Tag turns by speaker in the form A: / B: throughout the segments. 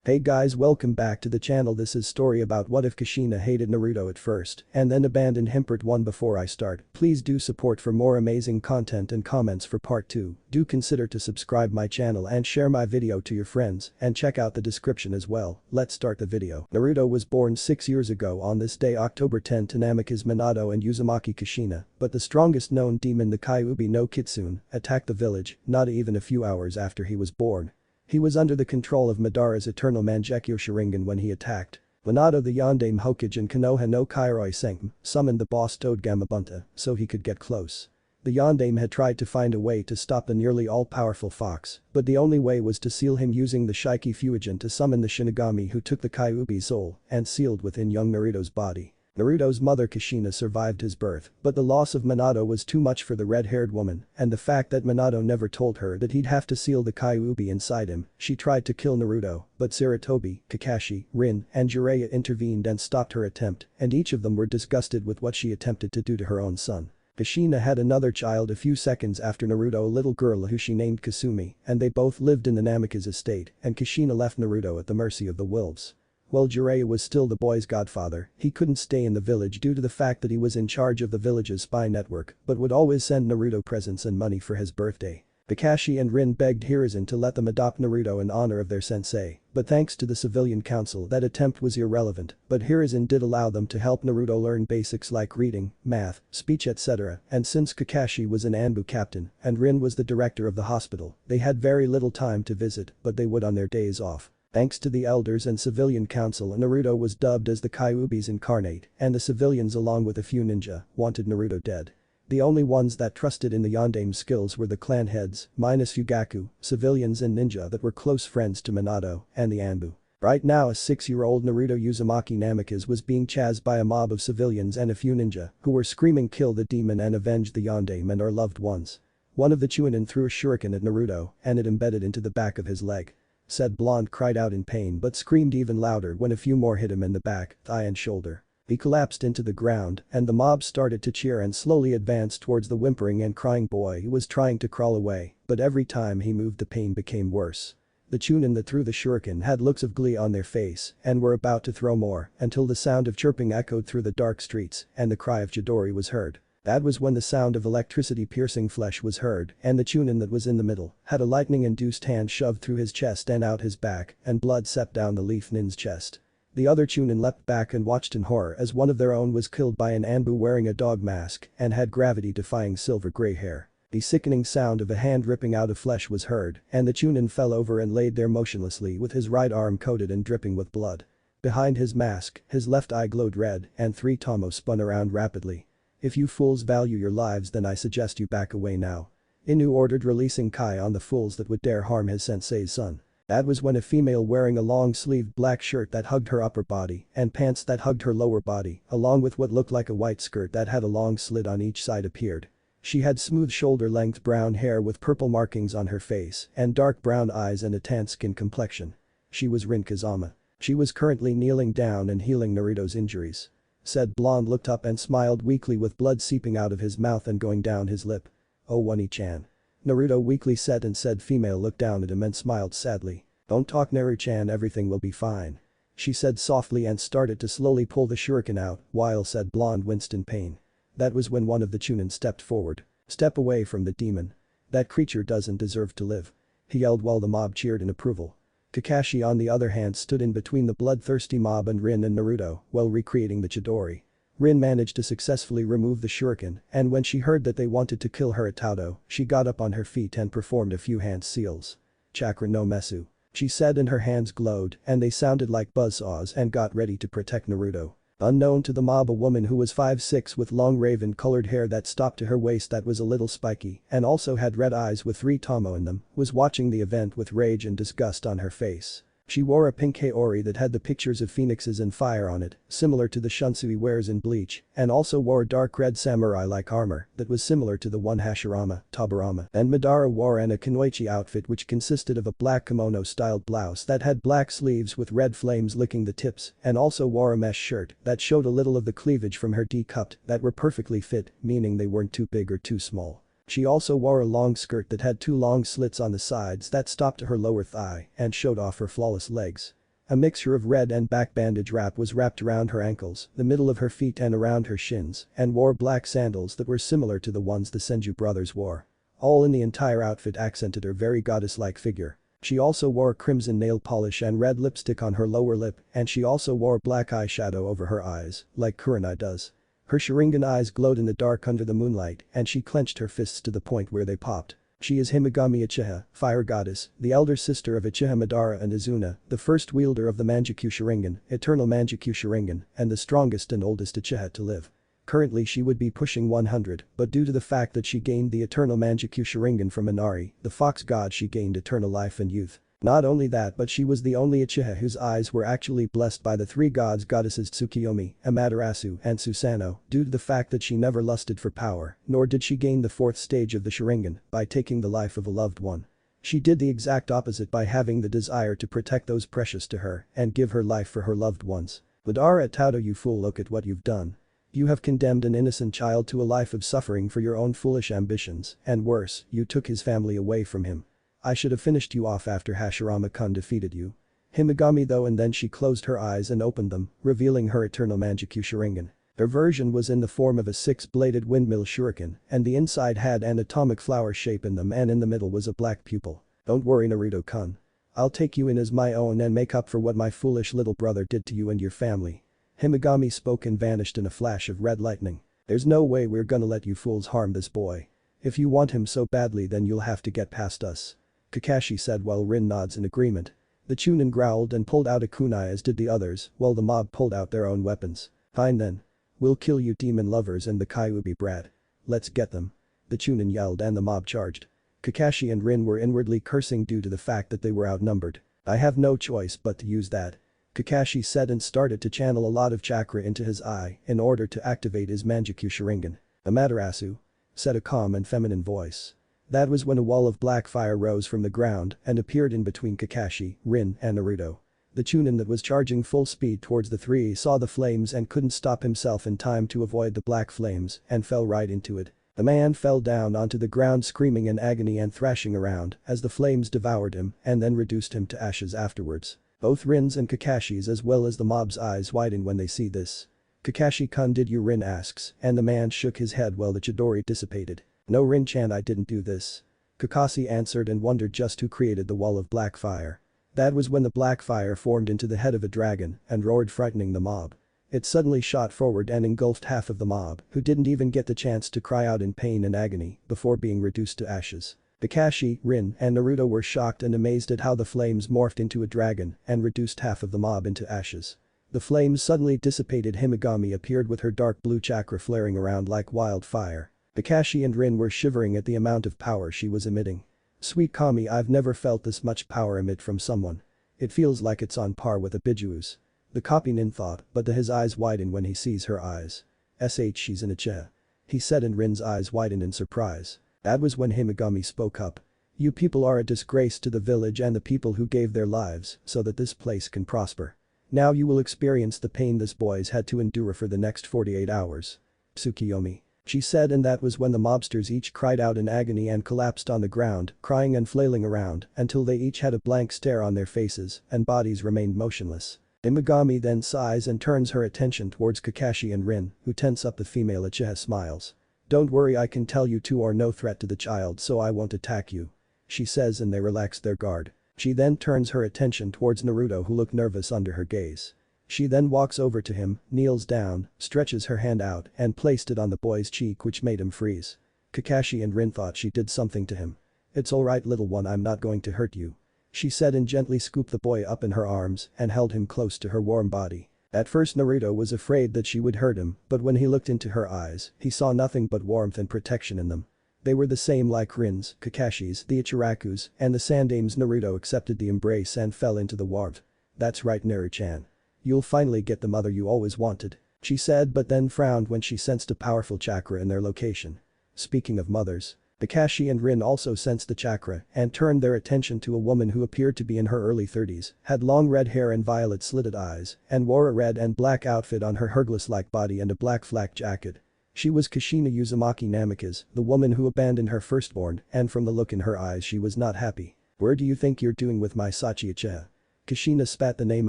A: Hey guys, welcome back to the channel. This is story about what if Kushina hated Naruto at first and then abandoned him. Part 1. Before I start, please do support for more amazing content and comments for part 2. Do consider to subscribe my channel and share my video to your friends and check out the description as well. Let's start the video. Naruto was born 6 years ago on this day, October 10, to Namikaze Minato and Uzumaki Kushina, but the strongest known demon, the Kyuubi no Kitsune, attacked the village not even a few hours after he was born. He was under the control of Madara's eternal Mangekyo Sharingan when he attacked. Minato, the Yondaime Hokage and Konoha no Kairoi Senki, summoned the boss Toad Gamabunta so he could get close. The Yondaime had tried to find a way to stop the nearly all-powerful fox, but the only way was to seal him using the Shiki Fuijin to summon the Shinigami who took the Kyuubi's soul and sealed within young Naruto's body. Naruto's mother Kushina survived his birth, but the loss of Minato was too much for the red-haired woman, and the fact that Minato never told her that he'd have to seal the Kyuubi inside him. She tried to kill Naruto, but Sarutobi, Kakashi, Rin, and Jiraiya intervened and stopped her attempt, and each of them were disgusted with what she attempted to do to her own son. Kushina had another child a few seconds after Naruto, a little girl who she named Kasumi, and they both lived in the Namikaze estate, and Kushina left Naruto at the mercy of the wolves. While Jiraiya was still the boy's godfather, he couldn't stay in the village due to the fact that he was in charge of the village's spy network, but would always send Naruto presents and money for his birthday. Kakashi and Rin begged Hiruzen to let them adopt Naruto in honor of their sensei, but thanks to the civilian council that attempt was irrelevant, but Hiruzen did allow them to help Naruto learn basics like reading, math, speech etc., and since Kakashi was an Anbu captain and Rin was the director of the hospital, they had very little time to visit, but they would on their days off. Thanks to the elders and civilian council, Naruto was dubbed as the Kyuubi's incarnate, and the civilians along with a few ninja wanted Naruto dead. The only ones that trusted in the Yondaime skills were the clan heads, minus Fugaku, civilians and ninja that were close friends to Minato, and the Anbu. Right now a 6-year-old Naruto Uzumaki Namikaze was being chased by a mob of civilians and a few ninja who were screaming kill the demon and avenge the Yondaime and our loved ones. One of the Chunin threw a shuriken at Naruto and it embedded into the back of his leg. Said blonde cried out in pain but screamed even louder when a few more hit him in the back, thigh and shoulder. He collapsed into the ground and the mob started to cheer and slowly advanced towards the whimpering and crying boy who was trying to crawl away, but every time he moved the pain became worse. The Chunin that threw the shuriken had looks of glee on their face and were about to throw more until the sound of chirping echoed through the dark streets and the cry of Chidori was heard. That was when the sound of electricity piercing flesh was heard and the Chunin that was in the middle had a lightning-induced hand shoved through his chest and out his back and blood seeped down the Leaf Nin's chest. The other Chunin leapt back and watched in horror as one of their own was killed by an Anbu wearing a dog mask and had gravity-defying silver-gray hair. The sickening sound of a hand ripping out of flesh was heard and the Chunin fell over and laid there motionlessly with his right arm coated and dripping with blood. Behind his mask, his left eye glowed red and 3 Tomo spun around rapidly. If you fools value your lives then I suggest you back away now. Inu ordered, releasing Kai on the fools that would dare harm his sensei's son. That was when a female wearing a long-sleeved black shirt that hugged her upper body and pants that hugged her lower body, along with what looked like a white skirt that had a long slit on each side, appeared. She had smooth shoulder-length brown hair with purple markings on her face and dark brown eyes and a tan skin complexion. She was Rin Kazama. She was currently kneeling down and healing Naruto's injuries. Said blonde looked up and smiled weakly with blood seeping out of his mouth and going down his lip. "Oh, Wani-chan." Naruto weakly said, and said female looked down at him and smiled sadly. "Don't talk, Naru-chan, everything will be fine." She said softly and started to slowly pull the shuriken out while said blonde winced in pain. That was when one of the Chunin stepped forward. "Step away from the demon. That creature doesn't deserve to live," he yelled while the mob cheered in approval. Kakashi on the other hand stood in between the bloodthirsty mob and Rin and Naruto while recreating the Chidori. Rin managed to successfully remove the shuriken and when she heard that they wanted to kill her at Tauto, she got up on her feet and performed a few hand seals. "Chakra no Mesu," she said, and her hands glowed and they sounded like buzzsaws and got ready to protect Naruto. Unknown to the mob, a woman who was 5'6" with long raven-colored hair that stopped to her waist that was a little spiky and also had red eyes with 3 Tomo in them, was watching the event with rage and disgust on her face. She wore a pink haori that had the pictures of phoenixes and fire on it, similar to the shunsui wears in Bleach, and also wore dark red samurai-like armor that was similar to the one Hashirama, Tobirama, and Madara wore, and a kunoichi outfit which consisted of a black kimono-styled blouse that had black sleeves with red flames licking the tips, and also wore a mesh shirt that showed a little of the cleavage from her D-cupped that were perfectly fit, meaning they weren't too big or too small. She also wore a long skirt that had 2 long slits on the sides that stopped to her lower thigh and showed off her flawless legs. A mixture of red and back bandage wrap was wrapped around her ankles, the middle of her feet and around her shins, and wore black sandals that were similar to the ones the Senju brothers wore. All in the entire outfit accented her very goddess-like figure. She also wore crimson nail polish and red lipstick on her lower lip, and she also wore black eyeshadow over her eyes, like Kurenai does. Her Sharingan eyes glowed in the dark under the moonlight, and she clenched her fists to the point where they popped. She is Himegami Uchiha, fire goddess, the elder sister of Uchiha Madara and Izuna, the first wielder of the Manjikyu Sharingan, eternal Manjikyu Sharingan, and the strongest and oldest Uchiha to live. Currently she would be pushing 100, but due to the fact that she gained the eternal Manjikyu Sharingan from Inari, the fox god, she gained eternal life and youth. Not only that, but she was the only Uchiha whose eyes were actually blessed by the three goddesses Tsukiyomi, Amaterasu, and Susanoo, due to the fact that she never lusted for power, nor did she gain the fourth stage of the Sharingan by taking the life of a loved one. She did the exact opposite by having the desire to protect those precious to her and give her life for her loved ones. Madara Tauto, you fool, look at what you've done. You have condemned an innocent child to a life of suffering for your own foolish ambitions, and worse, you took his family away from him. I should have finished you off after Hashirama-kun defeated you. Himegami though, and then she closed her eyes and opened them, revealing her eternal Manjikyu Sharingan. Her version was in the form of a six-bladed windmill shuriken, and the inside had an atomic flower shape in them, and in the middle was a black pupil. Don't worry, Naruto-kun. I'll take you in as my own and make up for what my foolish little brother did to you and your family. Himegami spoke and vanished in a flash of red lightning. There's no way we're gonna let you fools harm this boy. If you want him so badly, then you'll have to get past us. Kakashi said while Rin nods in agreement. The Chunin growled and pulled out a kunai, as did the others, while the mob pulled out their own weapons. Fine then. We'll kill you demon lovers and the Kyuubi brat. Let's get them. The Chunin yelled and the mob charged. Kakashi and Rin were inwardly cursing due to the fact that they were outnumbered. I have no choice but to use that. Kakashi said and started to channel a lot of chakra into his eye in order to activate his Manjikyu Sharingan. Amaterasu, said a calm and feminine voice. That was when a wall of black fire rose from the ground and appeared in between Kakashi, Rin, and Naruto. The Chunin that was charging full speed towards the three saw the flames and couldn't stop himself in time to avoid the black flames and fell right into it. The man fell down onto the ground screaming in agony and thrashing around as the flames devoured him and then reduced him to ashes afterwards. Both Rin's and Kakashi's as well as the mob's eyes widen when they see this. Kakashi-kun, did you? Rin asks, and the man shook his head while the Chidori dissipated. No, Rin-chan, I didn't do this. Kakashi answered and wondered just who created the wall of black fire. That was when the black fire formed into the head of a dragon and roared, frightening the mob. It suddenly shot forward and engulfed half of the mob, who didn't even get the chance to cry out in pain and agony before being reduced to ashes. Kakashi, Rin, and Naruto were shocked and amazed at how the flames morphed into a dragon and reduced half of the mob into ashes. The flames suddenly dissipated. Himegami appeared with her dark blue chakra flaring around like wildfire. Kakashi and Rin were shivering at the amount of power she was emitting. Sweet Kami, I've never felt this much power emit from someone. It feels like it's on par with a Bijuu's. The Kopinin thought, but his eyes widen when he sees her eyes. She's an Uchiha. He said, and Rin's eyes widened in surprise. That was when Himegami spoke up. You people are a disgrace to the village and the people who gave their lives so that this place can prosper. Now you will experience the pain this boy's had to endure for the next 48 hours. Tsukiyomi, she said, and that was when the mobsters each cried out in agony and collapsed on the ground, crying and flailing around until they each had a blank stare on their faces and bodies remained motionless. Himegami then sighs and turns her attention towards Kakashi and Rin, who tense up. The female Uchiha smiles. Don't worry, I can tell you two are no threat to the child, so I won't attack you. She says, and they relax their guard. She then turns her attention towards Naruto, who looked nervous under her gaze. She then walks over to him, kneels down, stretches her hand out and placed it on the boy's cheek, which made him freeze. Kakashi and Rin thought she did something to him. It's alright, little one, I'm not going to hurt you. She said and gently scooped the boy up in her arms and held him close to her warm body. At first Naruto was afraid that she would hurt him, but when he looked into her eyes, he saw nothing but warmth and protection in them. They were the same like Rin's, Kakashi's, the Ichiraku's, and the Sandame's. Naruto accepted the embrace and fell into the warmth. That's right, Naru-chan. You'll finally get the mother you always wanted, she said, but then frowned when she sensed a powerful chakra in their location. Speaking of mothers, Kakashi and Rin also sensed the chakra and turned their attention to a woman who appeared to be in her early 30s, had long red hair and violet slitted eyes, and wore a red and black outfit on her Hercules-like body and a black flak jacket. She was Kushina Uzumaki Namikaze, the woman who abandoned her firstborn, and from the look in her eyes she was not happy. Where do you think you're doing with my Sachi Uchiha? Kushina spat the name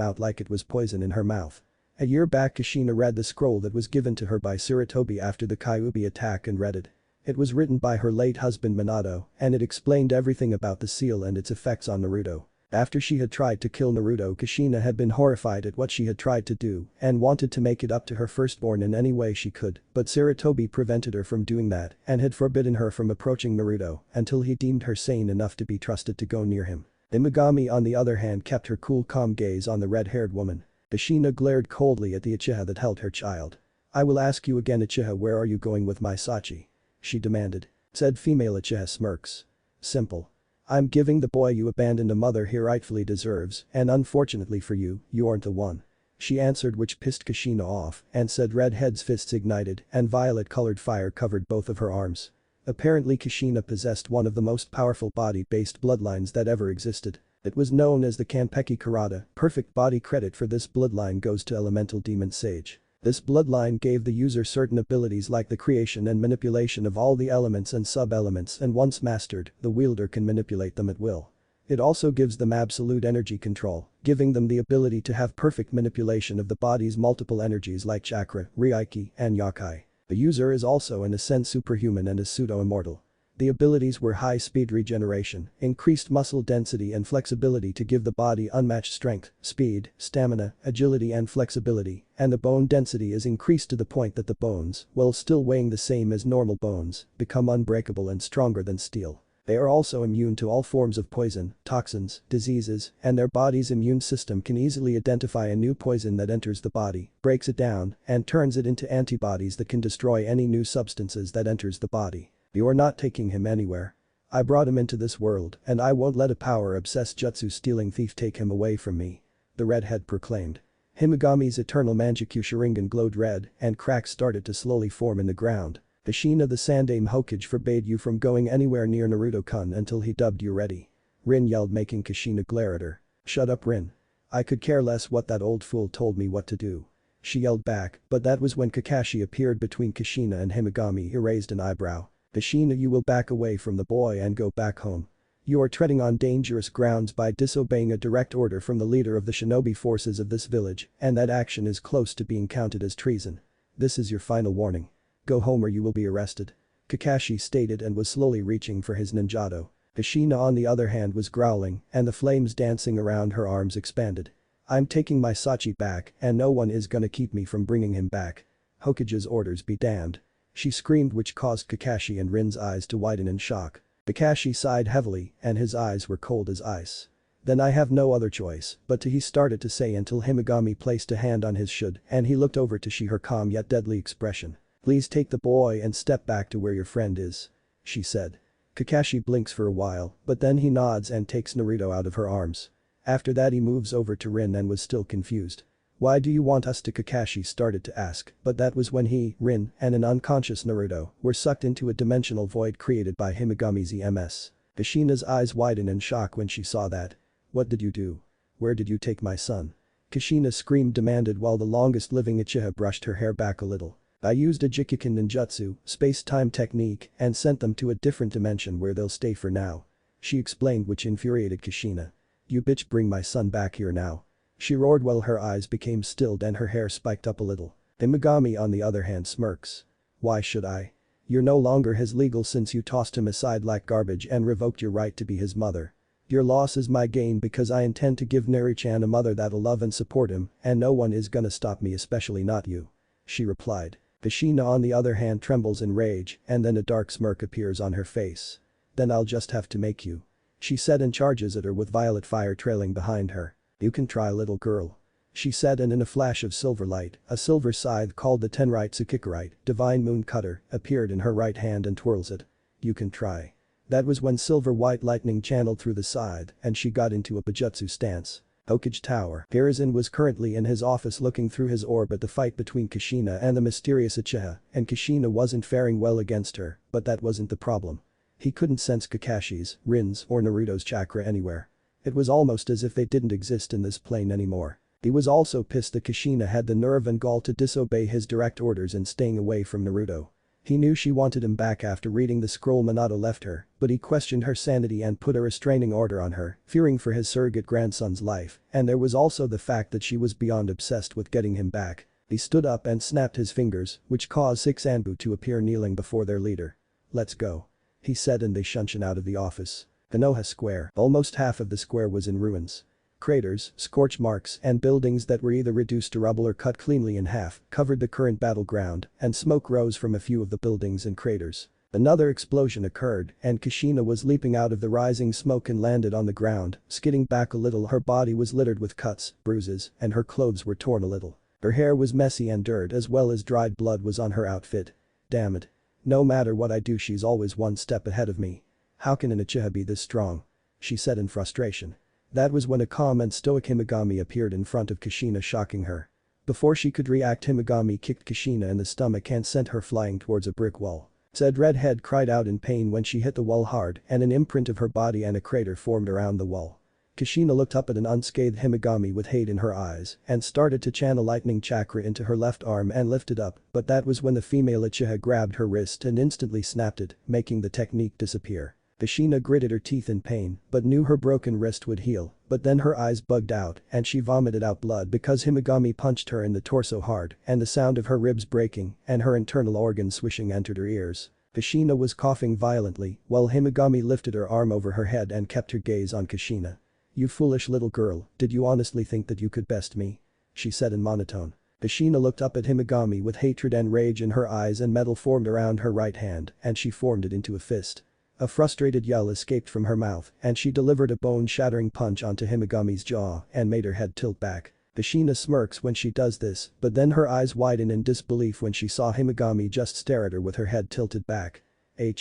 A: out like it was poison in her mouth. A year back Kushina read the scroll that was given to her by Sarutobi after the Kyuubi attack and read it. It was written by her late husband Minato, and it explained everything about the seal and its effects on Naruto. After she had tried to kill Naruto, Kushina had been horrified at what she had tried to do and wanted to make it up to her firstborn in any way she could, but Sarutobi prevented her from doing that and had forbidden her from approaching Naruto until he deemed her sane enough to be trusted to go near him. Imagami on the other hand kept her cool calm gaze on the red-haired woman. Kushina glared coldly at the Uchiha that held her child. "I will ask you again, Uchiha, where are you going with my Sachi?" she demanded. Said female Uchiha smirks. "Simple. I'm giving the boy you abandoned a mother he rightfully deserves, and unfortunately for you, you aren't the one," she answered, which pissed Kushina off and said Redhead's fists ignited and violet-colored fire covered both of her arms. Apparently Kushina possessed one of the most powerful body-based bloodlines that ever existed. It was known as the Kanpeki Karada. Perfect body credit for this bloodline goes to Elemental Demon Sage. This bloodline gave the user certain abilities like the creation and manipulation of all the elements and sub-elements, and once mastered, the wielder can manipulate them at will. It also gives them absolute energy control, giving them the ability to have perfect manipulation of the body's multiple energies like chakra, reiki, and yokai. The user is also in a sense superhuman and is pseudo-immortal. The abilities were high-speed regeneration, increased muscle density and flexibility to give the body unmatched strength, speed, stamina, agility and flexibility, and the bone density is increased to the point that the bones, while still weighing the same as normal bones, become unbreakable and stronger than steel. They are also immune to all forms of poison, toxins, diseases, and their body's immune system can easily identify a new poison that enters the body, breaks it down, and turns it into antibodies that can destroy any new substances that enters the body. "You're not taking him anywhere. I brought him into this world, and I won't let a power-obsessed jutsu-stealing thief take him away from me," the redhead proclaimed. Himagami's eternal Manjikyu Sharingan glowed red, and cracks started to slowly form in the ground. "Kushina, the Sandaime Hokage forbade you from going anywhere near Naruto-kun until he dubbed you ready," Rin yelled, making Kushina glare at her. "Shut up, Rin. I could care less what that old fool told me what to do," she yelled back, but that was when Kakashi appeared between Kushina and Himagami. He raised an eyebrow. "Kushina, you will back away from the boy and go back home. You are treading on dangerous grounds by disobeying a direct order from the leader of the shinobi forces of this village, and that action is close to being counted as treason. This is your final warning. Go home or you will be arrested," Kakashi stated and was slowly reaching for his ninjato. Kushina on the other hand was growling, and the flames dancing around her arms expanded. "I'm taking my Sachi back and no one is gonna keep me from bringing him back. Hokage's orders be damned," she screamed, which caused Kakashi and Rin's eyes to widen in shock. Kakashi sighed heavily and his eyes were cold as ice. "Then I have no other choice but to," he started to say until Himagami placed a hand on his shoulder and he looked over to see her calm yet deadly expression. "Please take the boy and step back to where your friend is," she said. Kakashi blinks for a while, but then he nods and takes Naruto out of her arms. After that he moves over to Rin and was still confused. "Why do you want us to?" Kakashi started to ask, but that was when he, Rin, and an unconscious Naruto were sucked into a dimensional void created by Himagami's EMS. Kushina's eyes widened in shock when she saw that. "What did you do? Where did you take my son?" Kushina screamed, demanded, while the longest living Uchiha brushed her hair back a little. "I used a Jikiken ninjutsu, space-time technique, and sent them to a different dimension where they'll stay for now," she explained, which infuriated Kushina. "You bitch, bring my son back here now," she roared while her eyes became stilled and her hair spiked up a little. Himagami on the other hand smirks. "Why should I? You're no longer his legal since you tossed him aside like garbage and revoked your right to be his mother. Your loss is my gain because I intend to give Neri-chan a mother that'll love and support him, and no one is gonna stop me, especially not you," she replied. Kushina on the other hand trembles in rage and then a dark smirk appears on her face. "Then I'll just have to make you," she said and charges at her with violet fire trailing behind her. "You can try, little girl," she said, and in a flash of silver light, a silver scythe called the Tenrite Tsukikurite, Divine Moon Cutter, appeared in her right hand and twirls it. "You can try." That was when silver-white lightning channeled through the scythe and she got into a Bujutsu stance. Hokage Tower. Hiruzen was currently in his office looking through his orb at the fight between Kushina and the mysterious Uchiha, and Kushina wasn't faring well against her, but that wasn't the problem. He couldn't sense Kakashi's, Rin's, or Naruto's chakra anywhere. It was almost as if they didn't exist in this plane anymore. He was also pissed that Kushina had the nerve and gall to disobey his direct orders in staying away from Naruto. He knew she wanted him back after reading the scroll Minato left her, but he questioned her sanity and put a restraining order on her, fearing for his surrogate grandson's life, and there was also the fact that she was beyond obsessed with getting him back. He stood up and snapped his fingers, which caused 6 Anbu to appear kneeling before their leader. "Let's go," he said, and they shunshin out of the office. Konoha Square, almost half of the square was in ruins. Craters, scorch marks, and buildings that were either reduced to rubble or cut cleanly in half covered the current battleground, and smoke rose from a few of the buildings and craters. Another explosion occurred, and Kushina was leaping out of the rising smoke and landed on the ground, skidding back a little. Her body was littered with cuts, bruises, and her clothes were torn a little. Her hair was messy and dirt as well as dried blood was on her outfit. "Damn it. No matter what I do, she's always one step ahead of me. How can an Uchiha be this strong?" she said in frustration. That was when a calm and stoic Himegami appeared in front of Kushina, shocking her. Before she could react, Himegami kicked Kushina in the stomach and sent her flying towards a brick wall. Said redhead cried out in pain when she hit the wall hard, and an imprint of her body and a crater formed around the wall. Kushina looked up at an unscathed Himegami with hate in her eyes and started to channel lightning chakra into her left arm and lift it up, but that was when the female Uchiha grabbed her wrist and instantly snapped it, making the technique disappear. Kushina gritted her teeth in pain, but knew her broken wrist would heal, but then her eyes bugged out and she vomited out blood because Himegami punched her in the torso hard, and the sound of her ribs breaking and her internal organs swishing entered her ears. Kushina was coughing violently while Himegami lifted her arm over her head and kept her gaze on Kushina. "You foolish little girl, did you honestly think that you could best me?" she said in monotone. Kushina looked up at Himegami with hatred and rage in her eyes, and metal formed around her right hand and she formed it into a fist. A frustrated yell escaped from her mouth and she delivered a bone-shattering punch onto Himegami's jaw and made her head tilt back. Kushina smirks when she does this, but then her eyes widen in disbelief when she saw Himegami just stare at her with her head tilted back.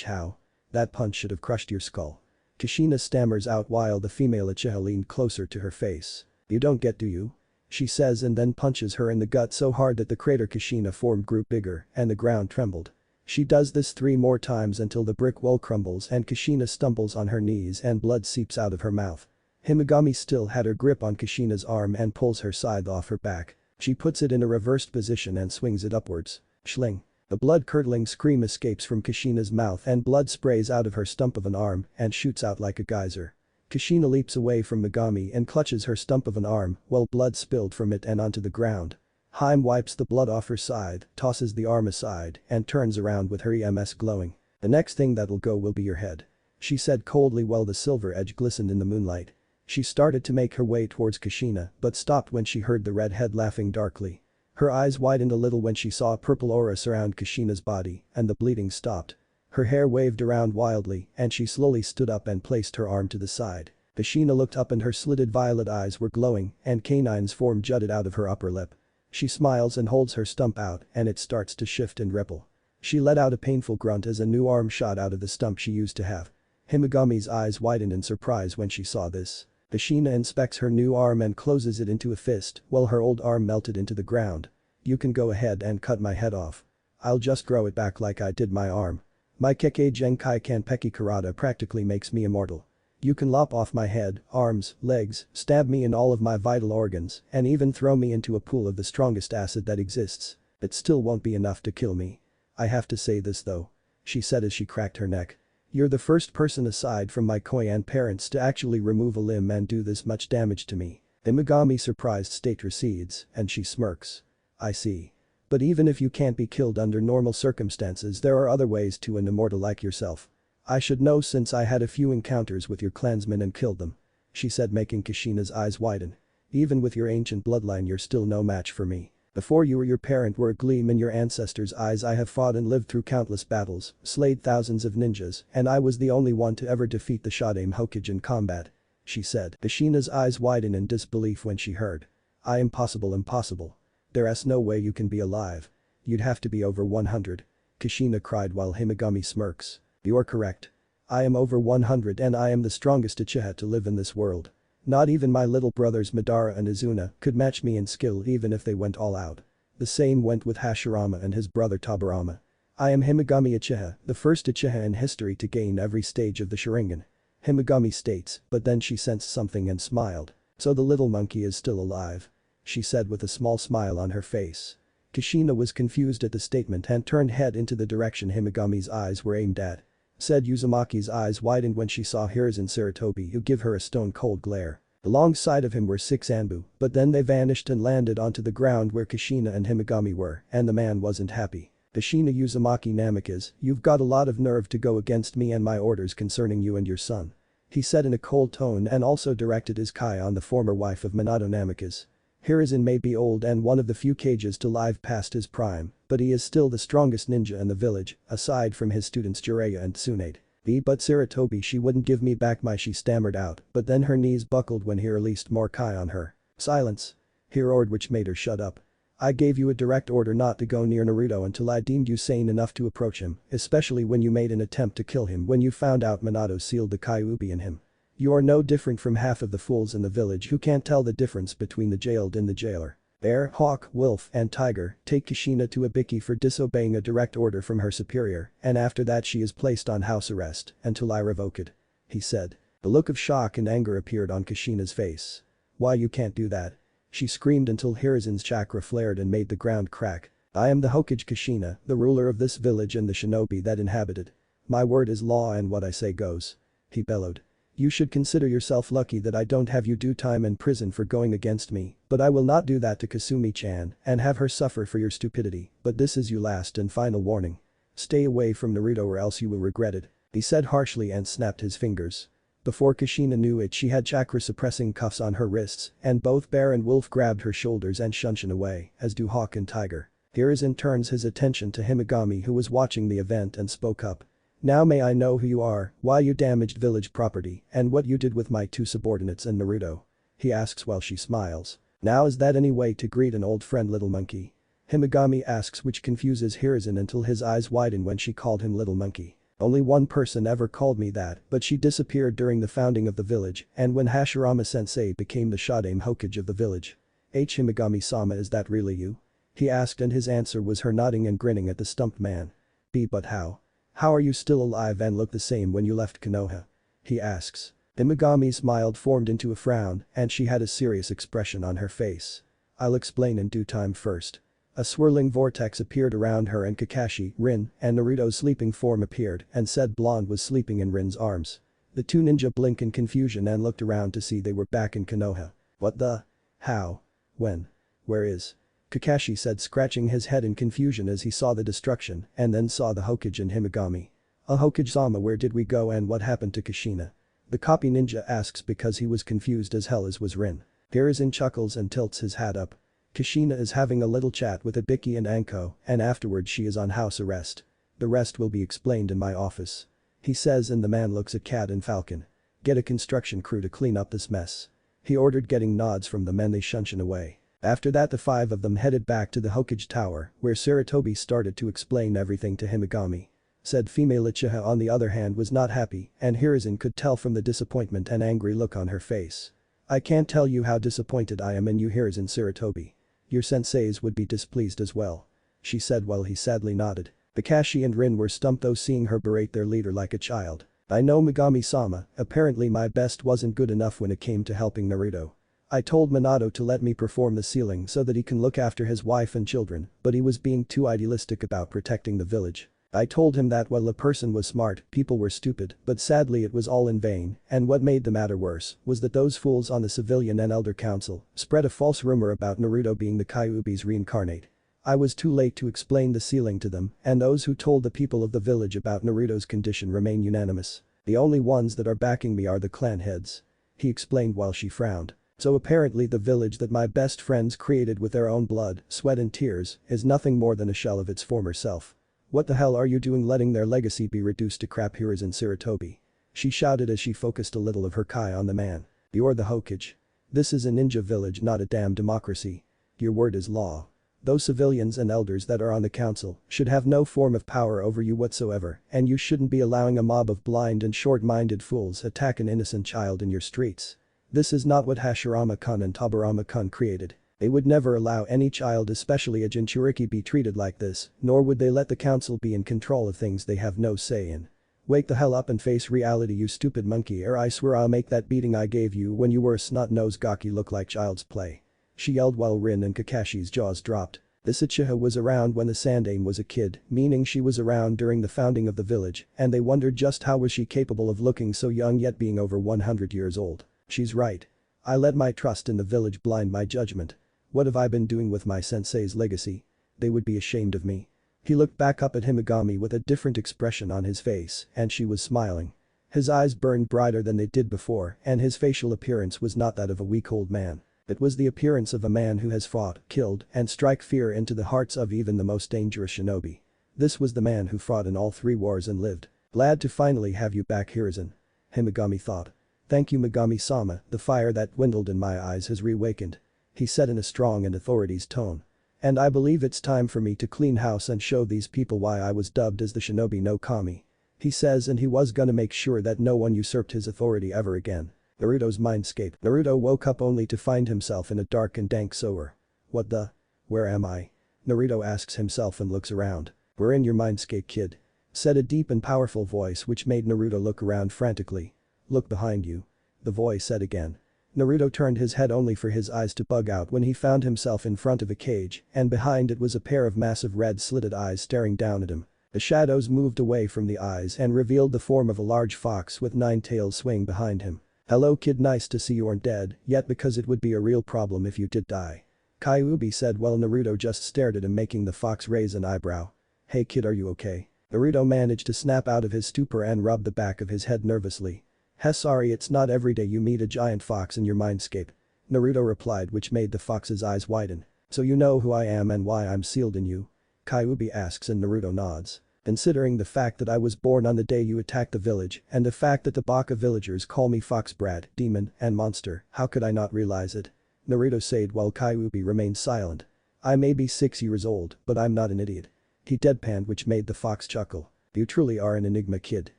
A: How? That punch should have crushed your skull." Kushina stammers out while the female Uchiha leaned closer to her face. "You don't get, do you?" she says, and then punches her in the gut so hard that the crater Kushina formed grew bigger and the ground trembled. She does this 3 more times until the brick wall crumbles and Kushina stumbles on her knees and blood seeps out of her mouth. Himegami still had her grip on Kushina's arm and pulls her scythe off her back. She puts it in a reversed position and swings it upwards. Schling. A blood-curdling scream escapes from Kushina's mouth and blood sprays out of her stump of an arm and shoots out like a geyser. Kushina leaps away from Megami and clutches her stump of an arm while blood spilled from it and onto the ground. Haim wipes the blood off her side, tosses the arm aside, and turns around with her EMS glowing. "The next thing that'll go will be your head," she said coldly while the silver edge glistened in the moonlight. She started to make her way towards Kushina but stopped when she heard the redhead laughing darkly. Her eyes widened a little when she saw a purple aura surround Kushina's body and the bleeding stopped. Her hair waved around wildly and she slowly stood up and placed her arm to the side. Kushina looked up and her slitted violet eyes were glowing and canines form jutted out of her upper lip. She smiles and holds her stump out and it starts to shift and ripple. She let out a painful grunt as a new arm shot out of the stump she used to have. Himegami's eyes widened in surprise when she saw this. Kushina inspects her new arm and closes it into a fist while her old arm melted into the ground. "You can go ahead and cut my head off. I'll just grow it back like I did my arm. My Kekkei Genkai Kanpeki Karata practically makes me immortal. You can lop off my head, arms, legs, stab me in all of my vital organs, and even throw me into a pool of the strongest acid that exists. It still won't be enough to kill me. I have to say this though," she said as she cracked her neck. "You're the first person aside from my Koyan parents to actually remove a limb and do this much damage to me." Himegami's surprised state recedes, and she smirks. "I see. But even if you can't be killed under normal circumstances, there are other ways to an immortal like yourself. I should know since I had a few encounters with your clansmen and killed them," she said, making Kushina's eyes widen. "Even with your ancient bloodline, you're still no match for me. Before you or your parent were a gleam in your ancestors' eyes, I have fought and lived through countless battles, slayed thousands of ninjas, and I was the only one to ever defeat the Shodaime Hokage in combat," she said. Kushina's eyes widened in disbelief when she heard. Impossible. There's no way you can be alive. You'd have to be over 100. Kushina cried while Himegami smirks. "You're correct. I am over 100 and I am the strongest Uchiha to live in this world. Not even my little brothers Madara and Izuna could match me in skill even if they went all out. The same went with Hashirama and his brother Tobirama. I am Himegami Uchiha, the first Uchiha in history to gain every stage of the Sharingan," Himegami states, but then she sensed something and smiled. "So the little monkey is still alive," she said with a small smile on her face. Kushina was confused at the statement and turned head into the direction Himegami's eyes were aimed at. Said Uzumaki's eyes widened when she saw Hiruzen Sarutobi who give her a stone-cold glare. Alongside of him were 6 Anbu, but then they vanished and landed onto the ground where Kushina and Himegami were, and the man wasn't happy. Kushina Uzumaki Namikaze, you've got a lot of nerve to go against me and my orders concerning you and your son. He said in a cold tone and also directed his kai on the former wife of Minato Namikaze. Hiruzen may be old and one of the few cages to live past his prime, but he is still the strongest ninja in the village, aside from his students Jiraiya and Tsunade. But Sarutobi she wouldn't give me back my she stammered out, but then her knees buckled when he released more kai on her. Silence. He roared which made her shut up. I gave you a direct order not to go near Naruto until I deemed you sane enough to approach him, especially when you made an attempt to kill him when you found out Minato sealed the Kyuubi in him. You are no different from half of the fools in the village who can't tell the difference between the jailed and the jailer. Bear, Hawk, Wolf, and Tiger take Kushina to Ibiki for disobeying a direct order from her superior, and after that she is placed on house arrest until I revoke it. He said. The look of shock and anger appeared on Kushina's face. Why you can't do that? She screamed until Hiruzen's chakra flared and made the ground crack. I am the Hokage Kushina, the ruler of this village and the shinobi that inhabited. My word is law and what I say goes. He bellowed. You should consider yourself lucky that I don't have you do time in prison for going against me, but I will not do that to Kasumi-chan and have her suffer for your stupidity, but this is your last and final warning. Stay away from Naruto or else you will regret it, he said harshly and snapped his fingers. Before Kushina knew it she had chakra-suppressing cuffs on her wrists, and both Bear and Wolf grabbed her shoulders and shunshin away, as do Hawk and Tiger. Hiruzen turns his attention to Himegami who was watching the event and spoke up. Now may I know who you are, why you damaged village property, and what you did with my 2 subordinates and Naruto? He asks while she smiles. Now is that any way to greet an old friend little monkey? Himegami asks which confuses Hiruzen until his eyes widen when she called him little monkey. Only one person ever called me that, but she disappeared during the founding of the village and when Hashirama-sensei became the Shodaime Hokage of the village. Himegami-sama, is that really you? He asked and his answer was her nodding and grinning at the stumped man. But how? How are you still alive and look the same when you left Konoha? He asks. Himegami smiled formed into a frown and she had a serious expression on her face. I'll explain in due time first. A swirling vortex appeared around her and Kakashi, Rin, and Naruto's sleeping form appeared and said Blonde was sleeping in Rin's arms. The 2 ninja blinked in confusion and looked around to see they were back in Konoha. What the? How? When? Where is? Kakashi said scratching his head in confusion as he saw the destruction and then saw the Hokage and Himegami. Hokage-sama, where did we go and what happened to Kushina? The copy ninja asks because he was confused as hell as was Rin. Hiruzen chuckles and tilts his hat up. Kushina is having a little chat with Ibiki and Anko and afterwards she is on house arrest. The rest will be explained in my office. He says and the man looks at Cat and Falcon. Get a construction crew to clean up this mess. He ordered getting nods from the men they shunshin away. After that the 5 of them headed back to the Hokage Tower where Sarutobi started to explain everything to Himegami. Said female Uchiha on the other hand was not happy and Hiruzen could tell from the disappointment and angry look on her face. I can't tell you how disappointed I am in you Hiruzen Sarutobi. Your senseis would be displeased as well. She said while he sadly nodded. Kakashi and Rin were stumped though seeing her berate their leader like a child. I know Megami-sama, apparently my best wasn't good enough when it came to helping Naruto. I told Minato to let me perform the sealing so that he can look after his wife and children, but he was being too idealistic about protecting the village. I told him that while a person was smart, people were stupid, but sadly it was all in vain, and what made the matter worse was that those fools on the civilian and elder council spread a false rumor about Naruto being the Kyuubi's reincarnate. I was too late to explain the sealing to them, and those who told the people of the village about Naruto's condition remain unanimous. The only ones that are backing me are the clan heads. He explained while she frowned. So apparently the village that my best friends created with their own blood, sweat and tears is nothing more than a shell of its former self. What the hell are you doing letting their legacy be reduced to crap? Hiruzen Sarutobi. She shouted as she focused a little of her kai on the man. You're the Hokage. This is a ninja village, not a damn democracy. Your word is law. Those civilians and elders that are on the council should have no form of power over you whatsoever and you shouldn't be allowing a mob of blind and short-minded fools attack an innocent child in your streets. This is not what Hashirama-kun and Tobirama-kun created. They would never allow any child, especially a Jinchuriki, be treated like this, nor would they let the council be in control of things they have no say in. Wake the hell up and face reality, you stupid monkey, or I swear I'll make that beating I gave you when you were a snot-nosed gaki look like child's play. She yelled while Rin and Kakashi's jaws dropped. This Uchiha was around when the Sandaime was a kid, meaning she was around during the founding of the village, and they wondered just how was she capable of looking so young yet being over 100 years old. She's right. I let my trust in the village blind my judgment. What have I been doing with my sensei's legacy? They would be ashamed of me. He looked back up at Himegami with a different expression on his face, and she was smiling. His eyes burned brighter than they did before, and his facial appearance was not that of a weak old man. It was the appearance of a man who has fought, killed, and strike fear into the hearts of even the most dangerous shinobi. This was the man who fought in all 3 wars and lived. Glad to finally have you back, Hiruzen. Himegami thought. Thank you, Megami-sama, the fire that dwindled in my eyes has reawakened. He said in a strong and authority's tone. And I believe it's time for me to clean house and show these people why I was dubbed as the Shinobi no Kami. He says, and he was gonna make sure that no one usurped his authority ever again. Naruto's mindscape. Naruto woke up only to find himself in a dark and dank sewer. What the? Where am I? Naruto asks himself and looks around. We're in your mindscape, kid. Said a deep and powerful voice which made Naruto look around frantically. Look behind you. The voice said again. Naruto turned his head only for his eyes to bug out when he found himself in front of a cage, and behind it was a pair of massive red slitted eyes staring down at him. The shadows moved away from the eyes and revealed the form of a large fox with 9 tails swaying behind him. Hello kid, nice to see you aren't dead yet because it would be a real problem if you did die. Kyuubi said while Naruto just stared at him, making the fox raise an eyebrow. Hey kid, are you okay? Naruto managed to snap out of his stupor and rub the back of his head nervously. Sorry, it's not every day you meet a giant fox in your mindscape. Naruto replied, which made the fox's eyes widen. So you know who I am and why I'm sealed in you? Kyuubi asks and Naruto nods. Considering the fact that I was born on the day you attacked the village and the fact that the Baka villagers call me fox brat, demon, and monster, how could I not realize it? Naruto said while Kyuubi remained silent. I may be 6 years old, but I'm not an idiot. He deadpanned, which made the fox chuckle. You truly are an enigma, kid.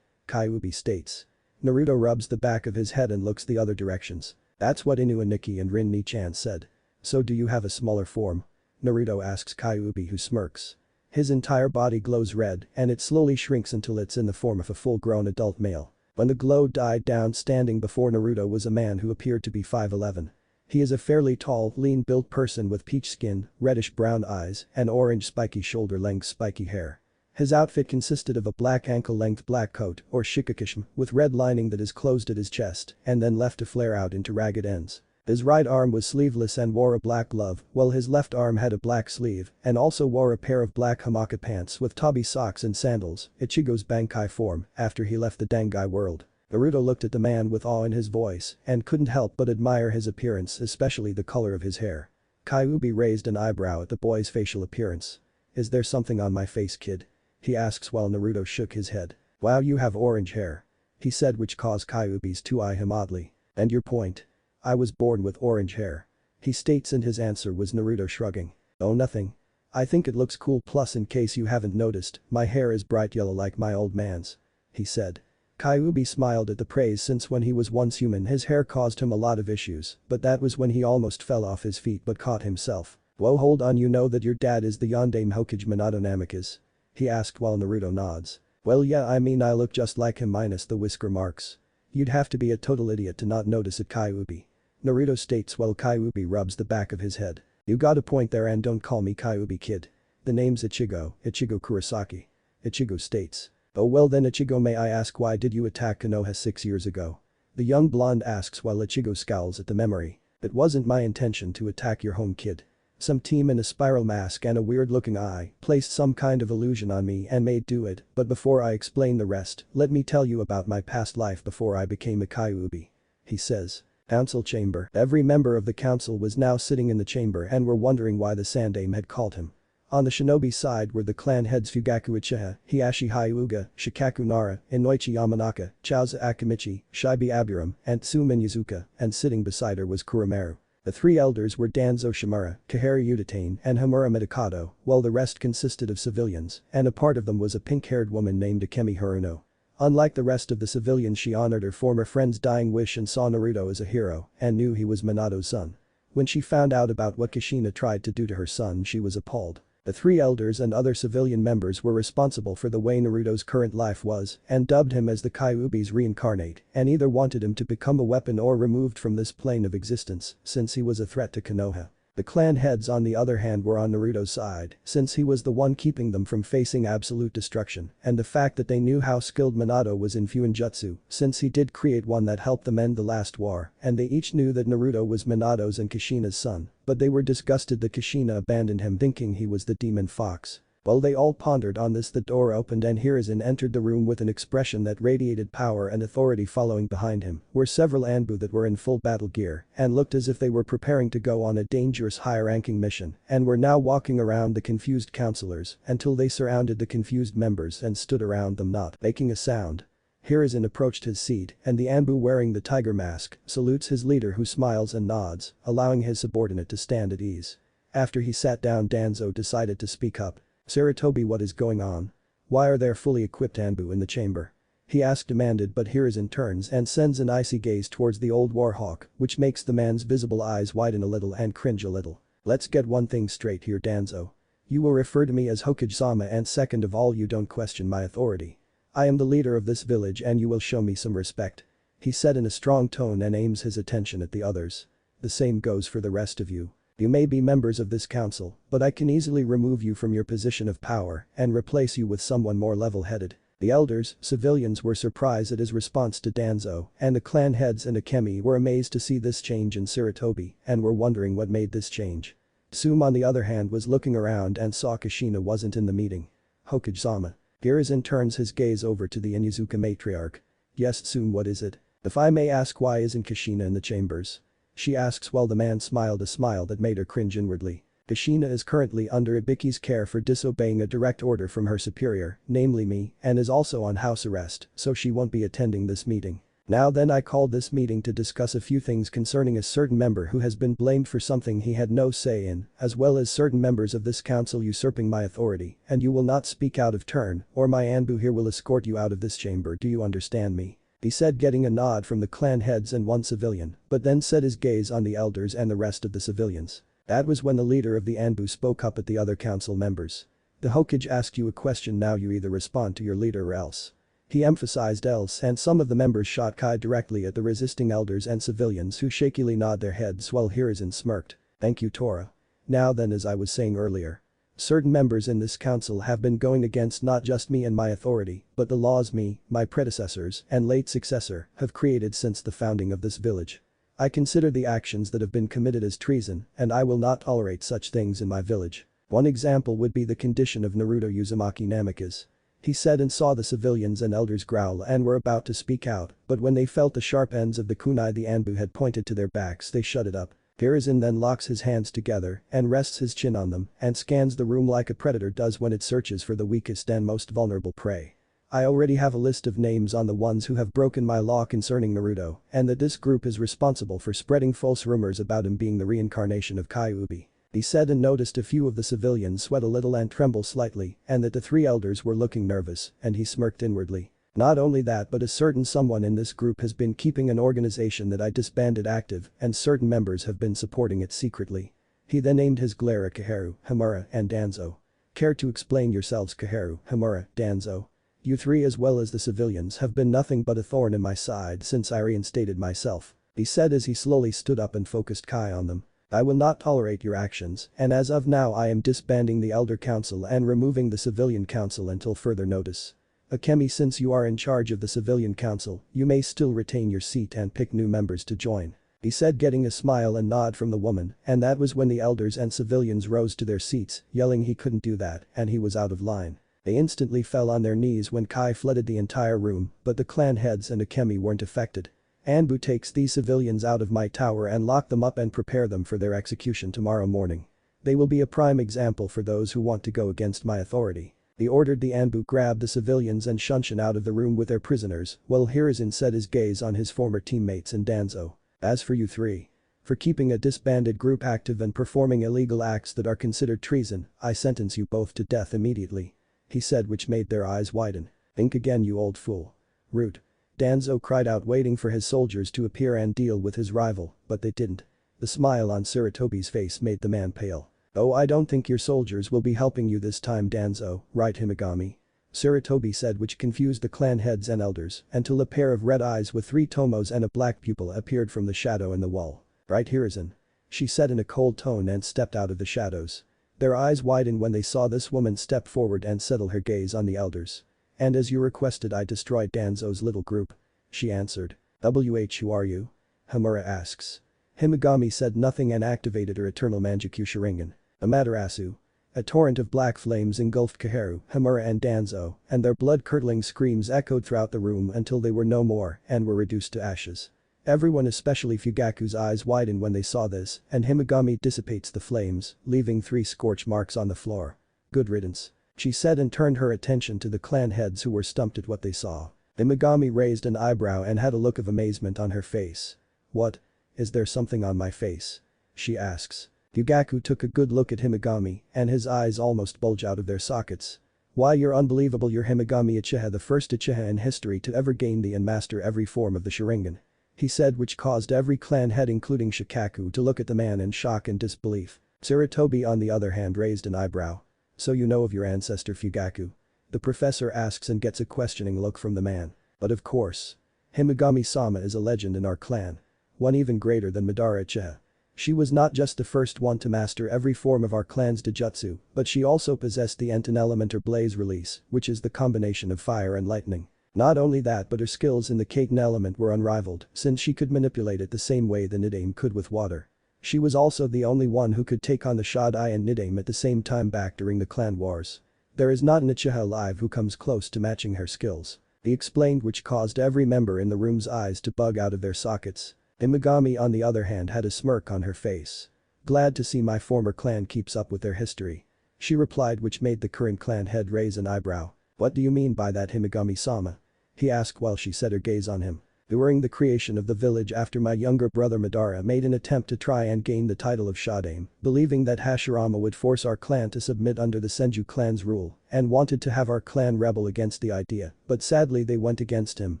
A: Kyuubi states. Naruto rubs the back of his head and looks the other directions. That's what Inu and Nikki and Rin Ni-chan said. So do you have a smaller form? Naruto asks Kyuubi, who smirks. His entire body glows red and it slowly shrinks until it's in the form of a full-grown adult male. When the glow died down, standing before Naruto was a man who appeared to be 5'11". He is a fairly tall, lean-built person with peach skin, reddish-brown eyes, and orange spiky shoulder-length spiky hair. His outfit consisted of a black ankle-length black coat or shikakishima with red lining that is closed at his chest and then left to flare out into ragged ends. His right arm was sleeveless and wore a black glove, while his left arm had a black sleeve and also wore a pair of black hamaka pants with tabi socks and sandals, Ichigo's Bankai form, after he left the Dangai world. Naruto looked at the man with awe in his voice and couldn't help but admire his appearance, especially the color of his hair. Kyuubi raised an eyebrow at the boy's facial appearance. Is there something on my face, kid? He asks while Naruto shook his head. Wow, you have orange hair. He said, which caused Kyuubi's to eye him oddly. And your point? I was born with orange hair. He states, and his answer was Naruto shrugging. Oh, nothing. I think it looks cool, plus in case you haven't noticed, my hair is bright yellow like my old man's. He said. Kyuubi smiled at the praise since when he was once human his hair caused him a lot of issues, but that was when he almost fell off his feet but caught himself. Whoa, hold on, you know that your dad is the Yondaime Hokage Minato Namikaze? He asked while Naruto nods. Well yeah, I mean I look just like him minus the whisker marks. You'd have to be a total idiot to not notice it, Kyuubi. Naruto states while Kyuubi rubs the back of his head. You got a point there, and don't call me Kyuubi, kid. The name's Ichigo Kurosaki. Ichigo states. Oh well then Ichigo, may I ask why did you attack Konoha 6 years ago? The young blonde asks while Ichigo scowls at the memory. It wasn't my intention to attack your home, kid. Some team in a spiral mask and a weird-looking eye placed some kind of illusion on me and made do it, but before I explain the rest, let me tell you about my past life before I became a Kyuubi. He says. Council chamber. Every member of the council was now sitting in the chamber and were wondering why the Sandaime had called him. On the shinobi side were the clan heads Fugaku Uchiha, Hiashi Hyuga, Shikaku Nara, Inoichi Yamanaka, Chauza Akimichi, Shibi Aburam, and Tsumin Yuzuka, and sitting beside her was Kuromaru. The 3 elders were Danzo Shimura, Kahari Udatane, and Hamura Midokado, while the rest consisted of civilians, and a part of them was a pink-haired woman named Akemi Haruno. Unlike the rest of the civilians, she honored her former friend's dying wish and saw Naruto as a hero and knew he was Minato's son. When she found out about what Kushina tried to do to her son, she was appalled. The 3 elders and other civilian members were responsible for the way Naruto's current life was and dubbed him as the Kyuubi's reincarnate and either wanted him to become a weapon or removed from this plane of existence since he was a threat to Konoha. The clan heads on the other hand were on Naruto's side, since he was the one keeping them from facing absolute destruction, and the fact that they knew how skilled Minato was in Fuinjutsu, since he did create one that helped them end the last war, and they each knew that Naruto was Minato's and Kushina's son, but they were disgusted that Kushina abandoned him thinking he was the demon fox. While they all pondered on this, the door opened and Hiruzen entered the room with an expression that radiated power and authority. Following behind him were several Anbu that were in full battle gear and looked as if they were preparing to go on a dangerous high-ranking mission and were now walking around the confused counselors until they surrounded the confused members and stood around them not making a sound. Hiruzen approached his seat and the Anbu wearing the tiger mask salutes his leader who smiles and nods, allowing his subordinate to stand at ease. After he sat down, Danzo decided to speak up. "Sarutobi, what is going on? Why are there fully equipped Anbu in the chamber?" he asked demanded, but Hiruzen turns and sends an icy gaze towards the old warhawk, which makes the man's visible eyes widen a little and cringe a little. "Let's get one thing straight here, Danzo. You will refer to me as Hokage-sama, and second of all, you don't question my authority. I am the leader of this village and you will show me some respect," he said in a strong tone and aims his attention at the others. "The same goes for the rest of you. You may be members of this council, but I can easily remove you from your position of power and replace you with someone more level-headed." The elders, civilians were surprised at his response to Danzo, and the clan heads and Akemi were amazed to see this change in Sarutobi and were wondering what made this change. Tsume on the other hand was looking around and saw Kushina wasn't in the meeting. "Hokage-sama." Hiruzen turns his gaze over to the Inuzuka matriarch. "Yes, Tsume, what is it? If I may ask, why isn't Kushina in the chambers?" she asks while the man smiled a smile that made her cringe inwardly. Kushina is currently under Ibiki's care for disobeying a direct order from her superior, namely me, and is also on house arrest, so she won't be attending this meeting. Now then, I called this meeting to discuss a few things concerning a certain member who has been blamed for something he had no say in, as well as certain members of this council usurping my authority, and you will not speak out of turn, or my Anbu here will escort you out of this chamber. Do you understand me?" he said, getting a nod from the clan heads and one civilian, but then set his gaze on the elders and the rest of the civilians. That was when the leader of the Anbu spoke up at the other council members. "The Hokage asked you a question, now you either respond to your leader or else." He emphasized else, and some of the members shot Kai directly at the resisting elders and civilians who shakily nod their heads while Hiruzen smirked. "Thank you, Tora. Now then, as I was saying earlier, certain members in this council have been going against not just me and my authority, but the laws me, my predecessors, and late successor have created since the founding of this village. I consider the actions that have been committed as treason, and I will not tolerate such things in my village. One example would be the condition of Naruto Uzumaki Namikaze," he said, and saw the civilians and elders growl and were about to speak out, but when they felt the sharp ends of the kunai the Anbu had pointed to their backs, they shut it up. Hiruzen then locks his hands together and rests his chin on them and scans the room like a predator does when it searches for the weakest and most vulnerable prey. "I already have a list of names on the ones who have broken my law concerning Naruto, and that this group is responsible for spreading false rumors about him being the reincarnation of Kyuubi," he said, and noticed a few of the civilians sweat a little and tremble slightly, and that the three elders were looking nervous, and he smirked inwardly. "Not only that, but a certain someone in this group has been keeping an organization that I disbanded active, and certain members have been supporting it secretly." He then named his glare at Kaharu, Hamura, and Danzo. "Care to explain yourselves, Kaharu, Hamura, Danzo? You three as well as the civilians have been nothing but a thorn in my side since I reinstated myself," he said as he slowly stood up and focused Kai on them. "I will not tolerate your actions, and as of now I am disbanding the Elder Council and removing the Civilian Council until further notice. Akemi, since you are in charge of the Civilian Council, you may still retain your seat and pick new members to join," he said, getting a smile and nod from the woman, and that was when the elders and civilians rose to their seats, yelling he couldn't do that and he was out of line. They instantly fell on their knees when Kai flooded the entire room, but the clan heads and Akemi weren't affected. "Anbu takes these civilians out of my tower and lock them up and prepare them for their execution tomorrow morning. They will be a prime example for those who want to go against my authority." He ordered the Anbu grab the civilians and Shunshin out of the room with their prisoners, while Hiruzen set his gaze on his former teammates and Danzo. "As for you three, for keeping a disbanded group active and performing illegal acts that are considered treason, I sentence you both to death immediately," he said, which made their eyes widen. "Think again, you old fool." "Root," Danzo cried out, waiting for his soldiers to appear and deal with his rival, but they didn't. The smile on Sarutobi's face made the man pale. "Oh, I don't think your soldiers will be helping you this time, Danzo, right Himigami?" Sarutobi said, which confused the clan heads and elders, until a pair of red eyes with three tomos and a black pupil appeared from the shadow in the wall. "Right, Hiruzen?" she said in a cold tone and stepped out of the shadows. Their eyes widened when they saw this woman step forward and settle her gaze on the elders. "And as you requested, I destroyed Danzo's little group," she answered. "Who are you?" Hamura asks. Himigami said nothing and activated her eternal Manjikyu Sharingan. Amaterasu. A torrent of black flames engulfed Kaharu, Hamura and Danzo, and their blood-curdling screams echoed throughout the room until they were no more and were reduced to ashes. Everyone, especially Fugaku's, eyes widened when they saw this, and Himigami dissipates the flames, leaving 3 scorch marks on the floor. "Good riddance," she said and turned her attention to the clan heads who were stumped at what they saw. Himigami raised an eyebrow and had a look of amazement on her face. "What? Is there something on my face?" she asks. Fugaku took a good look at Himigami, and his eyes almost bulge out of their sockets. "Why, you're unbelievable, you're Himigami Uchiha, the first Uchiha in history to ever gain the and master every form of the Sharingan," he said, which caused every clan head including Shikaku to look at the man in shock and disbelief. Sarutobi on the other hand raised an eyebrow. "So you know of your ancestor Fugaku?" the professor asks and gets a questioning look from the man. "But of course. Himigami-sama is a legend in our clan. One even greater than Madara Uchiha. She was not just the first one to master every form of our clan's Dojutsu, but she also possessed the Enten element or blaze release, which is the combination of fire and lightning. Not only that, but her skills in the Kaiten element were unrivaled since she could manipulate it the same way the Nidaime could with water. She was also the only one who could take on the Shodai and Nidaime at the same time back during the clan wars. There is not an Uchiha alive who comes close to matching her skills," he explained, which caused every member in the room's eyes to bug out of their sockets. Himigami on the other hand had a smirk on her face. "Glad to see my former clan keeps up with their history," she replied, which made the current clan head raise an eyebrow. "What do you mean by that, Himigami-sama?" he asked while she set her gaze on him. "During the creation of the village after my younger brother Madara made an attempt to try and gain the title of Shodaime, believing that Hashirama would force our clan to submit under the Senju clan's rule, and wanted to have our clan rebel against the idea, but sadly they went against him,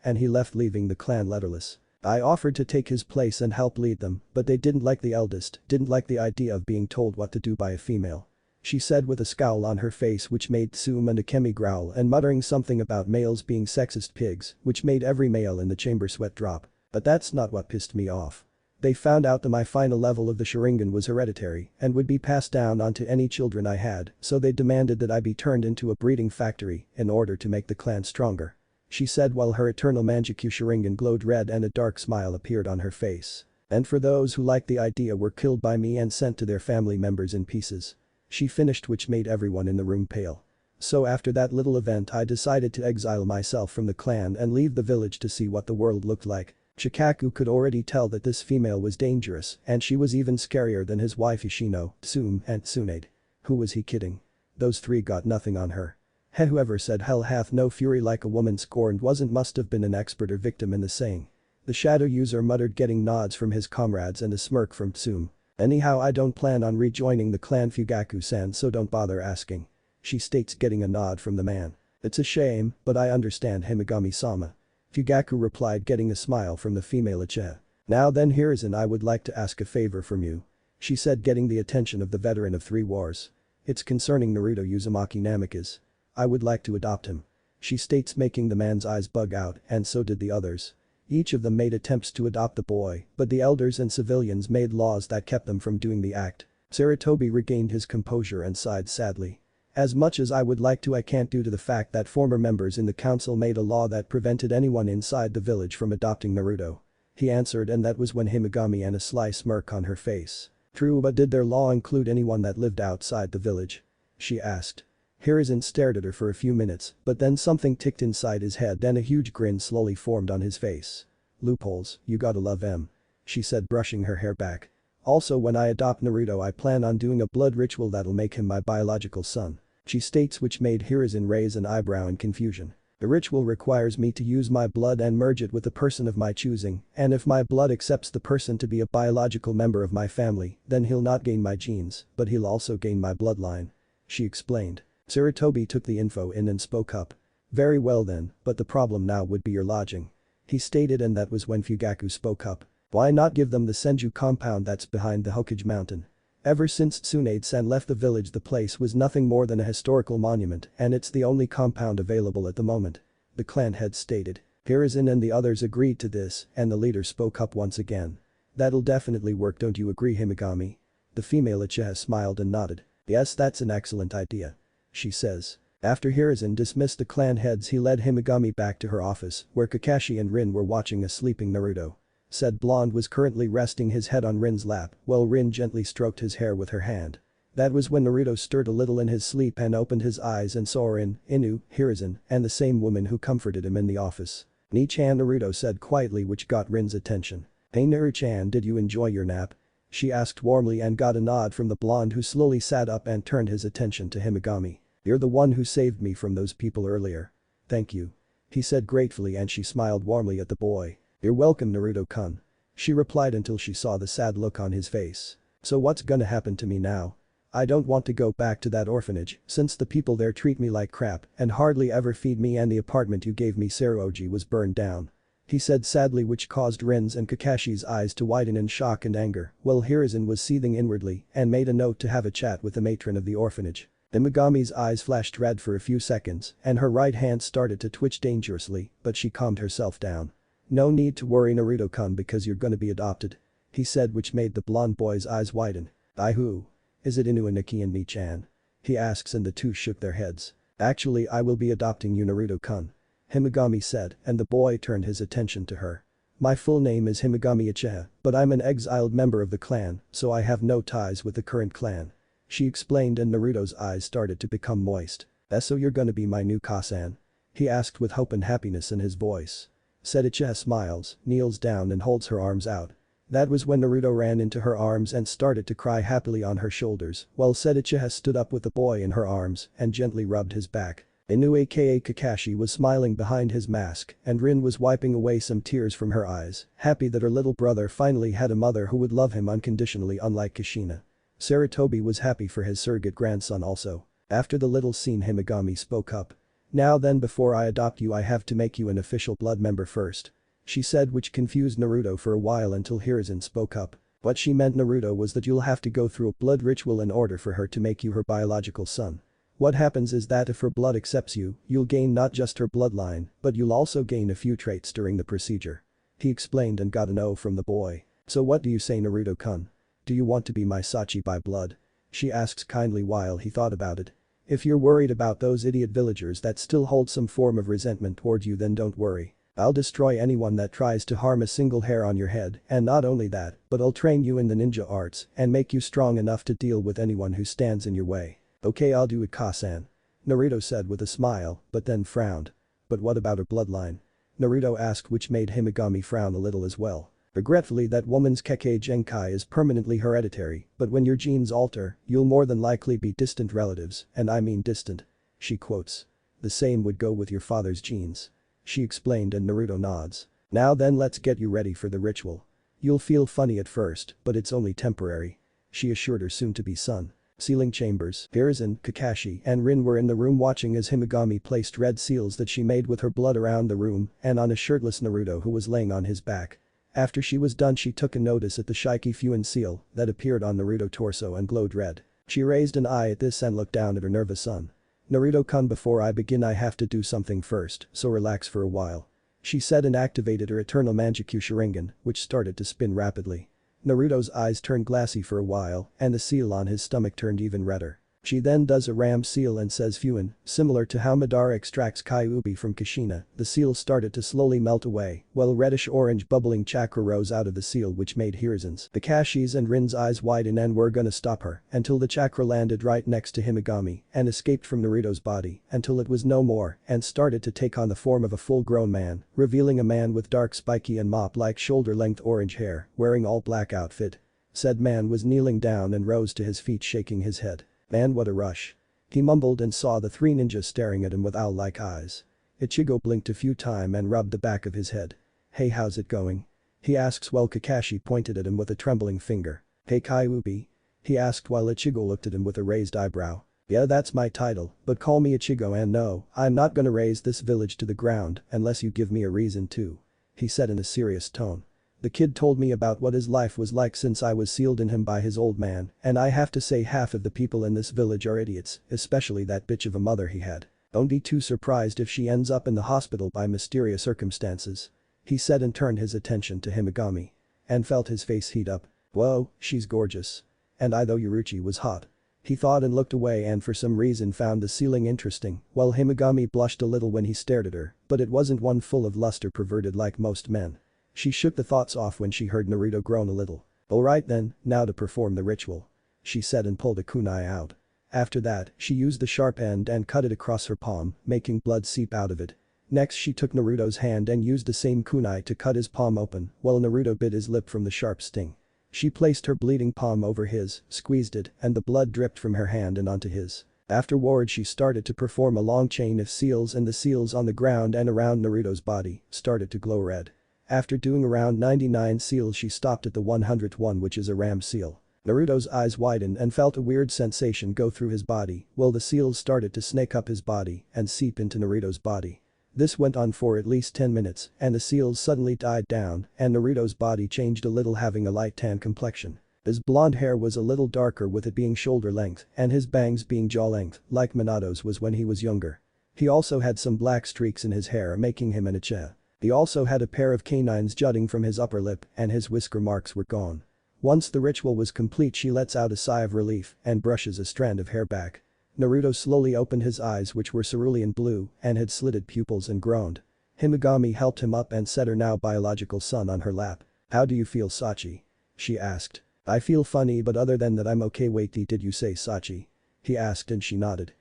A: and he left, leaving the clan leaderless. I offered to take his place and help lead them, but they didn't like the eldest, didn't like the idea of being told what to do by a female," she said with a scowl on her face, which made Tsume and Akemi growl and muttering something about males being sexist pigs, which made every male in the chamber sweat drop. "But that's not what pissed me off. They found out that my final level of the Sharingan was hereditary and would be passed down onto any children I had, so they demanded that I be turned into a breeding factory in order to make the clan stronger," she said while her eternal Manjikyu Sharingan glowed red and a dark smile appeared on her face. "And for those who liked the idea were killed by me and sent to their family members in pieces," she finished, which made everyone in the room pale. "So after that little event I decided to exile myself from the clan and leave the village to see what the world looked like." Shikaku could already tell that this female was dangerous and she was even scarier than his wife Ishino, Tsume and Tsunade. Who was he kidding? Those 3 got nothing on her. Whoever said hell hath no fury like a woman scorned must have been an expert or victim in the saying. The shadow user muttered, getting nods from his comrades and a smirk from Tsume. "Anyhow, I don't plan on rejoining the clan Fugaku-san, so don't bother asking," she states, getting a nod from the man. "It's a shame, but I understand, Himigami-sama," Fugaku replied, getting a smile from the female Uchiha. "Now then, Hiruzen, I would like to ask a favor from you," she said, getting the attention of the veteran of 3 wars. "It's concerning Naruto Uzumaki Namikaze. I would like to adopt him," she states, making the man's eyes bug out, and so did the others. Each of them made attempts to adopt the boy, but the elders and civilians made laws that kept them from doing the act. Sarutobi regained his composure and sighed sadly. "As much as I would like to, I can't, due to the fact that former members in the council made a law that prevented anyone inside the village from adopting Naruto," he answered, and that was when Himigami and a sly smirk on her face. "True, but did their law include anyone that lived outside the village?" she asked. Hiruzen stared at her for a few minutes, but then something ticked inside his head and a huge grin slowly formed on his face. "Loopholes, you gotta love them," she said, brushing her hair back. "Also, when I adopt Naruto, I plan on doing a blood ritual that'll make him my biological son," she states, which made Hiruzen raise an eyebrow in confusion. "The ritual requires me to use my blood and merge it with a person of my choosing, and if my blood accepts the person to be a biological member of my family, then he'll not gain my genes, but he'll also gain my bloodline," she explained. Sarutobi took the info in and spoke up. "Very well then, but the problem now would be your lodging," he stated, and that was when Fugaku spoke up. "Why not give them the Senju compound that's behind the Hokage mountain? Ever since Tsunade-san left the village, the place was nothing more than a historical monument, and it's the only compound available at the moment," the clan head stated. Hiruzen and the others agreed to this, and the leader spoke up once again. That'll definitely work, don't you agree, Himigami? The female Uchiha smiled and nodded. Yes, that's an excellent idea. She says. After Hiruzen dismissed the clan heads, he led Himigami back to her office, where Kakashi and Rin were watching a sleeping Naruto. Said blonde was currently resting his head on Rin's lap, while Rin gently stroked his hair with her hand. That was when Naruto stirred a little in his sleep and opened his eyes and saw Rin, Inu, Hiruzen, and the same woman who comforted him in the office. "Ni-chan," Naruto said quietly, which got Rin's attention. "Hey Naru-chan, did you enjoy your nap?" She asked warmly and got a nod from the blonde, who slowly sat up and turned his attention to Himigami. "You're the one who saved me from those people earlier." "Thank you," he said gratefully, and she smiled warmly at the boy. "You're welcome, Naruto-kun," she replied until she saw the sad look on his face. "So what's gonna happen to me now? I don't want to go back to that orphanage since the people there treat me like crap and hardly ever feed me, and the apartment you gave me, Saruoji, was burned down," he said sadly, which caused Rin's and Kakashi's eyes to widen in shock and anger, while Hiruzen was seething inwardly and made a note to have a chat with the matron of the orphanage. Himigami's eyes flashed red for a few seconds and her right hand started to twitch dangerously, but she calmed herself down. "No need to worry, Naruto-kun, because you're gonna be adopted," he said, which made the blonde boy's eyes widen. "I who? Is it Inu, Aniki and Ni-chan?" he asks, and the two shook their heads. "Actually, I will be adopting you, Naruto-kun," Himigami said, and the boy turned his attention to her. "My full name is Himigami Uchiha, but I'm an exiled member of the clan, so I have no ties with the current clan," she explained, and Naruto's eyes started to become moist. "So you're gonna be my new Kasan?" he asked with hope and happiness in his voice. Said Uchiha smiles, kneels down and holds her arms out. That was when Naruto ran into her arms and started to cry happily on her shoulders, while said Uchiha stood up with the boy in her arms and gently rubbed his back. Inu aka Kakashi was smiling behind his mask, and Rin was wiping away some tears from her eyes, happy that her little brother finally had a mother who would love him unconditionally, unlike Kushina. Sarutobi was happy for his surrogate grandson also. After the little scene, Himigami spoke up. "Now then, before I adopt you, I have to make you an official blood member first," she said, which confused Naruto for a while until Hiruzen spoke up. What she meant, Naruto, was that you'll have to go through a blood ritual in order for her to make you her biological son. What happens is that if her blood accepts you, you'll gain not just her bloodline, but you'll also gain a few traits during the procedure. He explained and got an O from the boy. "So what do you say, Naruto-kun? Do you want to be my Sachi by blood?" she asks kindly while he thought about it. "If you're worried about those idiot villagers that still hold some form of resentment toward you, then don't worry. I'll destroy anyone that tries to harm a single hair on your head, and not only that, but I'll train you in the ninja arts and make you strong enough to deal with anyone who stands in your way." "Okay, I'll do it, Kasan," Naruto said with a smile, but then frowned. "But what about her bloodline?" Naruto asked, which made Himigami frown a little as well. "Regretfully, that woman's Kekkei Genkai is permanently hereditary, but when your genes alter, you'll more than likely be distant relatives, and I mean distant," she quotes. "The same would go with your father's genes," she explained, and Naruto nods. "Now then, let's get you ready for the ritual. You'll feel funny at first, but it's only temporary," she assured her soon-to-be son. Sealing chambers, Hiruzen, Kakashi, and Rin were in the room watching as Himigami placed red seals that she made with her blood around the room and on a shirtless Naruto who was laying on his back. After she was done, she took a notice at the Shiki Fuin seal that appeared on Naruto's torso and glowed red. She raised an eye at this and looked down at her nervous son. "Naruto-kun, before I begin I have to do something first, so relax for a while," she said, and activated her eternal Manjikyu Sharingan, which started to spin rapidly. Naruto's eyes turned glassy for a while, and the seal on his stomach turned even redder. She then does a ram seal and says Fuin, similar to how Madara extracts Kyuubi from Kushina. The seal started to slowly melt away, while reddish-orange bubbling chakra rose out of the seal, which made Hiruzen's, Kakashi's and Rin's eyes widen and were gonna stop her until the chakra landed right next to Himigami and escaped from Naruto's body until it was no more and started to take on the form of a full-grown man, revealing a man with dark spiky and mop-like shoulder-length orange hair, wearing all black outfit. Said man was kneeling down and rose to his feet, shaking his head. "Man, what a rush," he mumbled, and saw the three ninjas staring at him with owl-like eyes. Ichigo blinked a few times and rubbed the back of his head. "Hey, how's it going?" he asks while Kakashi pointed at him with a trembling finger. "Hey Kyuubi?" he asked while Ichigo looked at him with a raised eyebrow. "Yeah, that's my title, but call me Ichigo, and no, I'm not gonna raze this village to the ground unless you give me a reason to," he said in a serious tone. "The kid told me about what his life was like since I was sealed in him by his old man, and I have to say half of the people in this village are idiots, especially that bitch of a mother he had. Don't be too surprised if she ends up in the hospital by mysterious circumstances," he said, and turned his attention to Himigami. and felt his face heat up. Whoa, she's gorgeous. And I though Uruchi was hot. He thought and looked away and for some reason found the ceiling interesting, while Himegami blushed a little when he stared at her, but it wasn't one full of lust or perverted like most men. She shook the thoughts off when she heard Naruto groan a little. Alright then, now to perform the ritual. She said and pulled a kunai out. After that, she used the sharp end and cut it across her palm, making blood seep out of it. Next she took Naruto's hand and used the same kunai to cut his palm open, while Naruto bit his lip from the sharp sting. She placed her bleeding palm over his, squeezed it, and the blood dripped from her hand and onto his. Afterward she started to perform a long chain of seals and the seals on the ground and around Naruto's body started to glow red. After doing around 99 seals she stopped at the 100th one, which is a ram seal. Naruto's eyes widened and felt a weird sensation go through his body while the seals started to snake up his body and seep into Naruto's body. This went on for at least 10 minutes and the seals suddenly died down and Naruto's body changed a little, having a light tan complexion. His blonde hair was a little darker with it being shoulder length and his bangs being jaw length like Minato's was when he was younger. He also had some black streaks in his hair making him an Uchiha. He also had a pair of canines jutting from his upper lip and his whisker marks were gone. Once the ritual was complete she lets out a sigh of relief and brushes a strand of hair back. Naruto slowly opened his eyes, which were cerulean blue and had slitted pupils, and groaned. Himegami helped him up and set her now biological son on her lap. How do you feel, Sachi? She asked. I feel funny, but other than that I'm okay. Wait, did you say Sachi? He asked and she nodded.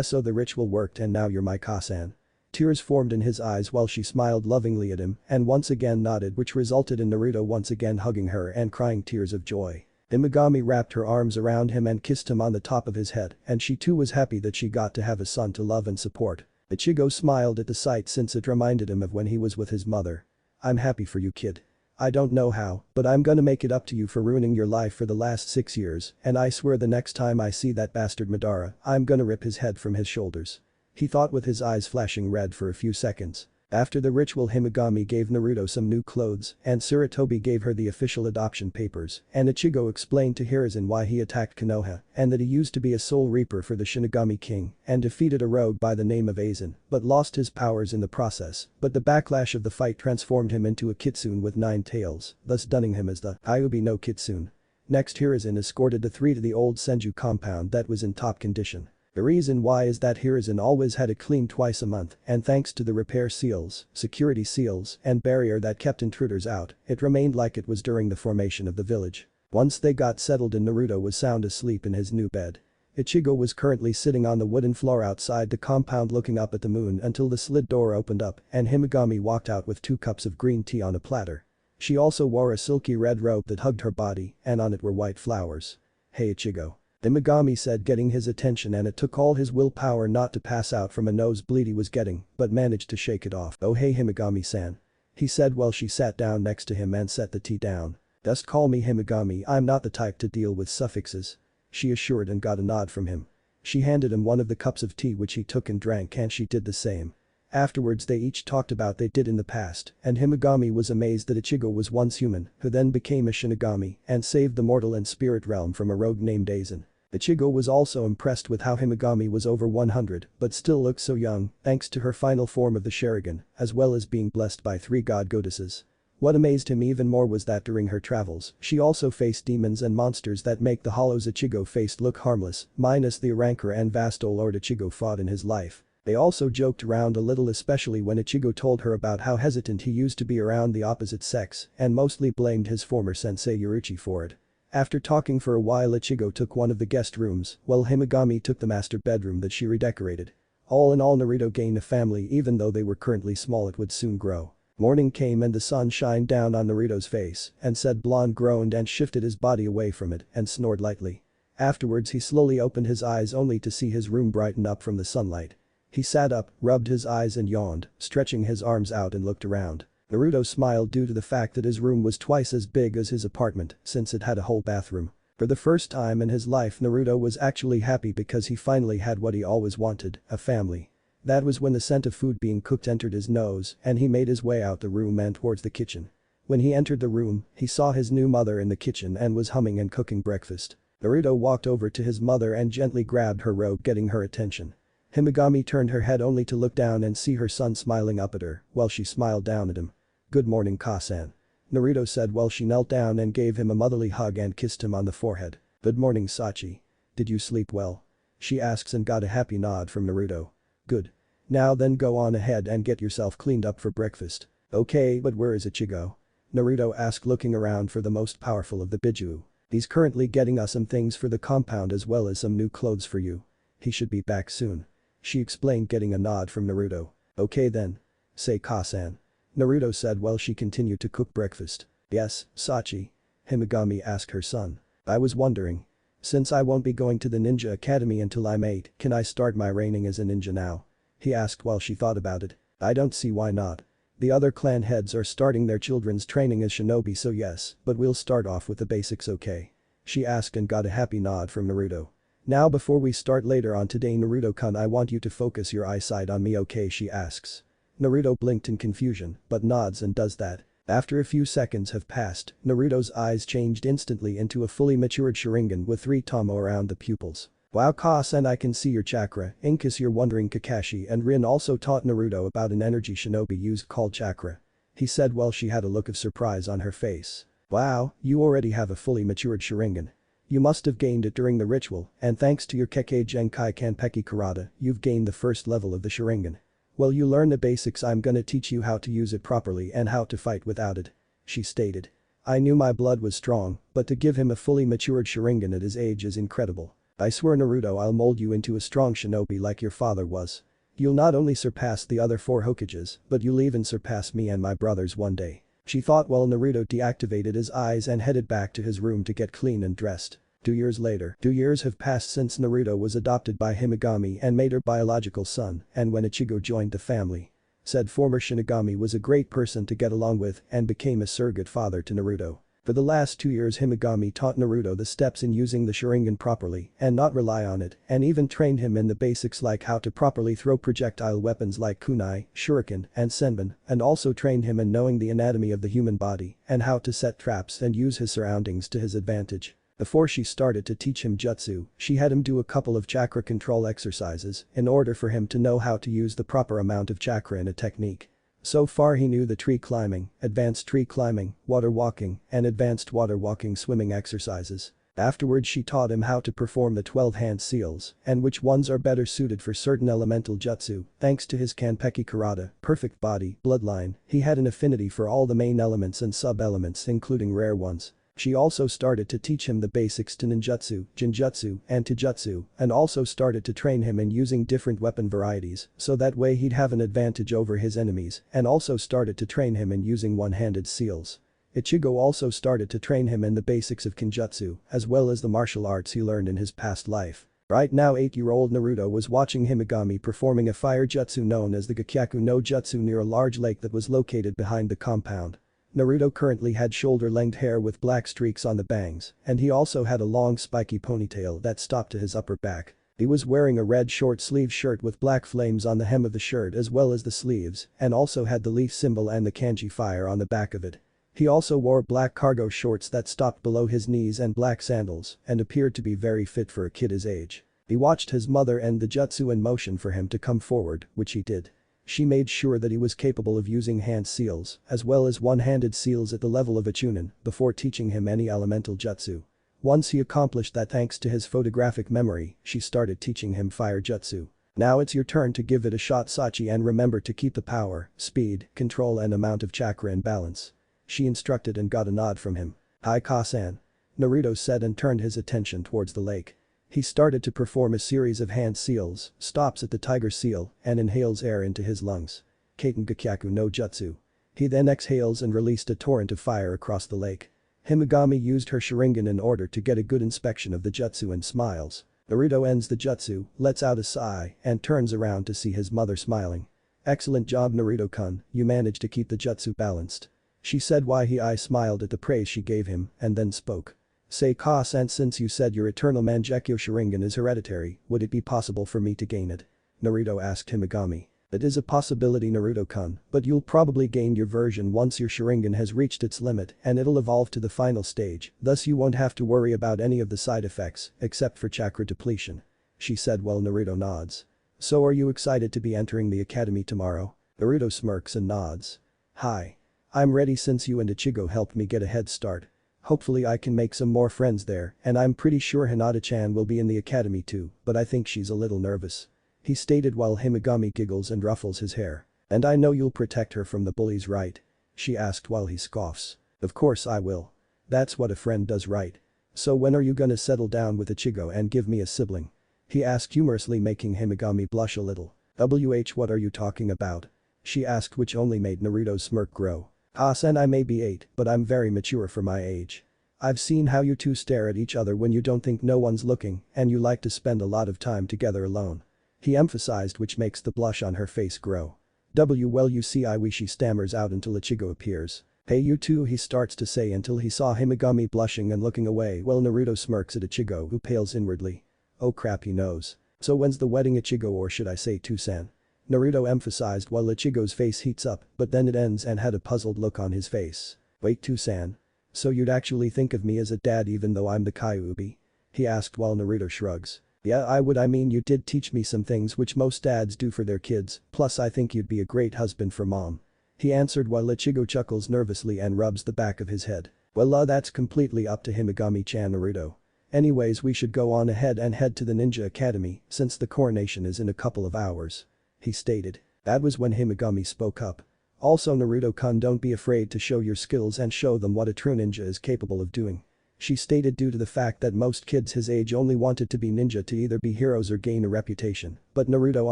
A: So the ritual worked and now you're my Kasan. Tears formed in his eyes while she smiled lovingly at him and once again nodded, which resulted in Naruto once again hugging her and crying tears of joy. Himegami wrapped her arms around him and kissed him on the top of his head and she too was happy that she got to have a son to love and support. Ichigo smiled at the sight since it reminded him of when he was with his mother. I'm happy for you, kid. I don't know how, but I'm gonna make it up to you for ruining your life for the last 6 years and I swear the next time I see that bastard Madara, I'm gonna rip his head from his shoulders. He thought with his eyes flashing red for a few seconds. After the ritual Himegami gave Naruto some new clothes and Sarutobi gave her the official adoption papers and Ichigo explained to Hiruzen why he attacked Konoha and that he used to be a soul reaper for the Shinigami king and defeated a rogue by the name of Aizen but lost his powers in the process, but the backlash of the fight transformed him into a kitsune with 9 tails, thus dunning him as the Kyuubi no Kitsune. Next Hiruzen escorted the 3 to the old Senju compound that was in top condition. The reason why is that Hiruzen always had it cleaned twice a month and thanks to the repair seals, security seals and barrier that kept intruders out, it remained like it was during the formation of the village. Once they got settled and Naruto was sound asleep in his new bed. Ichigo was currently sitting on the wooden floor outside the compound looking up at the moon until the slid door opened up and Himegami walked out with 2 cups of green tea on a platter. She also wore a silky red robe that hugged her body and on it were white flowers. Hey Ichigo. Himegami said, getting his attention, and it took all his willpower not to pass out from a nosebleed he was getting, but managed to shake it off. Oh hey Himegami-san. He said while she sat down next to him and set the tea down. Just call me Himegami, I'm not the type to deal with suffixes. She assured and got a nod from him. She handed him one of the cups of tea which he took and drank and she did the same. Afterwards they each talked about they did in the past and Himegami was amazed that Ichigo was once human who then became a Shinigami and saved the mortal and spirit realm from a rogue named Aizen. Ichigo was also impressed with how Himegami was over 100 but still looked so young thanks to her final form of the Sharingan as well as being blessed by 3 god goddesses. What amazed him even more was that during her travels she also faced demons and monsters that make the hollows Ichigo faced look harmless minus the rancor and vasto Lord Ichigo fought in his life. They also joked around a little, especially when Ichigo told her about how hesitant he used to be around the opposite sex and mostly blamed his former sensei Uruchi for it. After talking for a while Ichigo took one of the guest rooms while Himegami took the master bedroom that she redecorated. All in all Naruto gained a family, even though they were currently small it would soon grow. Morning came and the sun shined down on Naruto's face and said blonde groaned and shifted his body away from it and snored lightly. Afterwards he slowly opened his eyes only to see his room brighten up from the sunlight. He sat up, rubbed his eyes and yawned, stretching his arms out and looked around. Naruto smiled due to the fact that his room was twice as big as his apartment since it had a whole bathroom. For the first time in his life Naruto was actually happy because he finally had what he always wanted, a family. That was when the scent of food being cooked entered his nose and he made his way out the room and towards the kitchen. When he entered the room, he saw his new mother in the kitchen and was humming and cooking breakfast. Naruto walked over to his mother and gently grabbed her robe, getting her attention. Himegami turned her head only to look down and see her son smiling up at her while she smiled down at him. Good morning Kasan. Naruto said while she knelt down and gave him a motherly hug and kissed him on the forehead. Good morning Sachi. Did you sleep well? She asks and got a happy nod from Naruto. Good. Now then go on ahead and get yourself cleaned up for breakfast. Okay, but where is Ichigo? Naruto asked looking around for the most powerful of the Biju. He's currently getting us some things for the compound as well as some new clothes for you. He should be back soon. She explained getting a nod from Naruto. Okay then. Say Ka-san. Naruto said while she continued to cook breakfast. Yes, Sachi. Himegami asked her son. I was wondering. Since I won't be going to the ninja academy until I'm 8, can I start my reigning as a ninja now? He asked while she thought about it. I don't see why not. The other clan heads are starting their children's training as shinobi so yes, but we'll start off with the basics okay? She asked and got a happy nod from Naruto. Now before we start later on today Naruto-kun I want you to focus your eyesight on me okay she asks. Naruto blinked in confusion, but nods and does that. After a few seconds have passed, Naruto's eyes changed instantly into a fully matured Sharingan with 3 tomo around the pupils. Wow Ka-san I can see your chakra, in case you're wondering Kakashi and Rin also taught Naruto about an energy shinobi used called chakra. He said while she had a look of surprise on her face. Wow, you already have a fully matured Sharingan. You must have gained it during the ritual, and thanks to your Kekkei Genkai Kanpeki Karate, you've gained the first level of the Sharingan. Well you learn the basics I'm gonna teach you how to use it properly and how to fight without it. She stated. I knew my blood was strong, but to give him a fully matured Sharingan at his age is incredible. I swear Naruto I'll mold you into a strong shinobi like your father was. You'll not only surpass the other 4 Hokages, but you'll even surpass me and my brothers one day. She thought while Naruto deactivated his eyes and headed back to his room to get clean and dressed. 2 years later. 2 years have passed since Naruto was adopted by Himegami and made her biological son, and when Ichigo joined the family. Said former Shinigami was a great person to get along with and became a surrogate father to Naruto. For the last 2 years Himegami taught Naruto the steps in using the Sharingan properly and not rely on it and even trained him in the basics like how to properly throw projectile weapons like kunai, shuriken, and senbon and also trained him in knowing the anatomy of the human body and how to set traps and use his surroundings to his advantage. Before she started to teach him jutsu, she had him do a couple of chakra control exercises in order for him to know how to use the proper amount of chakra in a technique. So far he knew the tree climbing, advanced tree climbing, water walking, and advanced water walking swimming exercises. Afterwards she taught him how to perform the 12 hand seals and which ones are better suited for certain elemental jutsu. Thanks to his Kanpeki Karate, perfect body, bloodline, he had an affinity for all the main elements and sub-elements including rare ones. She also started to teach him the basics to ninjutsu, jinjutsu, and taijutsu, and also started to train him in using different weapon varieties, so that way he'd have an advantage over his enemies, and also started to train him in using one-handed seals. Ichigo also started to train him in the basics of kinjutsu, as well as the martial arts he learned in his past life. Right now 8-year-old Naruto was watching Himegami performing a fire jutsu known as the Gakyaku no Jutsu near a large lake that was located behind the compound. Naruto currently had shoulder-length hair with black streaks on the bangs, and he also had a long spiky ponytail that stopped to his upper back. He was wearing a red short-sleeved shirt with black flames on the hem of the shirt as well as the sleeves, and also had the leaf symbol and the kanji fire on the back of it. He also wore black cargo shorts that stopped below his knees and black sandals, and appeared to be very fit for a kid his age. He watched his mother end the jutsu in motion for him to come forward, which he did. She made sure that he was capable of using hand seals, as well as one-handed seals at the level of a chunin, before teaching him any elemental jutsu. Once he accomplished that thanks to his photographic memory, she started teaching him fire jutsu. Now it's your turn to give it a shot Sachi and remember to keep the power, speed, control and amount of chakra in balance. She instructed and got a nod from him. Hi Ka-san. Naruto said and turned his attention towards the lake. He started to perform a series of hand seals, stops at the tiger seal, and inhales air into his lungs. Kaiten Gakyaku no Jutsu. He then exhales and released a torrent of fire across the lake. Himegami used her Sharingan in order to get a good inspection of the jutsu and smiles. Naruto ends the jutsu, lets out a sigh, and turns around to see his mother smiling. Excellent job Naruto-kun, you managed to keep the jutsu balanced. She said while he smiled at the praise she gave him, and then spoke. Say Ka-san since you said your eternal Mangekyo Sharingan is hereditary, would it be possible for me to gain it? Naruto asked Himegami. It is a possibility Naruto-kun, but you'll probably gain your version once your Sharingan has reached its limit and it'll evolve to the final stage, thus you won't have to worry about any of the side effects, except for chakra depletion. She said while Naruto nods. So are you excited to be entering the academy tomorrow? Naruto smirks and nods. Hi. I'm ready since you and Ichigo helped me get a head start. Hopefully I can make some more friends there, and I'm pretty sure Hinata-chan will be in the academy too, but I think she's a little nervous. He stated while Himegami giggles and ruffles his hair. And I know you'll protect her from the bullies, right? She asked while he scoffs. Of course I will. That's what a friend does, right? So when are you gonna settle down with Ichigo and give me a sibling? He asked humorously, making Himegami blush a little. What are you talking about? She asked, which only made Naruto's smirk grow. Sen, I may be 8, but I'm very mature for my age. I've seen how you two stare at each other when you don't think no one's looking, and you like to spend a lot of time together alone. He emphasized, which makes the blush on her face grow. Well, you see, I wish, she stammers out until Ichigo appears. Hey, you two, he starts to say until he saw Himegami blushing and looking away while Naruto smirks at Ichigo, who pales inwardly. Oh crap, he knows. So when's the wedding, Ichigo, or should I say Tusan? Naruto emphasized while Ichigo's face heats up, but then it ends and had a puzzled look on his face. Wait, Tusan? So you'd actually think of me as a dad even though I'm the Kyuubi? He asked while Naruto shrugs. Yeah, I would. I mean, you did teach me some things which most dads do for their kids, plus I think you'd be a great husband for mom. He answered while Ichigo chuckles nervously and rubs the back of his head. Well, that's completely up to Himegami-chan, Naruto. Anyways, we should go on ahead and head to the Ninja Academy since the coronation is in a couple of hours. He stated. That was when Himegami spoke up. Also, Naruto-kun, don't be afraid to show your skills and show them what a true ninja is capable of doing. She stated due to the fact that most kids his age only wanted to be ninja to either be heroes or gain a reputation, but Naruto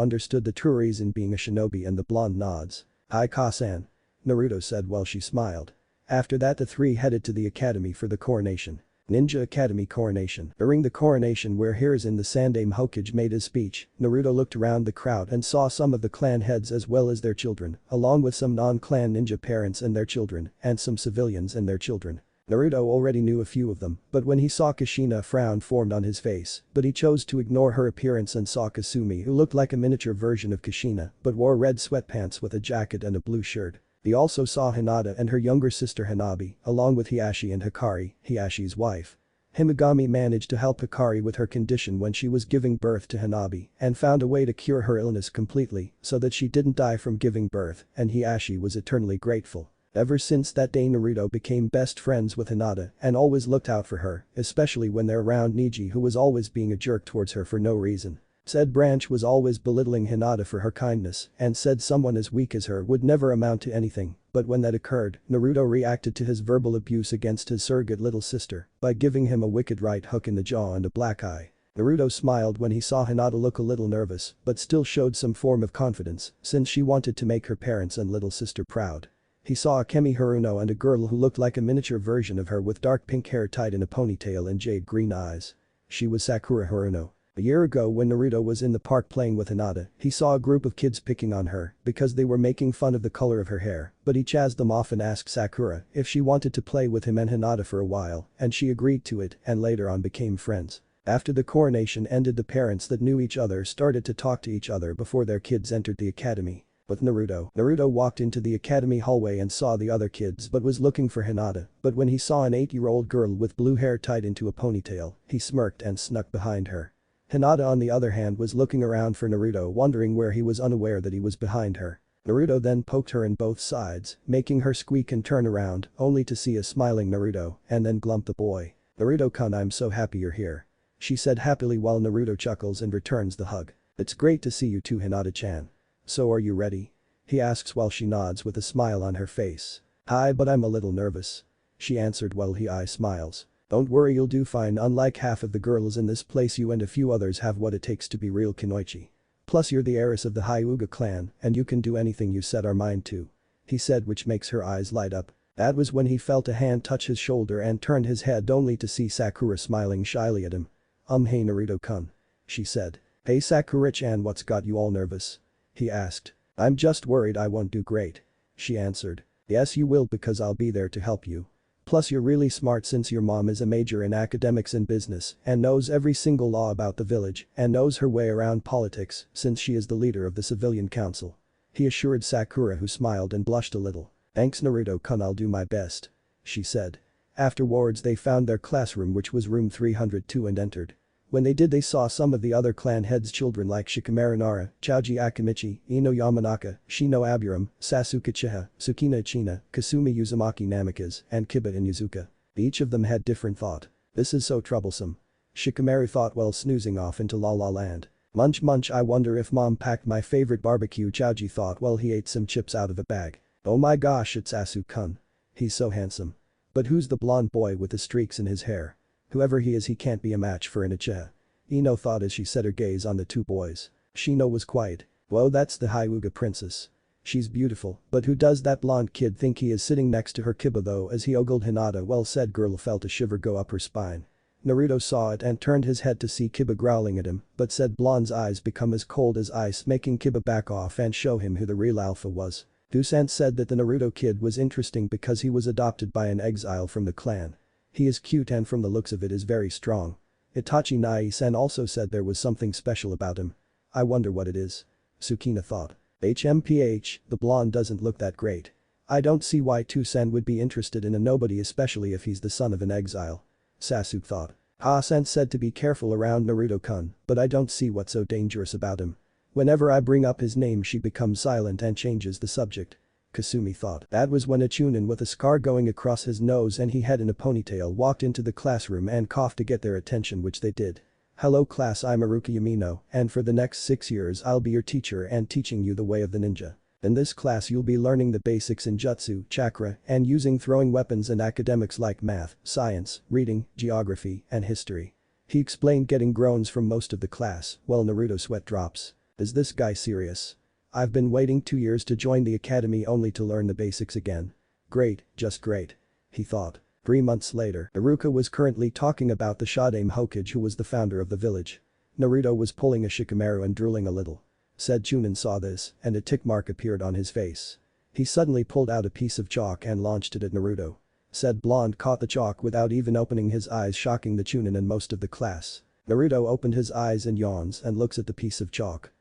A: understood the true reason being a shinobi, and the blonde nods. Hi, Ka-san. Naruto said while she smiled. After that, the three headed to the academy for the coronation. Ninja Academy coronation. During the coronation where Hiruzen the Sandaime Hokage made his speech, Naruto looked around the crowd and saw some of the clan heads as well as their children, along with some non-clan ninja parents and their children, and some civilians and their children. Naruto already knew a few of them, but when he saw Kushina, a frown formed on his face, but he chose to ignore her appearance and saw Kasumi, who looked like a miniature version of Kushina but wore red sweatpants with a jacket and a blue shirt. He also saw Hinata and her younger sister Hanabi, along with Hiashi and Hikari, Hiashi's wife. Himegami managed to help Hikari with her condition when she was giving birth to Hanabi and found a way to cure her illness completely so that she didn't die from giving birth, and Hiashi was eternally grateful. Ever since that day, Naruto became best friends with Hinata and always looked out for her, especially when they're around Neji, who was always being a jerk towards her for no reason. Said branch was always belittling Hinata for her kindness and said someone as weak as her would never amount to anything, but when that occurred, Naruto reacted to his verbal abuse against his surrogate little sister by giving him a wicked right hook in the jaw and a black eye. Naruto smiled when he saw Hinata look a little nervous but still showed some form of confidence since she wanted to make her parents and little sister proud. He saw Akemi Haruno and a girl who looked like a miniature version of her with dark pink hair tied in a ponytail and jade green eyes. She was Sakura Haruno. A year ago when Naruto was in the park playing with Hinata, he saw a group of kids picking on her because they were making fun of the color of her hair, but he chased them off and asked Sakura if she wanted to play with him and Hinata for a while, and she agreed to it and later on became friends. After the coronation ended, the parents that knew each other started to talk to each other before their kids entered the academy. With Naruto walked into the academy hallway and saw the other kids but was looking for Hinata, but when he saw an 8-year-old girl with blue hair tied into a ponytail, he smirked and snuck behind her. Hinata on the other hand was looking around for Naruto, wondering where he was, unaware that he was behind her. Naruto then poked her in both sides, making her squeak and turn around, only to see a smiling Naruto and then glump the boy. Naruto-kun, I'm so happy you're here. She said happily while Naruto chuckles and returns the hug. It's great to see you too, Hinata-chan. So are you ready? He asks while she nods with a smile on her face. Hi, but I'm a little nervous. She answered while he smiles. Don't worry, you'll do fine. Unlike half of the girls in this place, you and a few others have what it takes to be real kunoichi. Plus you're the heiress of the Hyuga clan and you can do anything you set our mind to. He said, which makes her eyes light up. That was when he felt a hand touch his shoulder and turned his head only to see Sakura smiling shyly at him. Hey Naruto-kun. She said. Hey Sakura-chan, what's got you all nervous? He asked. I'm just worried I won't do great. She answered. Yes, you will, because I'll be there to help you. Plus you're really smart since your mom is a major in academics and business and knows every single law about the village and knows her way around politics since she is the leader of the civilian council. He assured Sakura, who smiled and blushed a little. Thanks Naruto-kun, I'll do my best. She said. Afterwards they found their classroom, which was room 302, and entered. When they did they saw some of the other clan heads' children like Shikamaru Nara, Choji Akimichi, Ino Yamanaka, Shino Aburam, Sasuke Uchiha, Tsukina Ichina, Kasumi Uzumaki Namikaze, and Kiba Inuzuka. Each of them had different thought. This is so troublesome. Shikamaru thought while snoozing off into La La Land. Munch munch, I wonder if mom packed my favorite barbecue. Choji thought while he ate some chips out of a bag. Oh my gosh, it's Asuke-kun. He's so handsome. But who's the blonde boy with the streaks in his hair? Whoever he is, he can't be a match for an Uchiha. Ino thought as she set her gaze on the two boys. Shino was quiet. Whoa, that's the Hyuga princess. She's beautiful, but who does that blonde kid think he is sitting next to her? Kiba though as he ogled Hinata, well said girl, felt a shiver go up her spine. Naruto saw it and turned his head to see Kiba growling at him, but said blonde's eyes become as cold as ice, making Kiba back off and show him who the real alpha was. Dusan said that the Naruto kid was interesting because he was adopted by an exile from the clan. He is cute and from the looks of it is very strong. Itachi Nai-san also said there was something special about him. I wonder what it is. Tsukina thought. HMPH, the blonde doesn't look that great. I don't see why Tusen would be interested in a nobody, especially if he's the son of an exile. Sasuke thought. Ha-san said to be careful around Naruto-kun, but I don't see what's so dangerous about him. Whenever I bring up his name she becomes silent and changes the subject. Kasumi thought. That was when a chunin with a scar going across his nose and he had in a ponytail walked into the classroom and coughed to get their attention, which they did. Hello class, I'm Haruka Yamino, and for the next 6 years I'll be your teacher and teaching you the way of the ninja. In this class you'll be learning the basics in jutsu, chakra, and using throwing weapons and academics like math, science, reading, geography, and history. He explained, getting groans from most of the class, while Naruto sweat drops. Is this guy serious? I've been waiting 2 years to join the academy only to learn the basics again. Great, just great. He thought. 3 months later, Iruka was currently talking about the Shodaime Hokage, who was the founder of the village. Naruto was pulling a Shikamaru and drooling a little. Said Chunin saw this, and a tick mark appeared on his face. He suddenly pulled out a piece of chalk and launched it at Naruto. Said blonde caught the chalk without even opening his eyes, shocking the Chunin and most of the class. Naruto opened his eyes and yawns and looks at the piece of chalk.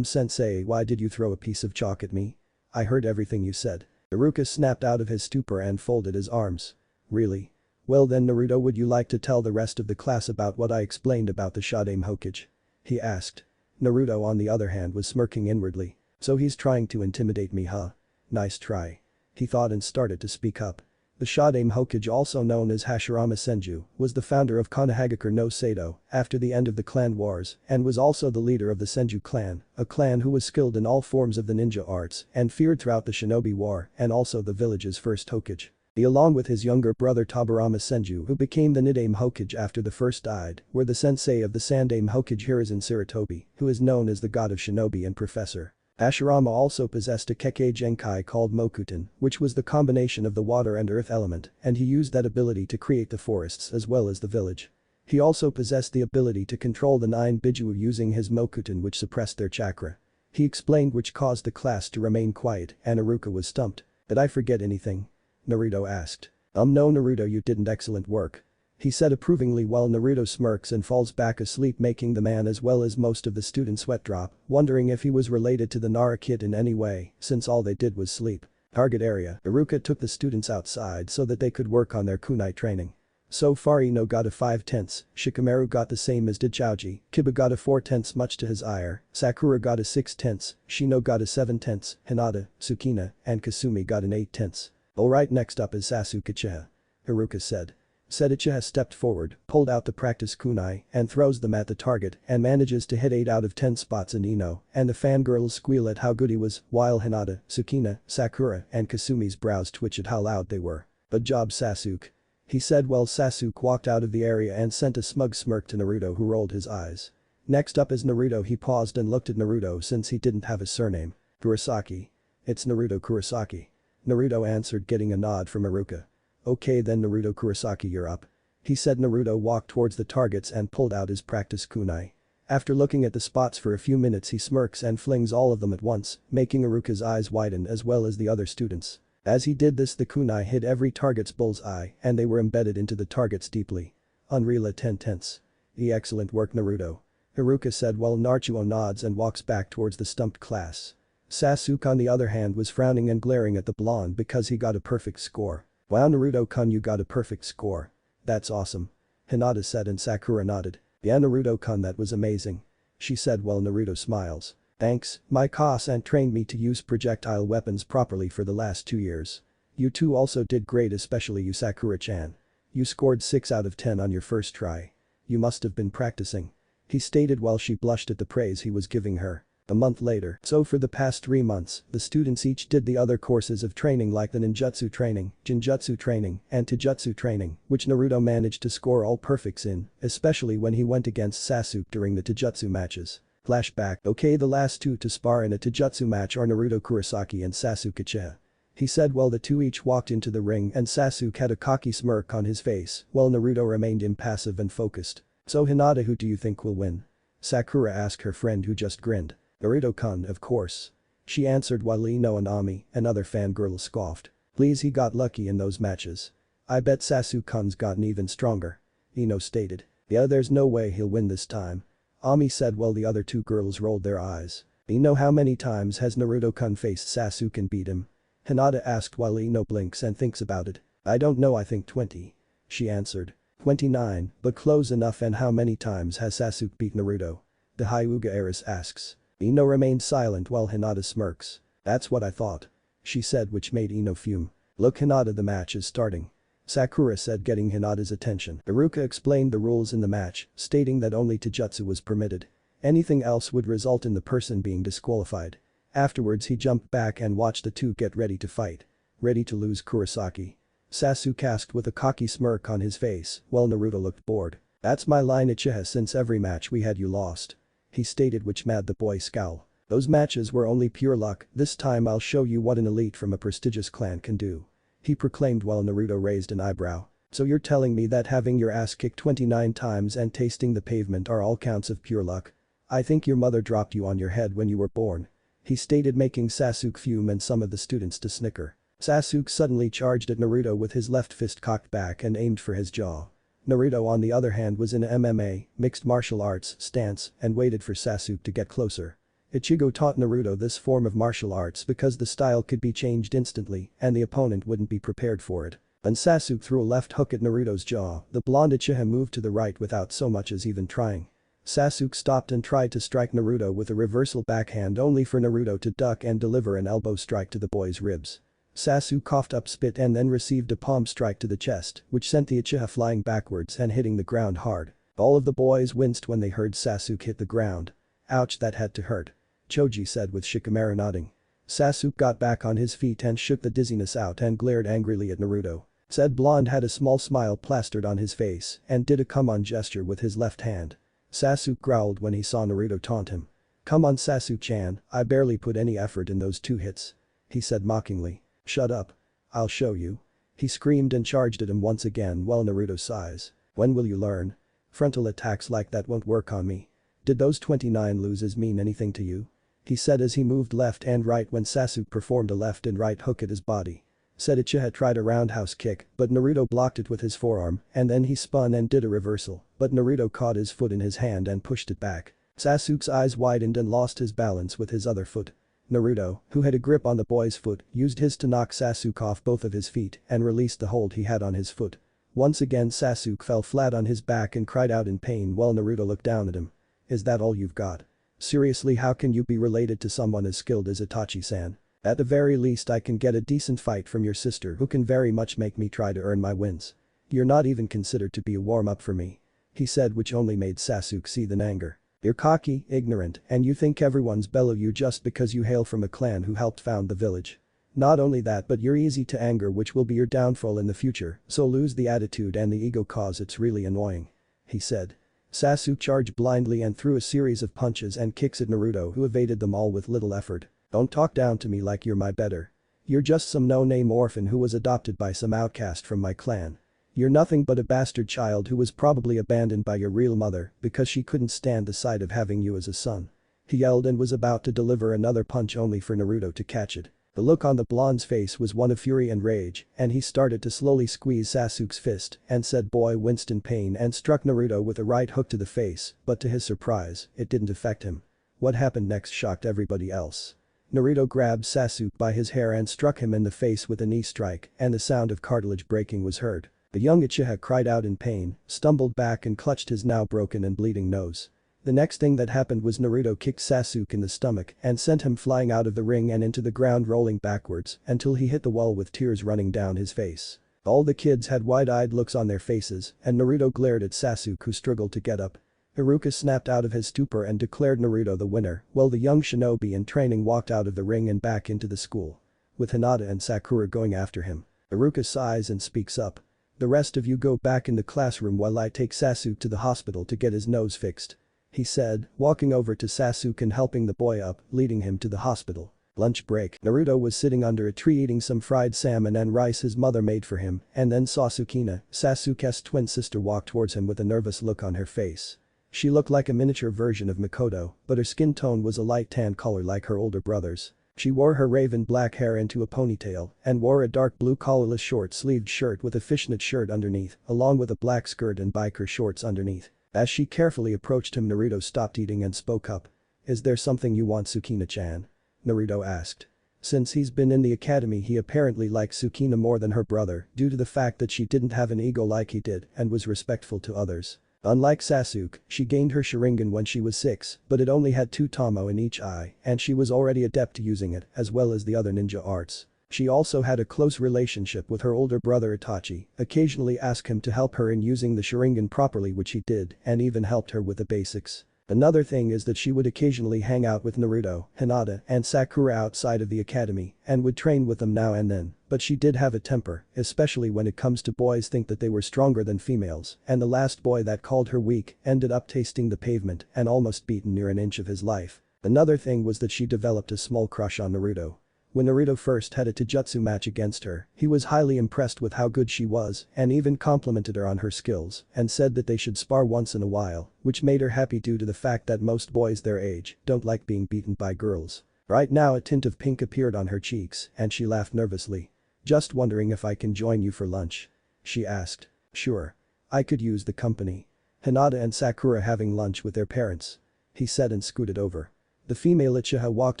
A: Sensei, why did you throw a piece of chalk at me? I heard everything you said. Iruka snapped out of his stupor and folded his arms. Really? Well then Naruto, would you like to tell the rest of the class about what I explained about the Shodaime Hokage? He asked. Naruto on the other hand was smirking inwardly. So he's trying to intimidate me, huh? Nice try. He thought and started to speak up. The Shodaime Hokage, also known as Hashirama Senju, was the founder of Konohagakure no Sado after the end of the clan wars and was also the leader of the Senju clan, a clan who was skilled in all forms of the ninja arts and feared throughout the Shinobi War, and also the village's first Hokage. He, along with his younger brother Tobirama Senju, who became the Nidaime Hokage after the first died, were the sensei of the Sandaime Hokage Hiruzen Sarutobi, who is known as the god of shinobi and professor. Hashirama also possessed a Kekkei Genkai called Mokuton, which was the combination of the water and earth element, and he used that ability to create the forests as well as the village. He also possessed the ability to control the 9 Biju using his Mokuton, which suppressed their chakra. He explained, which caused the class to remain quiet, and Iruka was stumped. Did I forget anything? Naruto asked. No Naruto, you didn't, excellent work. He said approvingly while Naruto smirks and falls back asleep, making the man as well as most of the students sweat drop, wondering if he was related to the Nara kid in any way, since all they did was sleep. Target area. Iruka took the students outside so that they could work on their kunai training. So far Ino got a 5/10, Shikamaru got the same as did Choji, Kiba got a 4/10 much to his ire, Sakura got a 6/10, Shino got a 7/10, Hinata, Tsukina, and Kasumi got an 8/10. Alright, next up is Sasuke Uchiha. Iruka said. Uchiha stepped forward, pulled out the practice kunai, and throws them at the target and manages to hit 8 out of 10 spots in Ino, and the fangirls squeal at how good he was, while Hinata, Tsukina, Sakura, and Kasumi's brows twitch at how loud they were. Good job Sasuke. He said while Sasuke walked out of the area and sent a smug smirk to Naruto, who rolled his eyes. Next up is Naruto. He paused and looked at Naruto since he didn't have a surname. Kurosaki. It's Naruto Kurosaki. Naruto answered, getting a nod from Iruka. Okay then Naruto Kurosaki, you're up. He said. Naruto walked towards the targets and pulled out his practice kunai. After looking at the spots for a few minutes he smirks and flings all of them at once, making Iruka's eyes widen as well as the other students. As he did this the kunai hit every target's bullseye and they were embedded into the targets deeply. Unreal 10/10. Excellent work Naruto. Iruka said while Naruto nods and walks back towards the stumped class. Sasuke on the other hand was frowning and glaring at the blonde because he got a perfect score. Wow Naruto-kun, you got a perfect score. That's awesome. Hinata said and Sakura nodded. Yeah, Naruto-kun, that was amazing. She said while Naruto smiles. Thanks, my Kosan trained me to use projectile weapons properly for the last 2 years. You two also did great, especially you, Sakura-chan. You scored 6 out of 10 on your first try. You must have been practicing. He stated while she blushed at the praise he was giving her. A month later. So for the past 3 months, the students each did the other courses of training like the ninjutsu training, jinjutsu training, and taijutsu training, which Naruto managed to score all perfects in, especially when he went against Sasuke during the taijutsu matches. Flashback. Okay, the last two to spar in a taijutsu match are Naruto Kurosaki and Sasuke Uchiha. He said while the two each walked into the ring and Sasuke had a cocky smirk on his face while Naruto remained impassive and focused. So Hinata, who do you think will win? Sakura asked her friend who just grinned. Naruto-kun, of course. She answered while Ino and Ami, another fangirl, scoffed. Please, he got lucky in those matches. I bet Sasuke-kun's gotten even stronger. Ino stated. Yeah, there's no way he'll win this time. Ami said while the other two girls rolled their eyes. Ino, how many times has Naruto-kun faced Sasuke and beat him? Hinata asked while Ino blinks and thinks about it. I don't know, I think 20. She answered. 29, but close enough. And how many times has Sasuke beat Naruto? The Hyuga heiress asks. Ino remained silent while Hinata smirks. That's what I thought. She said, which made Ino fume. Look, Hinata, the match is starting. Sakura said, getting Hinata's attention. Iruka explained the rules in the match, stating that only taijutsu was permitted. Anything else would result in the person being disqualified. Afterwards he jumped back and watched the two get ready to fight. Ready to lose, Kurosaki? Sasuke asked with a cocky smirk on his face while Naruto looked bored. That's my line, Uchiha, since every match we had you lost. He stated, which made the boy scowl. Those matches were only pure luck, this time I'll show you what an elite from a prestigious clan can do. He proclaimed while Naruto raised an eyebrow. So you're telling me that having your ass kicked 29 times and tasting the pavement are all counts of pure luck? I think your mother dropped you on your head when you were born. He stated, making Sasuke fume and some of the students to snicker. Sasuke suddenly charged at Naruto with his left fist cocked back and aimed for his jaw. Naruto, on the other hand, was in a MMA, mixed martial arts, stance and waited for Sasuke to get closer. Ichigo taught Naruto this form of martial arts because the style could be changed instantly and the opponent wouldn't be prepared for it. When Sasuke threw a left hook at Naruto's jaw, the blonde Uchiha moved to the right without so much as even trying. Sasuke stopped and tried to strike Naruto with a reversal backhand, only for Naruto to duck and deliver an elbow strike to the boy's ribs. Sasuke coughed up spit and then received a palm strike to the chest, which sent the Uchiha flying backwards and hitting the ground hard. All of the boys winced when they heard Sasuke hit the ground. Ouch, that had to hurt. Choji said with Shikamaru nodding. Sasuke got back on his feet and shook the dizziness out and glared angrily at Naruto. Said blonde had a small smile plastered on his face and did a come on gesture with his left hand. Sasuke growled when he saw Naruto taunt him. Come on, Sasuke-chan, I barely put any effort in those 2 hits. He said mockingly. Shut up. I'll show you. He screamed and charged at him once again while Naruto sighs. When will you learn? Frontal attacks like that won't work on me. Did those 29 loses mean anything to you? He said as he moved left and right when Sasuke performed a left and right hook at his body. Said Uchiha tried a roundhouse kick, but Naruto blocked it with his forearm and then he spun and did a reversal, but Naruto caught his foot in his hand and pushed it back. Sasuke's eyes widened and lost his balance with his other foot. Naruto, who had a grip on the boy's foot, used his to knock Sasuke off both of his feet and released the hold he had on his foot. Once again Sasuke fell flat on his back and cried out in pain while Naruto looked down at him. Is that all you've got? Seriously, how can you be related to someone as skilled as Itachi-san? At the very least I can get a decent fight from your sister who can very much make me try to earn my wins. You're not even considered to be a warm-up for me. He said, which only made Sasuke seethe in anger. You're cocky, ignorant, and you think everyone's below you just because you hail from a clan who helped found the village. Not only that, but you're easy to anger, which will be your downfall in the future, so lose the attitude and the ego cause it's really annoying. He said. Sasuke charged blindly and threw a series of punches and kicks at Naruto, who evaded them all with little effort. Don't talk down to me like you're my better. You're just some no-name orphan who was adopted by some outcast from my clan. You're nothing but a bastard child who was probably abandoned by your real mother because she couldn't stand the sight of having you as a son. He yelled and was about to deliver another punch only for Naruto to catch it. The look on the blonde's face was one of fury and rage, and he started to slowly squeeze Sasuke's fist and said boy winced in pain and struck Naruto with a right hook to the face, but to his surprise, it didn't affect him. What happened next shocked everybody else. Naruto grabbed Sasuke by his hair and struck him in the face with a knee strike, and the sound of cartilage breaking was heard. The young Uchiha cried out in pain, stumbled back and clutched his now broken and bleeding nose. The next thing that happened was Naruto kicked Sasuke in the stomach and sent him flying out of the ring and into the ground rolling backwards until he hit the wall with tears running down his face. All the kids had wide-eyed looks on their faces and Naruto glared at Sasuke who struggled to get up. Hiruka snapped out of his stupor and declared Naruto the winner while the young shinobi in training walked out of the ring and back into the school. With Hinata and Sakura going after him. Hiruka sighs and speaks up. "The rest of you go back in the classroom while I take Sasuke to the hospital to get his nose fixed," he said, walking over to Sasuke and helping the boy up, leading him to the hospital. Lunch break. Naruto was sitting under a tree eating some fried salmon and rice his mother made for him and then saw Sukina, Sasuke's twin sister, walk towards him with a nervous look on her face. She looked like a miniature version of Mikoto, but her skin tone was a light tan color like her older brother's. She wore her raven black hair into a ponytail and wore a dark blue collarless short-sleeved shirt with a fishnet shirt underneath, along with a black skirt and biker shorts underneath. As she carefully approached him, Naruto stopped eating and spoke up. "Is there something you want, Sukina-chan?" Naruto asked. Since he's been in the academy, he apparently likes Sukina more than her brother due to the fact that she didn't have an ego like he did and was respectful to others. Unlike Sasuke, she gained her Sharingan when she was 6, but it only had 2 Tomo in each eye and she was already adept using it as well as the other ninja arts. She also had a close relationship with her older brother Itachi, occasionally asked him to help her in using the Sharingan properly, which he did, and even helped her with the basics. Another thing is that she would occasionally hang out with Naruto, Hinata, and Sakura outside of the academy and would train with them now and then, but she did have a temper, especially when it comes to boys think that they were stronger than females, and the last boy that called her weak ended up tasting the pavement and almost beaten near an inch of his life. Another thing was that she developed a small crush on Naruto. When Naruto first had a taijutsu match against her, he was highly impressed with how good she was and even complimented her on her skills and said that they should spar once in a while, which made her happy due to the fact that most boys their age don't like being beaten by girls. Right now a tint of pink appeared on her cheeks and she laughed nervously. "Just wondering if I can join you for lunch?" she asked. "Sure. I could use the company. Hinata and Sakura having lunch with their parents," he said and scooted over. The female Uchiha walked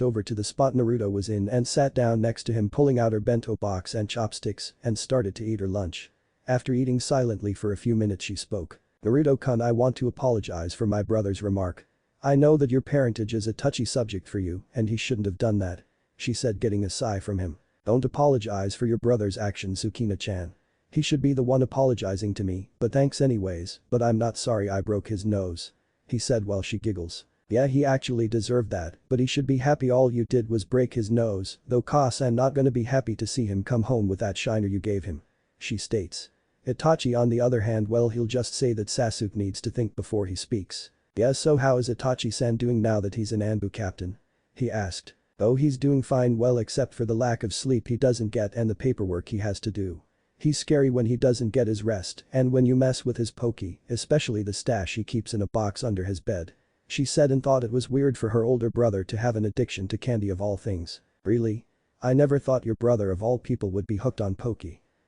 A: over to the spot Naruto was in and sat down next to him, pulling out her bento box and chopsticks and started to eat her lunch. After eating silently for a few minutes she spoke. "Naruto-kun, I want to apologize for my brother's remark. I know that your parentage is a touchy subject for you and he shouldn't have done that," she said, getting a sigh from him. "Don't apologize for your brother's actions, Sukina-chan. He should be the one apologizing to me, but thanks anyways, but I'm not sorry I broke his nose," he said while she giggles. "Yeah, he actually deserved that, but he should be happy all you did was break his nose, though I'm not gonna be happy to see him come home with that shiner you gave him," she states. Itachi on the other hand, well, he'll just say that Sasuke needs to think before he speaks. "Yeah, so how is Itachi-san doing now that he's an Anbu captain?" he asked. "Oh, he's doing fine, well, except for the lack of sleep he doesn't get and the paperwork he has to do. He's scary when he doesn't get his rest and when you mess with his poke, especially the stash he keeps in a box under his bed," she said, and thought it was weird for her older brother to have an addiction to candy of all things. "Really? I never thought your brother of all people would be hooked on poke.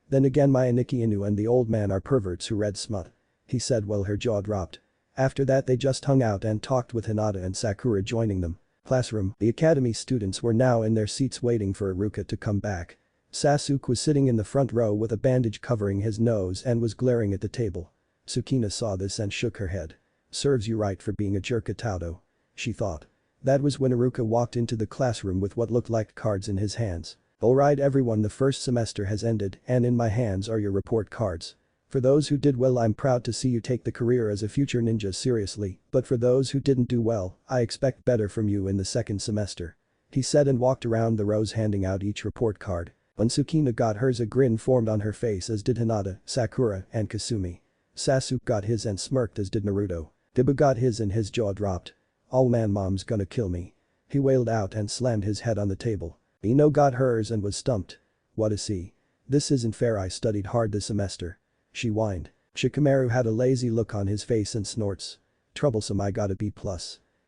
A: Then again, my Aniki Inu and the old man are perverts who read smut," he said while her jaw dropped. After that they just hung out and talked with Hinata and Sakura joining them. Classroom. The academy students were now in their seats waiting for Iruka to come back. Sasuke was sitting in the front row with a bandage covering his nose and was glaring at the table. Sukina saw this and shook her head. "Serves you right for being a jerk, Ataudo," she thought. That was when Iruka walked into the classroom with what looked like cards in his hands. "Alright everyone, the first semester has ended and in my hands are your report cards. For those who did well, I'm proud to see you take the career as a future ninja seriously, but for those who didn't do well, I expect better from you in the second semester," he said and walked around the rows handing out each report card. When Sukina got hers, a grin formed on her face, as did Hinata, Sakura, and Kasumi. Sasuke got his and smirked, as did Naruto. Dibu got his and his jaw dropped. "Oh man, mom's gonna kill me," he wailed out and slammed his head on the table. Ino got hers and was stumped. "What is he? This isn't fair, I studied hard this semester," she whined. Shikamaru had a lazy look on his face and snorts. "Troublesome, I got a B+,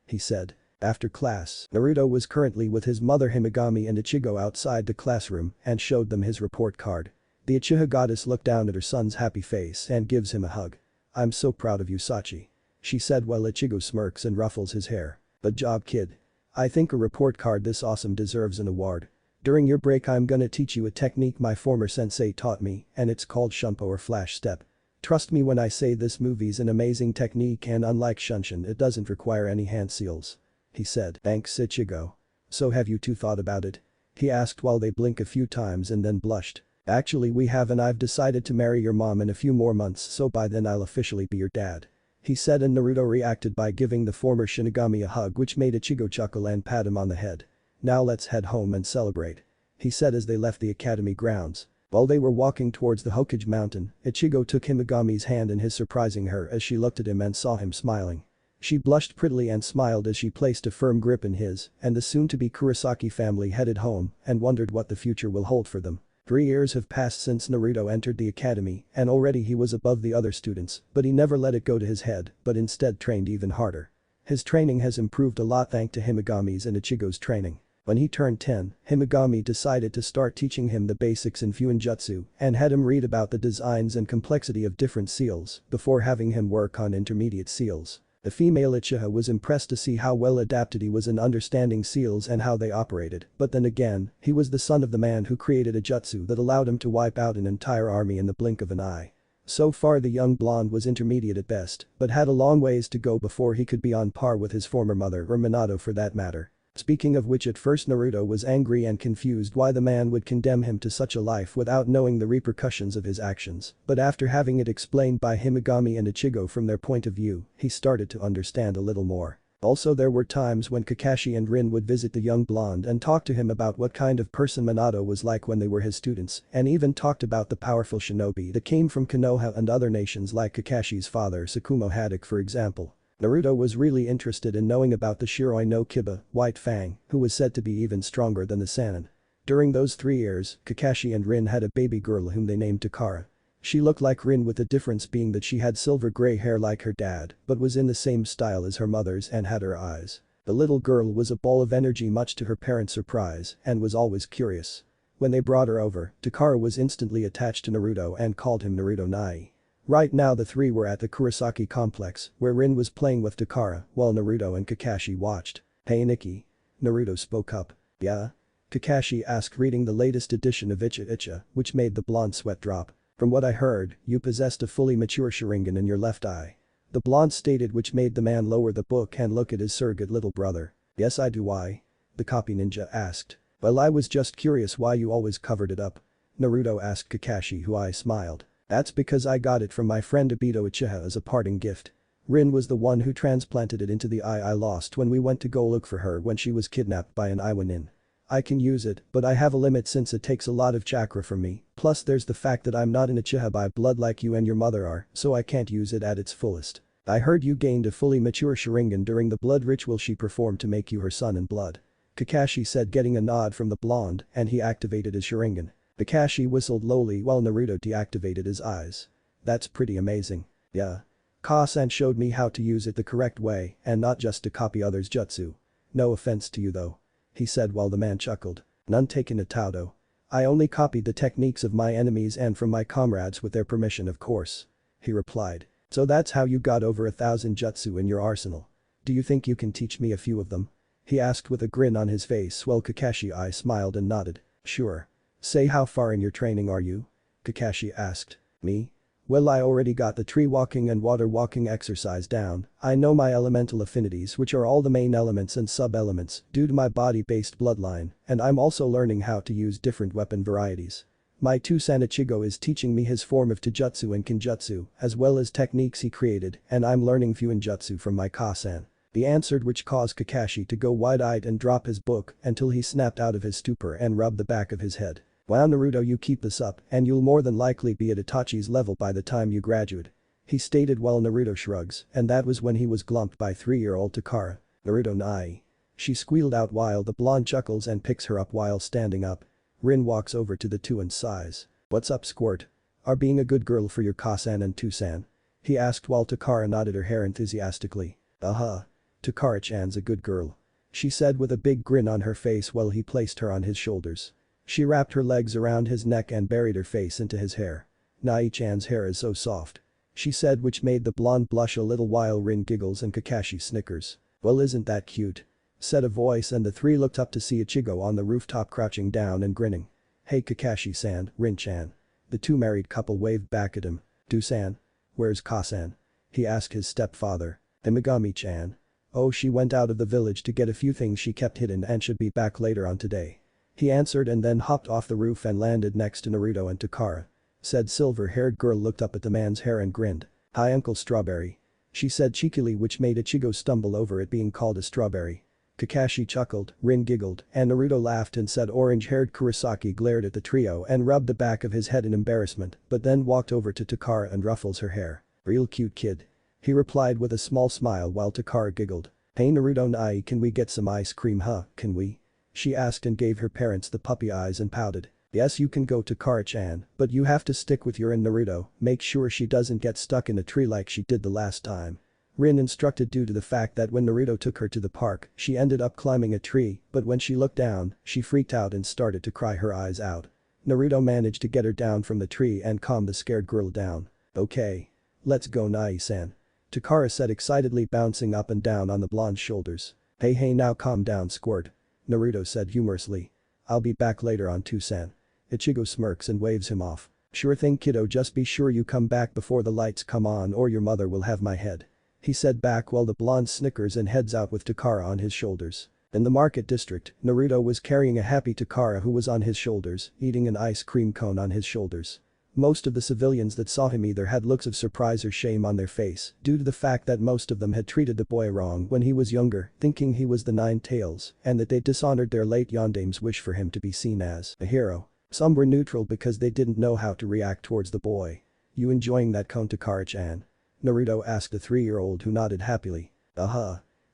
A: he said. After class, Naruto was currently with his mother Himegami and Ichigo outside the classroom and showed them his report card. The Uchiha goddess looked down at her son's happy face and gives him a hug. "I'm so proud of you, Sachi," she said while Ichigo smirks and ruffles his hair. "Good job, kid. I think a report card this awesome deserves an award." During your break I'm gonna teach you a technique my former sensei taught me, and it's called shunpo or flash step. Trust me when I say this movie's an amazing technique and unlike Shunshin it doesn't require any hand seals. He said. Thanks Ichigo. So have you two thought about it? He asked while they blinked a few times and then blushed. Actually we have and I've decided to marry your mom in a few more months so by then I'll officially be your dad. He said and Naruto reacted by giving the former Shinigami a hug which made Ichigo chuckle and pat him on the head. Now let's head home and celebrate. He said as they left the academy grounds. While they were walking towards the Hokage mountain, Ichigo took Himegami's hand in his surprising her as she looked at him and saw him smiling. She blushed prettily and smiled as she placed a firm grip in his, and the soon-to-be Kurosaki family headed home and wondered what the future will hold for them. 3 years have passed since Naruto entered the academy and already he was above the other students, but he never let it go to his head, but instead trained even harder. His training has improved a lot thanks to Himegami's and Ichigo's training. When he turned 10, Himegami decided to start teaching him the basics in Fuinjutsu and had him read about the designs and complexity of different seals before having him work on intermediate seals. The female Uchiha was impressed to see how well adapted he was in understanding seals and how they operated, but then again, he was the son of the man who created a jutsu that allowed him to wipe out an entire army in the blink of an eye. So far the young blonde was intermediate at best, but had a long ways to go before he could be on par with his former mother or Minato for that matter. Speaking of which at first Naruto was angry and confused why the man would condemn him to such a life without knowing the repercussions of his actions, but after having it explained by Himegami and Ichigo from their point of view, he started to understand a little more. Also there were times when Kakashi and Rin would visit the young blonde and talk to him about what kind of person Minato was like when they were his students, and even talked about the powerful shinobi that came from Konoha and other nations like Kakashi's father Tsukumo Haddock for example. Naruto was really interested in knowing about the Shiroi no Kiba, White Fang, who was said to be even stronger than the Sannin. During those 3 years, Kakashi and Rin had a baby girl whom they named Takara. She looked like Rin with the difference being that she had silver gray hair like her dad, but was in the same style as her mother's and had her eyes. The little girl was a ball of energy much to her parents' surprise and was always curious. When they brought her over, Takara was instantly attached to Naruto and called him Naruto Nai. Right now the three were at the Kurosaki complex, where Rin was playing with Takara, while Naruto and Kakashi watched. Hey Nikki. Naruto spoke up. Yeah? Kakashi asked reading the latest edition of Uchiha, which made the blonde sweat drop. From what I heard, you possessed a fully mature Sharingan in your left eye. The blonde stated which made the man lower the book and look at his surrogate little brother. Yes I do why? The copy ninja asked. Well I was just curious why you always covered it up. Naruto asked Kakashi who I smiled. That's because I got it from my friend Obito Uchiha as a parting gift. Rin was the one who transplanted it into the eye I lost when we went to go look for her when she was kidnapped by an Iwanin. I can use it, but I have a limit since it takes a lot of chakra from me, plus there's the fact that I'm not an Uchiha by blood like you and your mother are, so I can't use it at its fullest. I heard you gained a fully mature Sharingan during the blood ritual she performed to make you her son in blood. Kakashi said getting a nod from the blonde and he activated his Sharingan. Kakashi whistled lowly while Naruto deactivated his eyes. That's pretty amazing. Yeah. Ka-san showed me how to use it the correct way and not just to copy others' jutsu. No offense to you though. He said while the man chuckled. None taken Ataudo. I only copied the techniques of my enemies and from my comrades with their permission of course. He replied. So that's how you got over 1,000 jutsu in your arsenal. Do you think you can teach me a few of them? He asked with a grin on his face while Kakashi smiled and nodded. Sure. Say how far in your training are you? Kakashi asked. Me? Well I already got the tree walking and water walking exercise down, I know my elemental affinities which are all the main elements and sub-elements due to my body-based bloodline, and I'm also learning how to use different weapon varieties. My two-san Ichigo is teaching me his form of Taijutsu and Kinjutsu as well as techniques he created and I'm learning Fuinjutsu from my Ka-san. He answered which caused Kakashi to go wide-eyed and drop his book until he snapped out of his stupor and rubbed the back of his head. Wow Naruto you keep this up and you'll more than likely be at Itachi's level by the time you graduate. He stated while Naruto shrugs and that was when he was glumped by 3-year-old Takara. Naruto Nai. She squealed out while the blonde chuckles and picks her up while standing up. Rin walks over to the two and sighs. What's up Squirt? Are being a good girl for your Ka-san and Two-san? He asked while Takara nodded her hair enthusiastically. Takara-chan's a good girl. She said with a big grin on her face while he placed her on his shoulders. She wrapped her legs around his neck and buried her face into his hair. Nai-chan's hair is so soft. She said which made the blonde blush a little while Rin giggles and Kakashi snickers. Well isn't that cute? said a voice and the three looked up to see Ichigo on the rooftop crouching down and grinning. Hey Kakashi-san, Rin-chan. The two married couple waved back at him. Do-san? Where's Ka-san? He asked his stepfather. Imigami-chan. Oh, she went out of the village to get a few things she kept hidden and should be back later on today. He answered and then hopped off the roof and landed next to Naruto and Takara. Said silver-haired girl looked up at the man's hair and grinned. Hi Uncle Strawberry. She said cheekily, which made Ichigo stumble over it being called a strawberry. Kakashi chuckled, Rin giggled, and Naruto laughed and said orange-haired Kurosaki glared at the trio and rubbed the back of his head in embarrassment but then walked over to Takara and ruffles her hair. Real cute kid. He replied with a small smile while Takara giggled. Hey Naruto Nai, can we get some ice cream huh, can we? She asked and gave her parents the puppy eyes and pouted. Yes you can go to Takara-chan, but you have to stick with your and Naruto, make sure she doesn't get stuck in a tree like she did the last time. Rin instructed due to the fact that when Naruto took her to the park, she ended up climbing a tree, but when she looked down, she freaked out and started to cry her eyes out. Naruto managed to get her down from the tree and calm the scared girl down. Okay. Let's go Nai-san. Takara said excitedly bouncing up and down on the blonde's shoulders. Hey now calm down Squirt. Naruto said humorously. I'll be back later on too-san. Ichigo smirks and waves him off. Sure thing kiddo, just be sure you come back before the lights come on or your mother will have my head. He said back while the blonde snickers and heads out with Takara on his shoulders. In the market district, Naruto was carrying a happy Takara who was on his shoulders, eating an ice cream cone on his shoulders. Most of the civilians that saw him either had looks of surprise or shame on their face due to the fact that most of them had treated the boy wrong when he was younger, thinking he was the Nine Tails and that they dishonored their late Yondame's wish for him to be seen as a hero. Some were neutral because they didn't know how to react towards the boy. You enjoying that cone Takara-chan? Naruto asked the 3-year-old who nodded happily.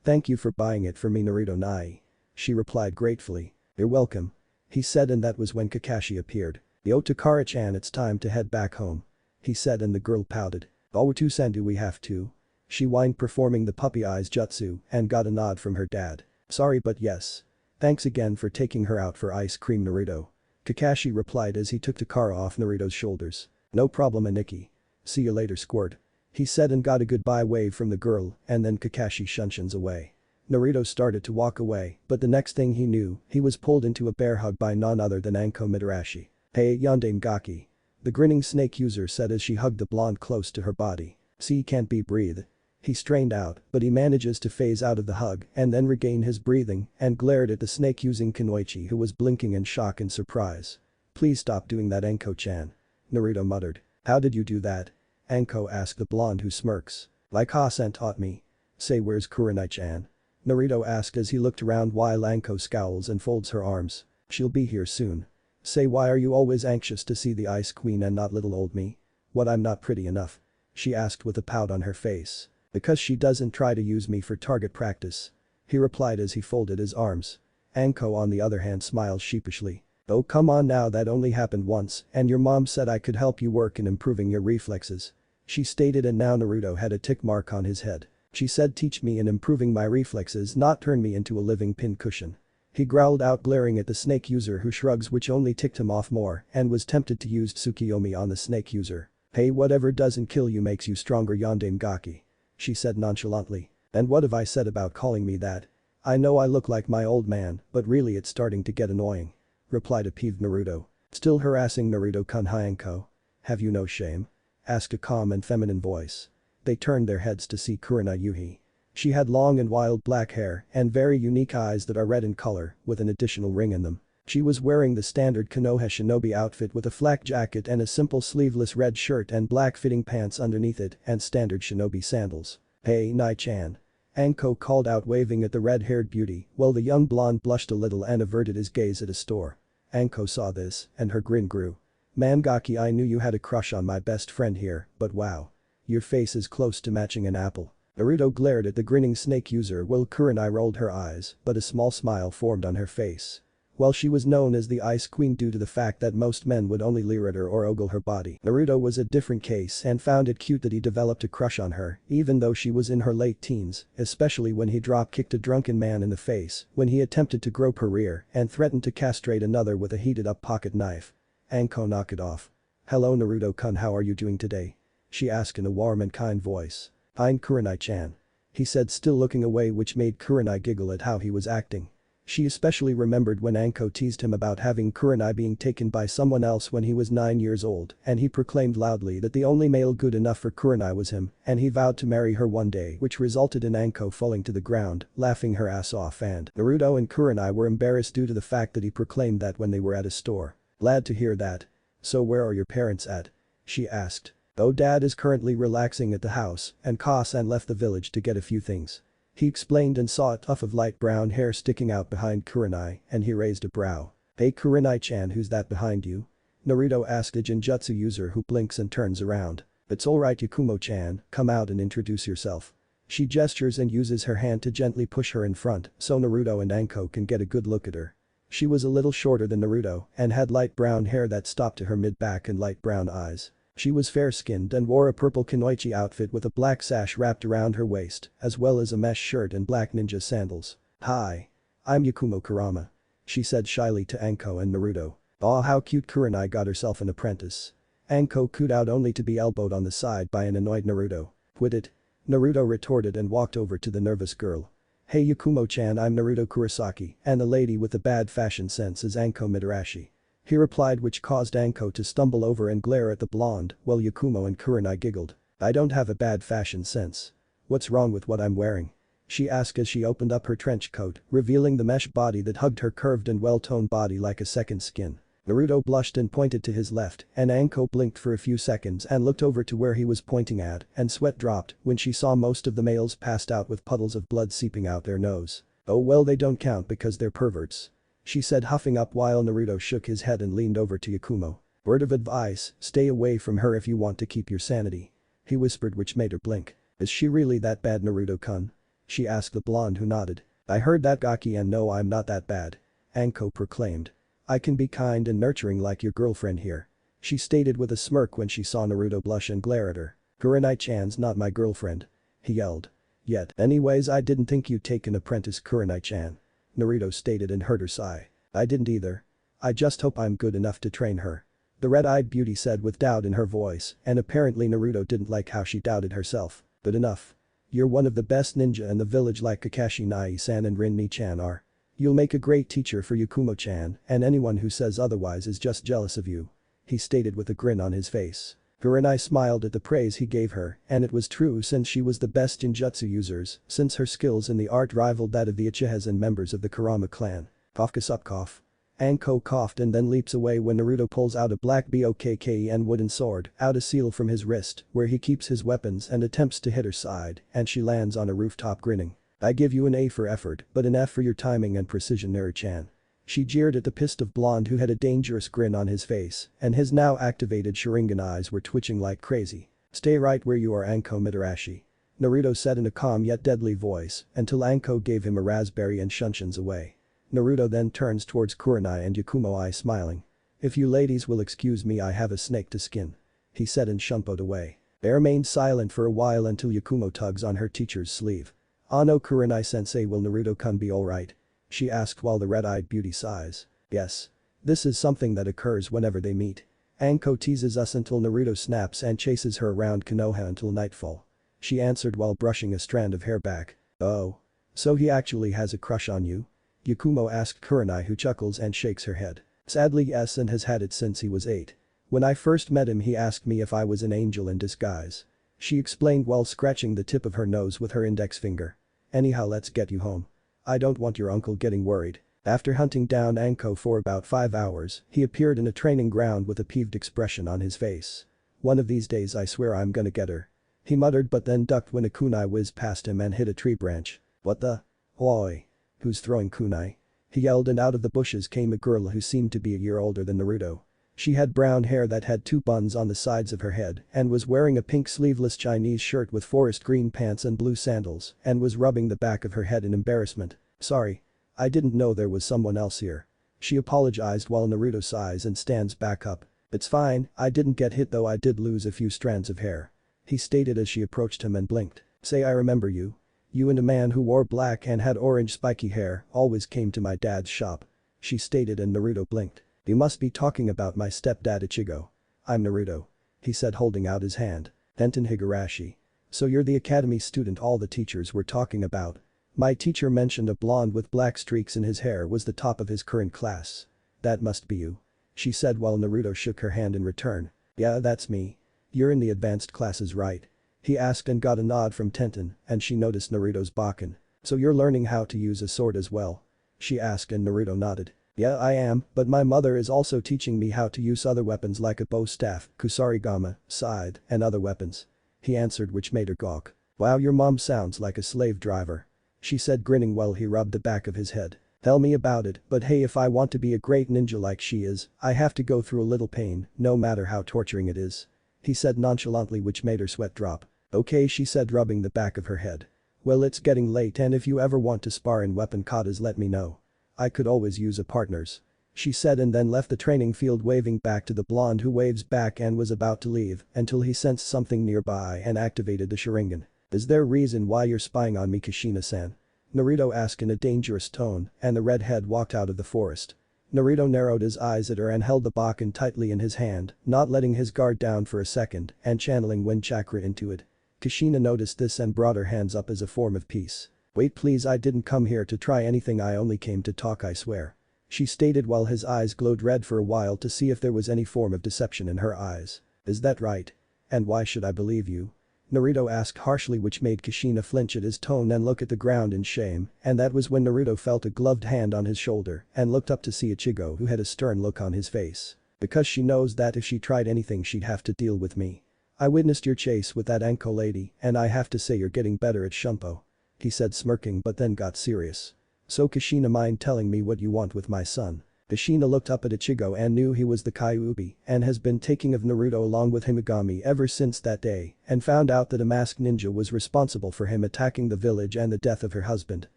A: Thank you for buying it for me Naruto Nai. She replied gratefully. You're welcome. He said and that was when Kakashi appeared. Yo Takara-chan, it's time to head back home. He said and the girl pouted. Oh to-san, do we have to? She whined performing the puppy eyes jutsu and got a nod from her dad. Sorry but yes. Thanks again for taking her out for ice cream Naruto. Kakashi replied as he took Takara off Naruto's shoulders. No problem Aniki. See you later Squirt. He said and got a goodbye wave from the girl and then Kakashi shunshuns away. Naruto started to walk away but the next thing he knew, he was pulled into a bear hug by none other than Anko Midarashi. Hey Yondame Gaki. The grinning snake user said as she hugged the blonde close to her body. See can't be breathe. He strained out but he manages to phase out of the hug and then regain his breathing and glared at the snake using Kunoichi who was blinking in shock and surprise. Please stop doing that Anko-chan. Naruto muttered. How did you do that? Anko asked the blonde who smirks. Like Ha-san taught me. Say where's Kurenai-chan? Naruto asked as he looked around while Anko scowls and folds her arms. She'll be here soon. Say why are you always anxious to see the Ice Queen and not little old me? What I'm not pretty enough? She asked with a pout on her face. Because she doesn't try to use me for target practice. He replied as he folded his arms. Anko on the other hand smiled sheepishly. Oh come on now, that only happened once and your mom said I could help you work in improving your reflexes. She stated and now Naruto had a tick mark on his head. She said teach me in improving my reflexes, not turn me into a living pincushion. He growled out glaring at the snake user who shrugs, which only ticked him off more and was tempted to use Tsukiyomi on the snake user. Hey, whatever doesn't kill you makes you stronger Yondame Gaki. She said nonchalantly. And what have I said about calling me that? I know I look like my old man, but really it's starting to get annoying. Replied a peeved Naruto. Still harassing Naruto-kun Hyanko. Have you no shame? Asked a calm and feminine voice. They turned their heads to see Kurenai Yuhi. She had long and wild black hair and very unique eyes that are red in color with an additional ring in them. She was wearing the standard Konoha shinobi outfit with a flak jacket and a simple sleeveless red shirt and black fitting pants underneath it and standard shinobi sandals. Hey Nai-chan. Anko called out waving at the red-haired beauty while the young blonde blushed a little and averted his gaze at a store. Anko saw this and her grin grew. Man Gaki, I knew you had a crush on my best friend here, but wow. Your face is close to matching an apple. Naruto glared at the grinning snake user while Kurenai rolled her eyes but a small smile formed on her face. While she was known as the Ice Queen due to the fact that most men would only leer at her or ogle her body, Naruto was a different case and found it cute that he developed a crush on her even though she was in her late teens, especially when he drop-kicked a drunken man in the face when he attempted to grope her rear and threatened to castrate another with a heated-up pocket knife. Anko knocked it off. Hello Naruto-kun, how are you doing today? She asked in a warm and kind voice. I'm Kurenai-chan. he said, still looking away, which made Kurenai giggle at how he was acting. She especially remembered when Anko teased him about having Kurenai being taken by someone else when he was 9 years old, and he proclaimed loudly that the only male good enough for Kurenai was him, and he vowed to marry her one day, which resulted in Anko falling to the ground, laughing her ass off, and Naruto and Kurenai were embarrassed due to the fact that he proclaimed that when they were at a store. Glad to hear that. So where are your parents at? She asked. Oh, dad is currently relaxing at the house, and Ka-san left the village to get a few things. He explained and saw a tuft of light brown hair sticking out behind Kurenai, and he raised a brow. Hey Kurenai-chan, who's that behind you? Naruto asked a Genjutsu user who blinks and turns around. It's alright Yakumo-chan, come out and introduce yourself. She gestures and uses her hand to gently push her in front so Naruto and Anko can get a good look at her. She was a little shorter than Naruto and had light brown hair that stopped to her mid-back and light brown eyes. She was fair-skinned and wore a purple kunoichi outfit with a black sash wrapped around her waist, as well as a mesh shirt and black ninja sandals. Hi. I'm Yakumo Kurama. She said shyly to Anko and Naruto. Aw, how cute, Kurenai got herself an apprentice. Anko cooed out only to be elbowed on the side by an annoyed Naruto. Quit it. Naruto retorted and walked over to the nervous girl. Hey Yakumo-chan, I'm Naruto Kurosaki, and the lady with the bad fashion sense is Anko Midarashi. He replied, which caused Anko to stumble over and glare at the blonde, while Yakumo and Kurenai giggled. I don't have a bad fashion sense. What's wrong with what I'm wearing? She asked as she opened up her trench coat, revealing the mesh body that hugged her curved and well-toned body like a second skin. Naruto blushed and pointed to his left, and Anko blinked for a few seconds and looked over to where he was pointing at, and sweat dropped when she saw most of the males passed out with puddles of blood seeping out their nose. Oh well, they don't count because they're perverts. She said, huffing up, while Naruto shook his head and leaned over to Yakumo. Word of advice, stay away from her if you want to keep your sanity. He whispered, which made her blink. Is she really that bad, Naruto-kun? She asked the blonde, who nodded. I heard that, Gaki, and no, I'm not that bad. Anko proclaimed. I can be kind and nurturing like your girlfriend here. She stated with a smirk when she saw Naruto blush and glare at her. Kurenai-chan's not my girlfriend. He yelled. Yet, anyways, I didn't think you'd take an apprentice, Kurenai-chan. Naruto stated and heard her sigh. I didn't either. I just hope I'm good enough to train her. The red-eyed beauty said with doubt in her voice, and apparently Naruto didn't like how she doubted herself. But enough. You're one of the best ninja in the village like Kakashi Nai-san and Rin-ni-chan are. You'll make a great teacher for Yakumo-chan, and anyone who says otherwise is just jealous of you. He stated with a grin on his face. Kurenai smiled at the praise he gave her, and it was true since she was the best Genjutsu users, since her skills in the art rivaled that of the Uchihas and members of the Kurama clan. Cough. Anko coughed and then leaps away when Naruto pulls out a black BOKKEN wooden sword out a seal from his wrist, where he keeps his weapons, and attempts to hit her side, and she lands on a rooftop grinning. I give you an A for effort, but an F for your timing and precision, Naru-chan. She jeered at the pissed off blonde who had a dangerous grin on his face, and his now activated Sharingan eyes were twitching like crazy. Stay right where you are, Anko Midarashi. Naruto said in a calm yet deadly voice until Anko gave him a raspberry and shunshuns away. Naruto then turns towards Kurenai and Yakumo, smiling. If you ladies will excuse me, I have a snake to skin. He said and shunpoed away. They remained silent for a while until Yakumo tugs on her teacher's sleeve. Ah no, Kurenai-sensei, will Naruto-kun be alright? She asked while the red-eyed beauty sighs. Yes. This is something that occurs whenever they meet. Anko teases us until Naruto snaps and chases her around Konoha until nightfall. She answered while brushing a strand of hair back. Oh. So he actually has a crush on you? Yakumo asked Kurenai, who chuckles and shakes her head. Sadly yes, and has had it since he was 8. When I first met him he asked me if I was an angel in disguise. She explained while scratching the tip of her nose with her index finger. Anyhow, let's get you home. I don't want your uncle getting worried. After hunting down Anko for about 5 hours, he appeared in a training ground with a peeved expression on his face. One of these days I swear I'm gonna get her. He muttered but then ducked when a kunai whizzed past him and hit a tree branch. What the? Oi. Who's throwing kunai? He yelled, and out of the bushes came a girl who seemed to be a year older than Naruto. She had brown hair that had 2 buns on the sides of her head and was wearing a pink sleeveless Chinese shirt with forest green pants and blue sandals and was rubbing the back of her head in embarrassment. Sorry. I didn't know there was someone else here. She apologized while Naruto sighs and stands back up. It's fine, I didn't get hit though, I did lose a few strands of hair. He stated as she approached him and blinked. Say, I remember you. You and a man who wore black and had orange spiky hair always came to my dad's shop. She stated and Naruto blinked. You must be talking about my stepdad Ichigo. I'm Naruto. He said holding out his hand. Enten Higurashi. So you're the academy student all the teachers were talking about. My teacher mentioned a blonde with black streaks in his hair was the top of his current class. That must be you. She said while Naruto shook her hand in return. Yeah, that's me. You're in the advanced classes, right? He asked and got a nod from Tenten, and she noticed Naruto's Bakken. So you're learning how to use a sword as well? She asked and Naruto nodded. Yeah, I am, but my mother is also teaching me how to use other weapons like a bow staff, kusarigama, scythe, and other weapons. He answered, which made her gawk. Wow, your mom sounds like a slave driver. She said, grinning while he rubbed the back of his head. Tell me about it, but hey, if I want to be a great ninja like she is, I have to go through a little pain, no matter how torturing it is. He said nonchalantly, which made her sweat drop. Okay, she said, rubbing the back of her head. Well, it's getting late and if you ever want to spar in weapon katas, let me know. I could always use a partner's. She said and then left the training field, waving back to the blonde who waves back and was about to leave until he sensed something nearby and activated the Sharingan. Is there a reason why you're spying on me, Kushina-san? Naruto asked in a dangerous tone, and the redhead walked out of the forest. Naruto narrowed his eyes at her and held the Bakken tightly in his hand, not letting his guard down for a second and channeling wind chakra into it. Kushina noticed this and brought her hands up as a form of peace. Wait please, I didn't come here to try anything, I only came to talk, I swear. She stated while his eyes glowed red for a while to see if there was any form of deception in her eyes. Is that right? And why should I believe you? Naruto asked harshly, which made Kushina flinch at his tone and look at the ground in shame, and that was when Naruto felt a gloved hand on his shoulder and looked up to see Ichigo, who had a stern look on his face. Because she knows that if she tried anything she'd have to deal with me. I witnessed your chase with that Anko lady and I have to say you're getting better at Shumpo. He said, smirking, but then got serious. So Kushina, mind telling me what you want with my son? Kushina looked up at Ichigo and knew he was the Kyuubi and has been taking of Naruto along with Himegami ever since that day and found out that a masked ninja was responsible for him attacking the village and the death of her husband.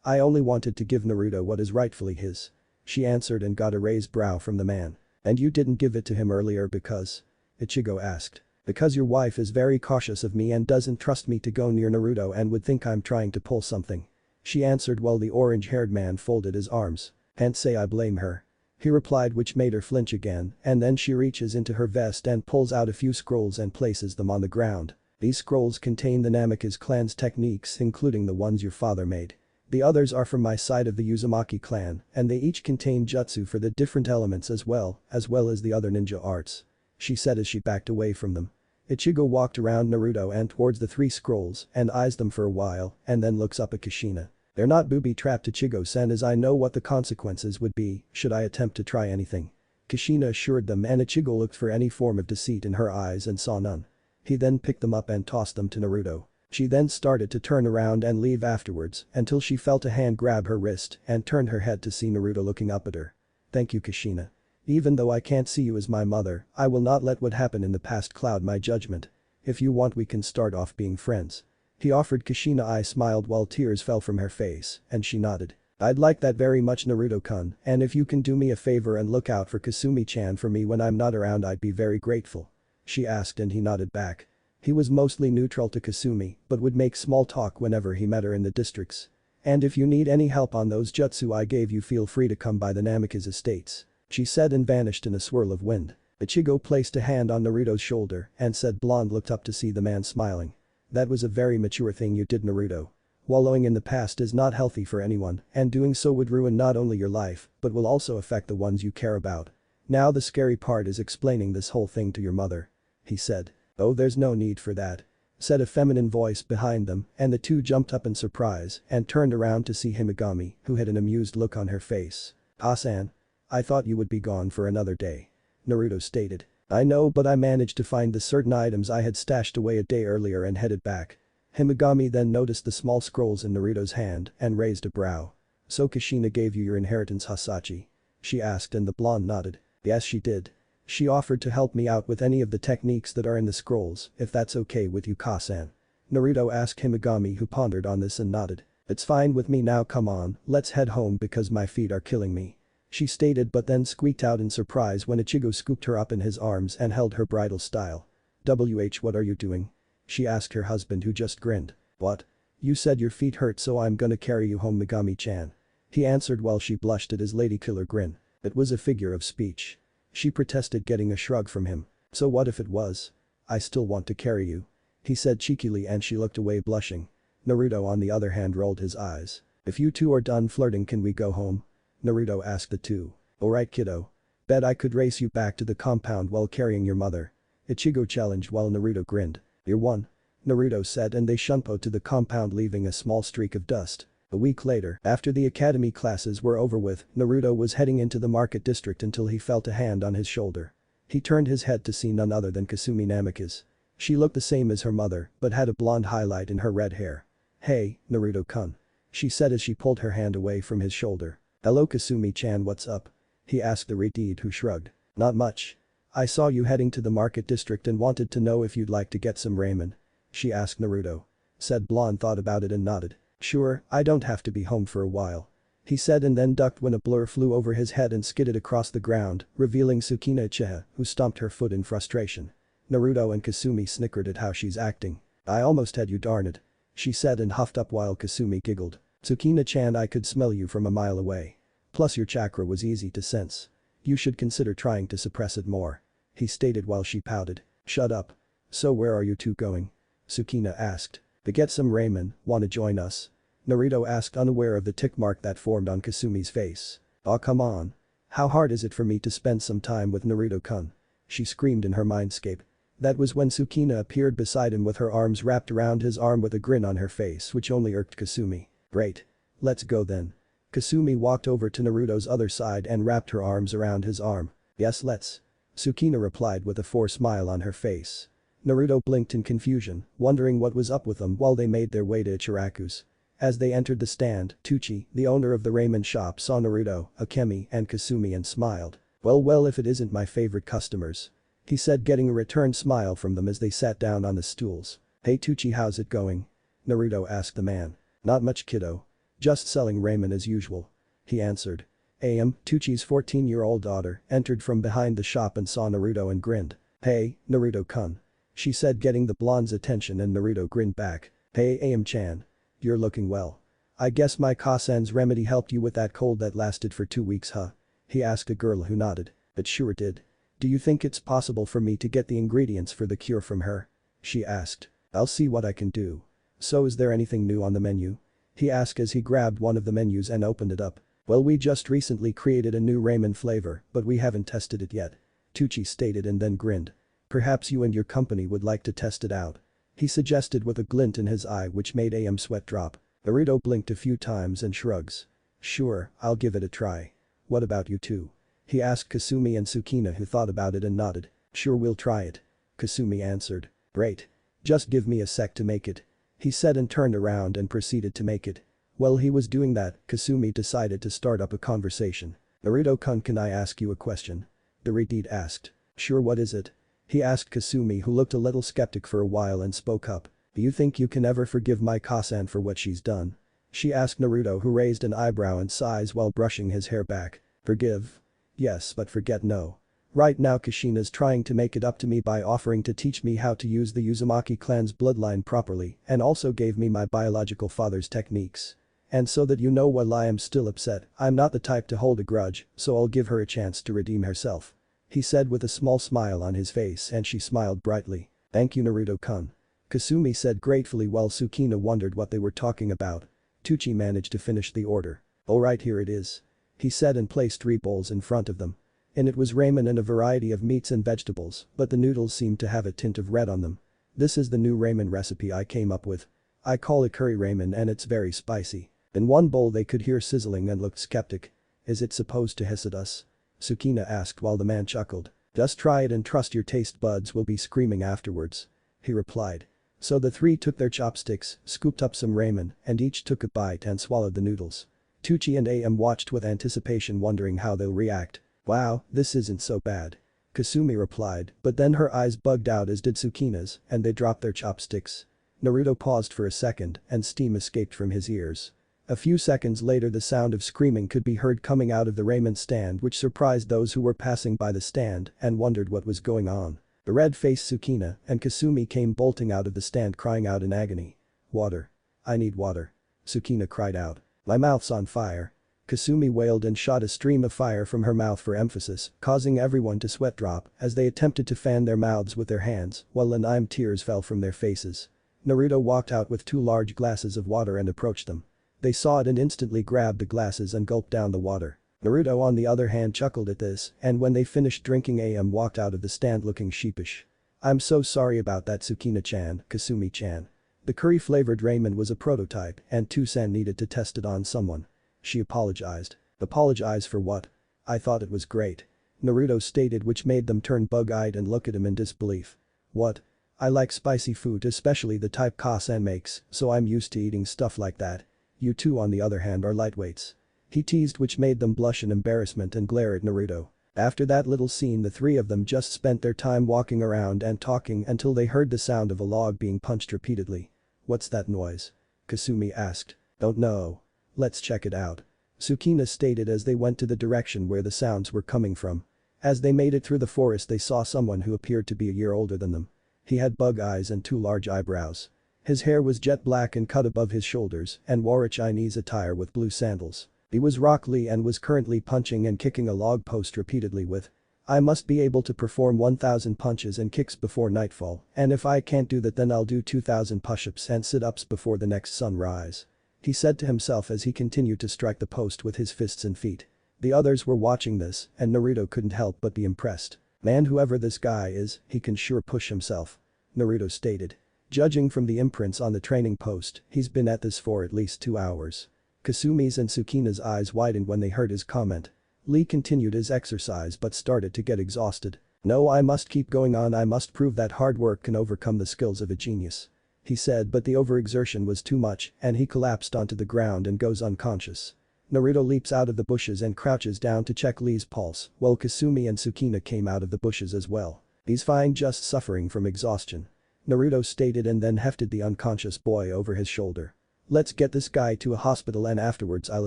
A: I only wanted to give Naruto what is rightfully his. She answered and got a raised brow from the man. And you didn't give it to him earlier because? Ichigo asked. Because your wife is very cautious of me and doesn't trust me to go near Naruto and would think I'm trying to pull something. She answered while the orange-haired man folded his arms. Can't say I blame her. He replied, which made her flinch again, and then she reaches into her vest and pulls out a few scrolls and places them on the ground. These scrolls contain the Namikaze clan's techniques, including the ones your father made. The others are from my side of the Uzumaki clan and they each contain jutsu for the different elements as well as the other ninja arts. She said as she backed away from them. Ichigo walked around Naruto and towards the 3 scrolls and eyes them for a while and then looks up at Kushina. They're not booby-trapped, Ichigo-san, as I know what the consequences would be should I attempt to try anything. Kushina assured them and Ichigo looked for any form of deceit in her eyes and saw none. He then picked them up and tossed them to Naruto. She then started to turn around and leave afterwards until she felt a hand grab her wrist and turned her head to see Naruto looking up at her. Thank you, Kushina. Even though I can't see you as my mother, I will not let what happened in the past cloud my judgment. If you want we can start off being friends. He offered Kushina. I smiled while tears fell from her face and she nodded. I'd like that very much, Naruto-kun, and if you can do me a favor and look out for Kasumi-chan for me when I'm not around, I'd be very grateful. She asked and he nodded back. He was mostly neutral to Kasumi but would make small talk whenever he met her in the districts. And if you need any help on those jutsu I gave you, feel free to come by the Namikaze estates. She said and vanished in a swirl of wind. Ichigo placed a hand on Naruto's shoulder and said. Blonde looked up to see the man smiling. That was a very mature thing you did, Naruto. Wallowing in the past is not healthy for anyone and doing so would ruin not only your life but will also affect the ones you care about. Now the scary part is explaining this whole thing to your mother. He said. Oh, there's no need for that. Said a feminine voice behind them and the two jumped up in surprise and turned around to see Himegami, who had an amused look on her face. Ah-san. I thought you would be gone for another day. Naruto stated. I know, but I managed to find the certain items I had stashed away a day earlier and headed back. Himegami then noticed the small scrolls in Naruto's hand and raised a brow. So Kushina gave you your inheritance, Hasachi? She asked and the blonde nodded. Yes, she did. She offered to help me out with any of the techniques that are in the scrolls, if that's okay with you, Ka-san. Naruto asked Himegami, who pondered on this and nodded. It's fine with me now, come on, let's head home because my feet are killing me. She stated but then squeaked out in surprise when Ichigo scooped her up in his arms and held her bridal style. What are you doing? She asked her husband, who just grinned. What? You said your feet hurt so I'm gonna carry you home, Megami-chan. He answered while she blushed at his ladykiller grin. It was a figure of speech. She protested, getting a shrug from him. So what if it was? I still want to carry you. he said cheekily and she looked away blushing. Naruto on the other hand rolled his eyes. If you two are done flirting can we go home? Naruto asked the two. Alright kiddo. Bet I could race you back to the compound while carrying your mother. Ichigo challenged while Naruto grinned. You're one. Naruto said and they shunpo to the compound leaving a small streak of dust. A week later, after the academy classes were over with, Naruto was heading into the market district until he felt a hand on his shoulder. He turned his head to see none other than Kasumi Namikaze. She looked the same as her mother, but had a blonde highlight in her red hair. Hey, Naruto-kun. She said as she pulled her hand away from his shoulder. Hello Kasumi-chan, what's up? He asked the retard who shrugged. Not much. I saw you heading to the market district and wanted to know if you'd like to get some ramen. She asked Naruto. Said blonde thought about it and nodded. Sure, I don't have to be home for a while. He said and then ducked when a blur flew over his head and skidded across the ground, revealing Tsukina Uchiha, who stomped her foot in frustration. Naruto and Kasumi snickered at how she's acting. I almost had you darn it. She said and huffed up while Kasumi giggled. Tsukina-chan, I could smell you from a mile away. Plus your chakra was easy to sense. You should consider trying to suppress it more. He stated while she pouted. Shut up. So where are you two going? Tsukina asked. To get some ramen, wanna join us? Naruto asked unaware of the tick mark that formed on Kasumi's face. Aw come on. How hard is it for me to spend some time with Naruto-kun? She screamed in her mindscape. That was when Tsukina appeared beside him with her arms wrapped around his arm with a grin on her face which only irked Kasumi. Great. Let's go then. Kasumi walked over to Naruto's other side and wrapped her arms around his arm. Yes let's. Tsukina replied with a forced smile on her face. Naruto blinked in confusion, wondering what was up with them while they made their way to Ichiraku's. As they entered the stand, Tucci, the owner of the ramen shop saw Naruto, Akemi and Kasumi and smiled. Well if it isn't my favorite customers. He said getting a return smile from them as they sat down on the stools. Hey Tucci, how's it going? Naruto asked the man. Not much kiddo. Just selling ramen as usual. He answered. Tucci's 14-year-old daughter entered from behind the shop and saw Naruto and grinned. Hey, Naruto-kun. She said getting the blonde's attention and Naruto grinned back. Hey Am-chan. You're looking well. I guess my Kasen's remedy helped you with that cold that lasted for 2 weeks huh? He asked a girl who nodded. It sure did. Do you think it's possible for me to get the ingredients for the cure from her? She asked. I'll see what I can do. So is there anything new on the menu? He asked as he grabbed one of the menus and opened it up. Well we just recently created a new ramen flavor but we haven't tested it yet. Tucci stated and then grinned. Perhaps you and your company would like to test it out. He suggested with a glint in his eye which made Am sweat drop. Naruto blinked a few times and shrugs. Sure, I'll give it a try. What about you two? He asked Kasumi and Tsukina who thought about it and nodded. Sure we'll try it. Kasumi answered. Great. Just give me a sec to make it. He said and turned around and proceeded to make it. While he was doing that, Kasumi decided to start up a conversation. Naruto-kun, can I ask you a question? The retard asked. Sure, what is it? He asked Kasumi who looked a little skeptic for a while and spoke up. Do you think you can ever forgive my Kasan for what she's done? She asked Naruto who raised an eyebrow and sighs while brushing his hair back. Forgive? Yes but forget no. Right now Kushina's trying to make it up to me by offering to teach me how to use the Uzumaki clan's bloodline properly and also gave me my biological father's techniques. And so that you know while I am still upset, I'm not the type to hold a grudge, so I'll give her a chance to redeem herself. He said with a small smile on his face and she smiled brightly. Thank you Naruto-kun. Kasumi said gratefully while Tsukina wondered what they were talking about. Tucci managed to finish the order. Alright here it is. He said and placed 3 bowls in front of them. In it was ramen and a variety of meats and vegetables, but the noodles seemed to have a tint of red on them. This is the new ramen recipe I came up with. I call it curry ramen and it's very spicy. In one bowl they could hear sizzling and looked skeptic. Is it supposed to hiss at us? Tsukina asked while the man chuckled. Just try it and trust your taste buds will be screaming afterwards. He replied. So the 3 took their chopsticks, scooped up some ramen, and each took a bite and swallowed the noodles. Tucci and Am watched with anticipation wondering how they'll react. Wow, this isn't so bad. Kasumi replied, but then her eyes bugged out as did Tsukina's and they dropped their chopsticks. Naruto paused for a second and steam escaped from his ears. A few seconds later the sound of screaming could be heard coming out of the ramen stand which surprised those who were passing by the stand and wondered what was going on. The red-faced Tsukina and Kasumi came bolting out of the stand crying out in agony. Water. I need water. Tsukina cried out. My mouth's on fire. Kasumi wailed and shot a stream of fire from her mouth for emphasis, causing everyone to sweat drop as they attempted to fan their mouths with their hands while anime tears fell from their faces. Naruto walked out with 2 large glasses of water and approached them. They saw it and instantly grabbed the glasses and gulped down the water. Naruto on the other hand chuckled at this, and when they finished drinking AM walked out of the stand looking sheepish. "I'm so sorry about that, Sukina-chan, Kasumi-chan. The curry-flavored ramen was a prototype and Tusan needed to test it on someone." She apologized. "Apologize for what? I thought it was great." Naruto stated, which made them turn bug-eyed and look at him in disbelief. "What? I like spicy food, especially the type Kasen makes, so I'm used to eating stuff like that. You two on the other hand are lightweights." He teased, which made them blush in embarrassment and glare at Naruto. After that little scene, the 3 of them just spent their time walking around and talking until they heard the sound of a log being punched repeatedly. "What's that noise?" Kasumi asked. "Don't know. Let's check it out," Sukina stated as they went to the direction where the sounds were coming from. As they made it through the forest, they saw someone who appeared to be a year older than them. He had bug eyes and 2 large eyebrows. His hair was jet black and cut above his shoulders and wore a Chinese attire with blue sandals. He was Rock Lee and was currently punching and kicking a log post repeatedly with, "I must be able to perform 1000 punches and kicks before nightfall, and if I can't do that then I'll do 2000 push-ups and sit-ups before the next sunrise," he said to himself as he continued to strike the post with his fists and feet. The others were watching this and Naruto couldn't help but be impressed. "Man, whoever this guy is, he can sure push himself," Naruto stated. "Judging from the imprints on the training post, he's been at this for at least 2 hours." Kasumi's and Sukina's eyes widened when they heard his comment. Lee continued his exercise but started to get exhausted. "No, I must keep going on, I must prove that hard work can overcome the skills of a genius," he said, but the overexertion was too much and he collapsed onto the ground and goes unconscious. Naruto leaps out of the bushes and crouches down to check Lee's pulse while Kasumi and Sukina came out of the bushes as well. "He's fine, just suffering from exhaustion," Naruto stated and then hefted the unconscious boy over his shoulder. "Let's get this guy to a hospital and afterwards I'll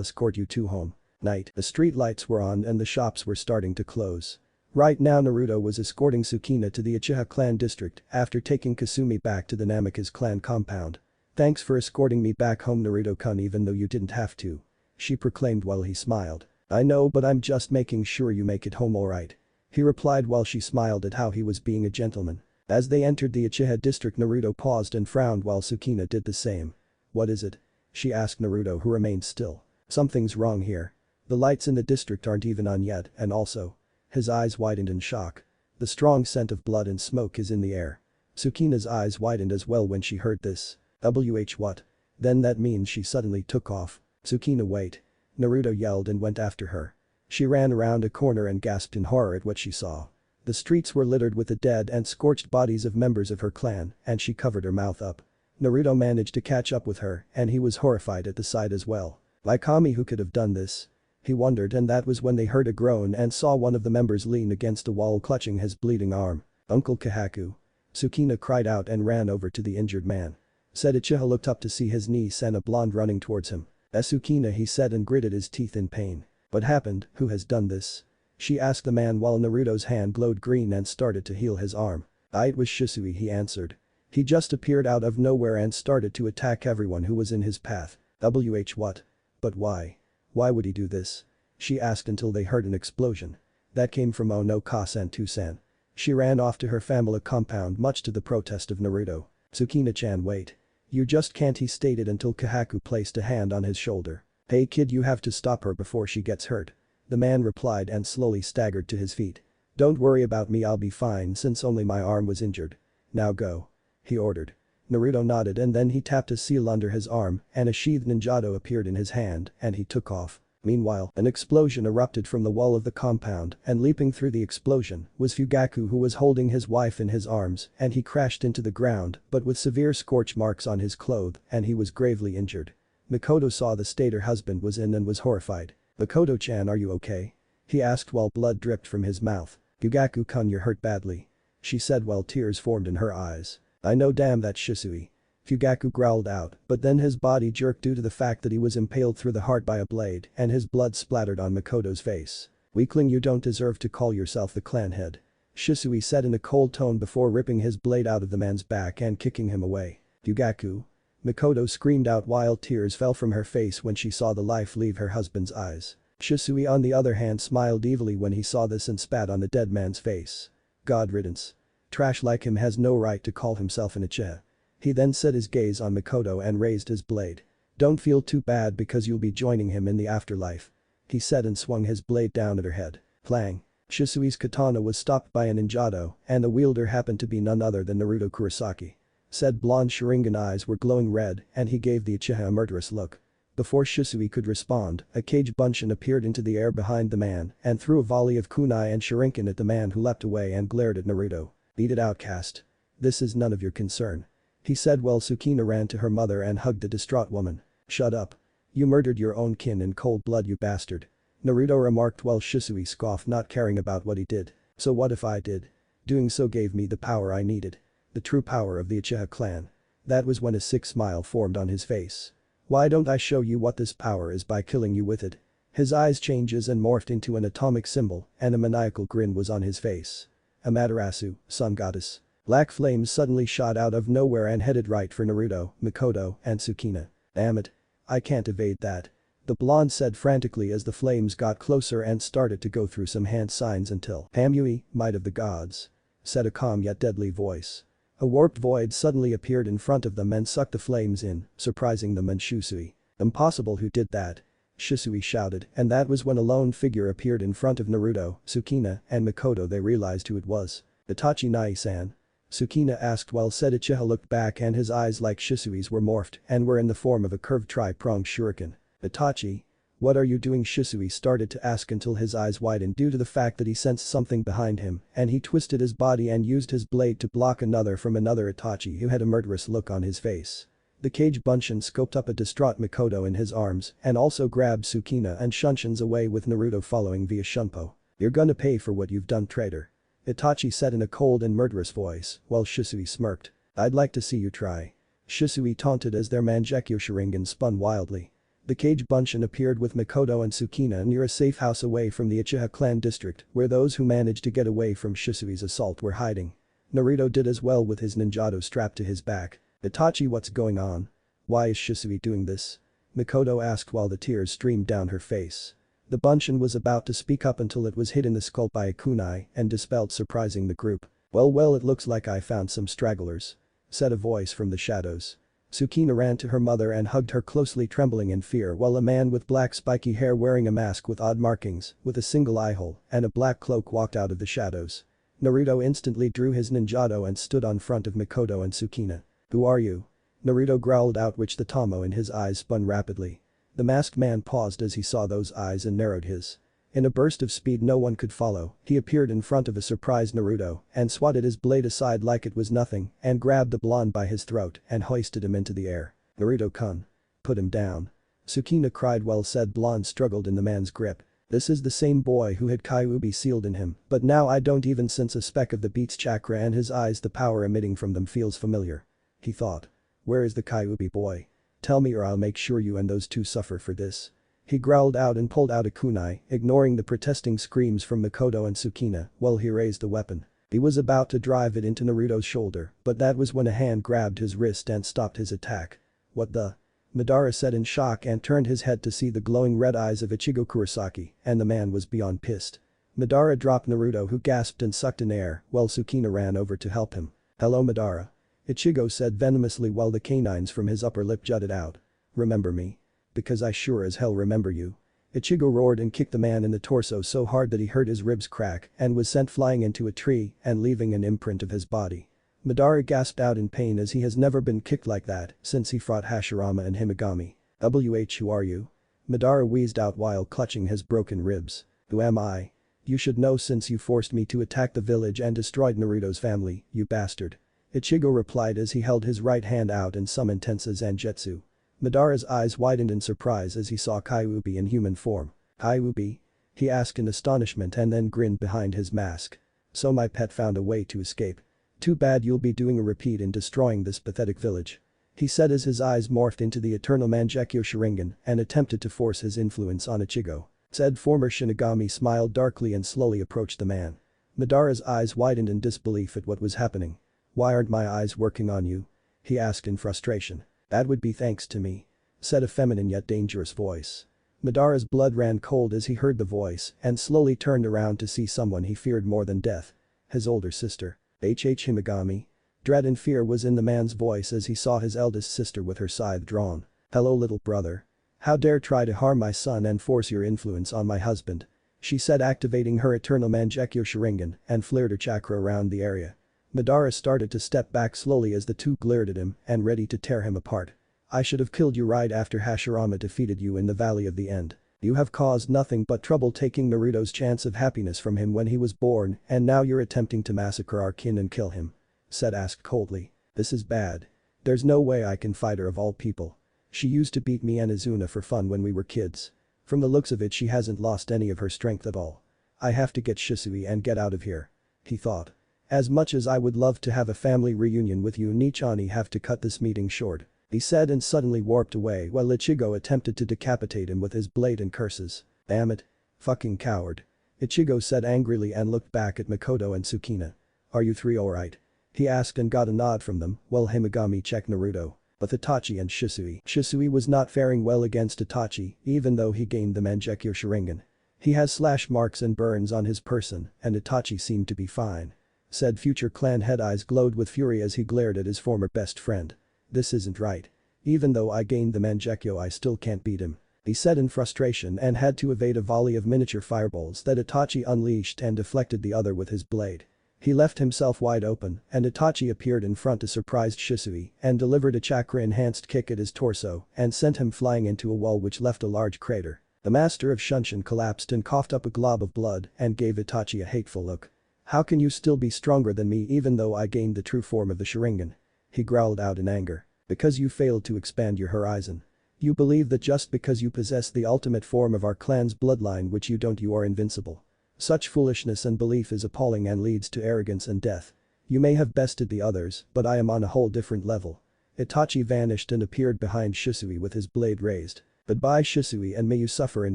A: escort you two home." Night. The street lights were on and the shops were starting to close. Right now Naruto was escorting Sukina to the Uchiha clan district after taking Kasumi back to the Namikaze clan compound. "Thanks for escorting me back home, Naruto-kun, even though you didn't have to," she proclaimed while he smiled. "I know, but I'm just making sure you make it home alright," he replied while she smiled at how he was being a gentleman. As they entered the Uchiha district, Naruto paused and frowned while Sukina did the same. "What is it?" she asked Naruto, who remained still. "Something's wrong here. The lights in the district aren't even on yet, and also..." His eyes widened in shock. "The strong scent of blood and smoke is in the air." Sukina's eyes widened as well when she heard this. What? Then that means she suddenly took off. "Sukina, wait." Naruto yelled and went after her. She ran around a corner and gasped in horror at what she saw. The streets were littered with the dead and scorched bodies of members of her clan and she covered her mouth up. Naruto managed to catch up with her and he was horrified at the sight as well. Like Kami, who could have done this? He wondered, and that was when they heard a groan and saw one of the members lean against a wall clutching his bleeding arm. "Uncle Kahaku." Sukina cried out and ran over to the injured man. Uchiha looked up to see his niece and a blonde running towards him. "Sukina," he said and gritted his teeth in pain. "What happened? Who has done this?" she asked the man while Naruto's hand glowed green and started to heal his arm. "It was Shisui," he answered. "He just appeared out of nowhere and started to attack everyone who was in his path." What? "But why? Why would he do this?" she asked until they heard an explosion. That came from Ono-ka-san Tusan. She ran off to her family compound much to the protest of Naruto. "Sukina-chan, wait. You just can't," he stated until Kahaku placed a hand on his shoulder. "Hey kid, you have to stop her before she gets hurt," the man replied and slowly staggered to his feet. "Don't worry about me, I'll be fine since only my arm was injured. Now go," he ordered. Naruto nodded and then he tapped a seal under his arm and a sheathed ninjato appeared in his hand and he took off. Meanwhile, an explosion erupted from the wall of the compound and leaping through the explosion was Fugaku, who was holding his wife in his arms and he crashed into the ground but with severe scorch marks on his clothes and he was gravely injured. Mikoto saw the state her husband was in and was horrified. "Mikoto-chan, are you okay?" he asked while blood dripped from his mouth. "Fugaku-kun, you're hurt badly," she said while tears formed in her eyes. "I know, damn that Shisui," Fugaku growled out, but then his body jerked due to the fact that he was impaled through the heart by a blade and his blood splattered on Mikoto's face. "Weakling, you don't deserve to call yourself the clan head," Shisui said in a cold tone before ripping his blade out of the man's back and kicking him away. "Fugaku?" Mikoto screamed out while tears fell from her face when she saw the life leave her husband's eyes. Shisui on the other hand smiled evilly when he saw this and spat on the dead man's face. God riddance. Trash like him has no right to call himself an Uchiha. He then set his gaze on Mikoto and raised his blade. Don't feel too bad because you'll be joining him in the afterlife. He said and swung his blade down at her head. Clang. Shisui's katana was stopped by a ninjato, and the wielder happened to be none other than Naruto Kurosaki. Said blonde Sharingan eyes were glowing red and he gave the Uchiha a murderous look. Before Shisui could respond, a cage bunshin appeared into the air behind the man and threw a volley of kunai and shuriken at the man who leapt away and glared at Naruto. Beat it outcast. This is none of your concern. He said while Sukina ran to her mother and hugged the distraught woman. Shut up. You murdered your own kin in cold blood you bastard. Naruto remarked while Shisui scoffed not caring about what he did. So what if I did? Doing so gave me the power I needed. The true power of the Uchiha clan. That was when a sick smile formed on his face. Why don't I show you what this power is by killing you with it? His eyes changes and morphed into an atomic symbol and a maniacal grin was on his face. Amaterasu, sun goddess. Black flames suddenly shot out of nowhere and headed right for Naruto, Mikoto, and Sukina. Damn it. I can't evade that. The blonde said frantically as the flames got closer and started to go through some hand signs until Hamui, might of the gods. Said a calm yet deadly voice. A warped void suddenly appeared in front of them and sucked the flames in, surprising them and Shisui. Impossible, who did that? Shisui shouted and that was when a lone figure appeared in front of Naruto, Sukina, and Mikoto. They realized who it was. Itachi Nai-san. Sukina asked while said Uchiha looked back and his eyes like Shisui's were morphed and were in the form of a curved tri-pronged shuriken. Itachi? What are you doing? Shisui started to ask until his eyes widened due to the fact that he sensed something behind him and he twisted his body and used his blade to block another from another Itachi who had a murderous look on his face. The cage bunshin scoped up a distraught Mikoto in his arms and also grabbed Sukina and Shunshin's away with Naruto following via Shunpo. You're gonna pay for what you've done, traitor. Itachi said in a cold and murderous voice while Shisui smirked. I'd like to see you try. Shisui taunted as their Mangekyo Sharingan spun wildly. The cage bunshin appeared with Mikoto and Sukina near a safe house away from the Uchiha clan district where those who managed to get away from Shisui's assault were hiding. Naruto did as well with his ninjato strapped to his back. Itachi, what's going on? Why is Shisui doing this? Mikoto asked while the tears streamed down her face. The bunshin was about to speak up until it was hit in the skull by a kunai and dispelled, surprising the group. Well, it looks like I found some stragglers. Said a voice from the shadows. Sukina ran to her mother and hugged her closely, trembling in fear, while a man with black spiky hair wearing a mask with odd markings, with a single eye hole and a black cloak walked out of the shadows. Naruto instantly drew his ninjato and stood on front of Mikoto and Sukina. Who are you? Naruto growled out, which the tamo in his eyes spun rapidly. The masked man paused as he saw those eyes and narrowed his. In a burst of speed no one could follow, he appeared in front of a surprised Naruto and swatted his blade aside like it was nothing and grabbed the blonde by his throat and hoisted him into the air. Naruto-kun. Put him down. Sukina cried while said blonde struggled in the man's grip. This is the same boy who had Kyuubi sealed in him, but now I don't even sense a speck of the beat's chakra and his eyes, the power emitting from them feels familiar. He thought. Where is the Kyuubi boy? Tell me or I'll make sure you and those two suffer for this. He growled out and pulled out a kunai, ignoring the protesting screams from Mikoto and Sukina while he raised the weapon. He was about to drive it into Naruto's shoulder, but that was when a hand grabbed his wrist and stopped his attack. What the? Madara said in shock and turned his head to see the glowing red eyes of Ichigo Kurosaki, and the man was beyond pissed. Madara dropped Naruto, who gasped and sucked in air while Sukina ran over to help him. Hello, Madara. Ichigo said venomously while the canines from his upper lip jutted out. Remember me? Because I sure as hell remember you. Ichigo roared and kicked the man in the torso so hard that he heard his ribs crack and was sent flying into a tree and leaving an imprint of his body. Madara gasped out in pain as he has never been kicked like that since he fought Hashirama and Himegami. Who are you? Madara wheezed out while clutching his broken ribs. Who am I? You should know since you forced me to attack the village and destroyed Naruto's family, you bastard. Ichigo replied as he held his right hand out and summoned Tensa Zangetsu. Madara's eyes widened in surprise as he saw Kyuubi in human form. Kyuubi? He asked in astonishment and then grinned behind his mask. So my pet found a way to escape. Too bad you'll be doing a repeat in destroying this pathetic village. He said as his eyes morphed into the eternal Mangekyo Sharingan and attempted to force his influence on Ichigo. Said former Shinigami smiled darkly and slowly approached the man. Madara's eyes widened in disbelief at what was happening. Why aren't my eyes working on you? He asked in frustration. That would be thanks to me," said a feminine yet dangerous voice. Madara's blood ran cold as he heard the voice and slowly turned around to see someone he feared more than death. His older sister. Himagami. Dread and fear was in the man's voice as he saw his eldest sister with her scythe drawn. "Hello little brother. How dare try to harm my son and force your influence on my husband," she said, activating her eternal Mangekyo Sharingan and flared her chakra around the area. Madara started to step back slowly as the two glared at him and ready to tear him apart. "I should have killed you right after Hashirama defeated you in the Valley of the End. You have caused nothing but trouble, taking Naruto's chance of happiness from him when he was born, and now you're attempting to massacre our kin and kill him," said asked coldly. "This is bad. There's no way I can fight her of all people. She used to beat me and Izuna for fun when we were kids. From the looks of it she hasn't lost any of her strength at all. I have to get Shisui and get out of here," he thought. "As much as I would love to have a family reunion with you, Nichani, have to cut this meeting short," he said and suddenly warped away while Ichigo attempted to decapitate him with his blade and curses. "Damn it. Fucking coward," Ichigo said angrily and looked back at Makoto and Tsukina. "Are you three alright?" he asked and got a nod from them while Himagami checked Naruto. But Itachi and Shisui was not faring well against Itachi even though he gained the Mangekyo Sharingan. "He has slash marks and burns on his person and Itachi seemed to be fine," said future clan head. Eyes glowed with fury as he glared at his former best friend. "This isn't right. Even though I gained the Mangekyo I still can't beat him," he said in frustration and had to evade a volley of miniature fireballs that Itachi unleashed and deflected the other with his blade. He left himself wide open and Itachi appeared in front to surprised Shisui and delivered a chakra-enhanced kick at his torso and sent him flying into a wall which left a large crater. The master of Shunshin collapsed and coughed up a glob of blood and gave Itachi a hateful look. "How can you still be stronger than me even though I gained the true form of the Sharingan?" he growled out in anger. "Because you failed to expand your horizon. You believe that just because you possess the ultimate form of our clan's bloodline, which you don't, you are invincible. Such foolishness and belief is appalling and leads to arrogance and death. You may have bested the others, but I am on a whole different level." Itachi vanished and appeared behind Shisui with his blade raised. "Goodbye Shisui, and may you suffer in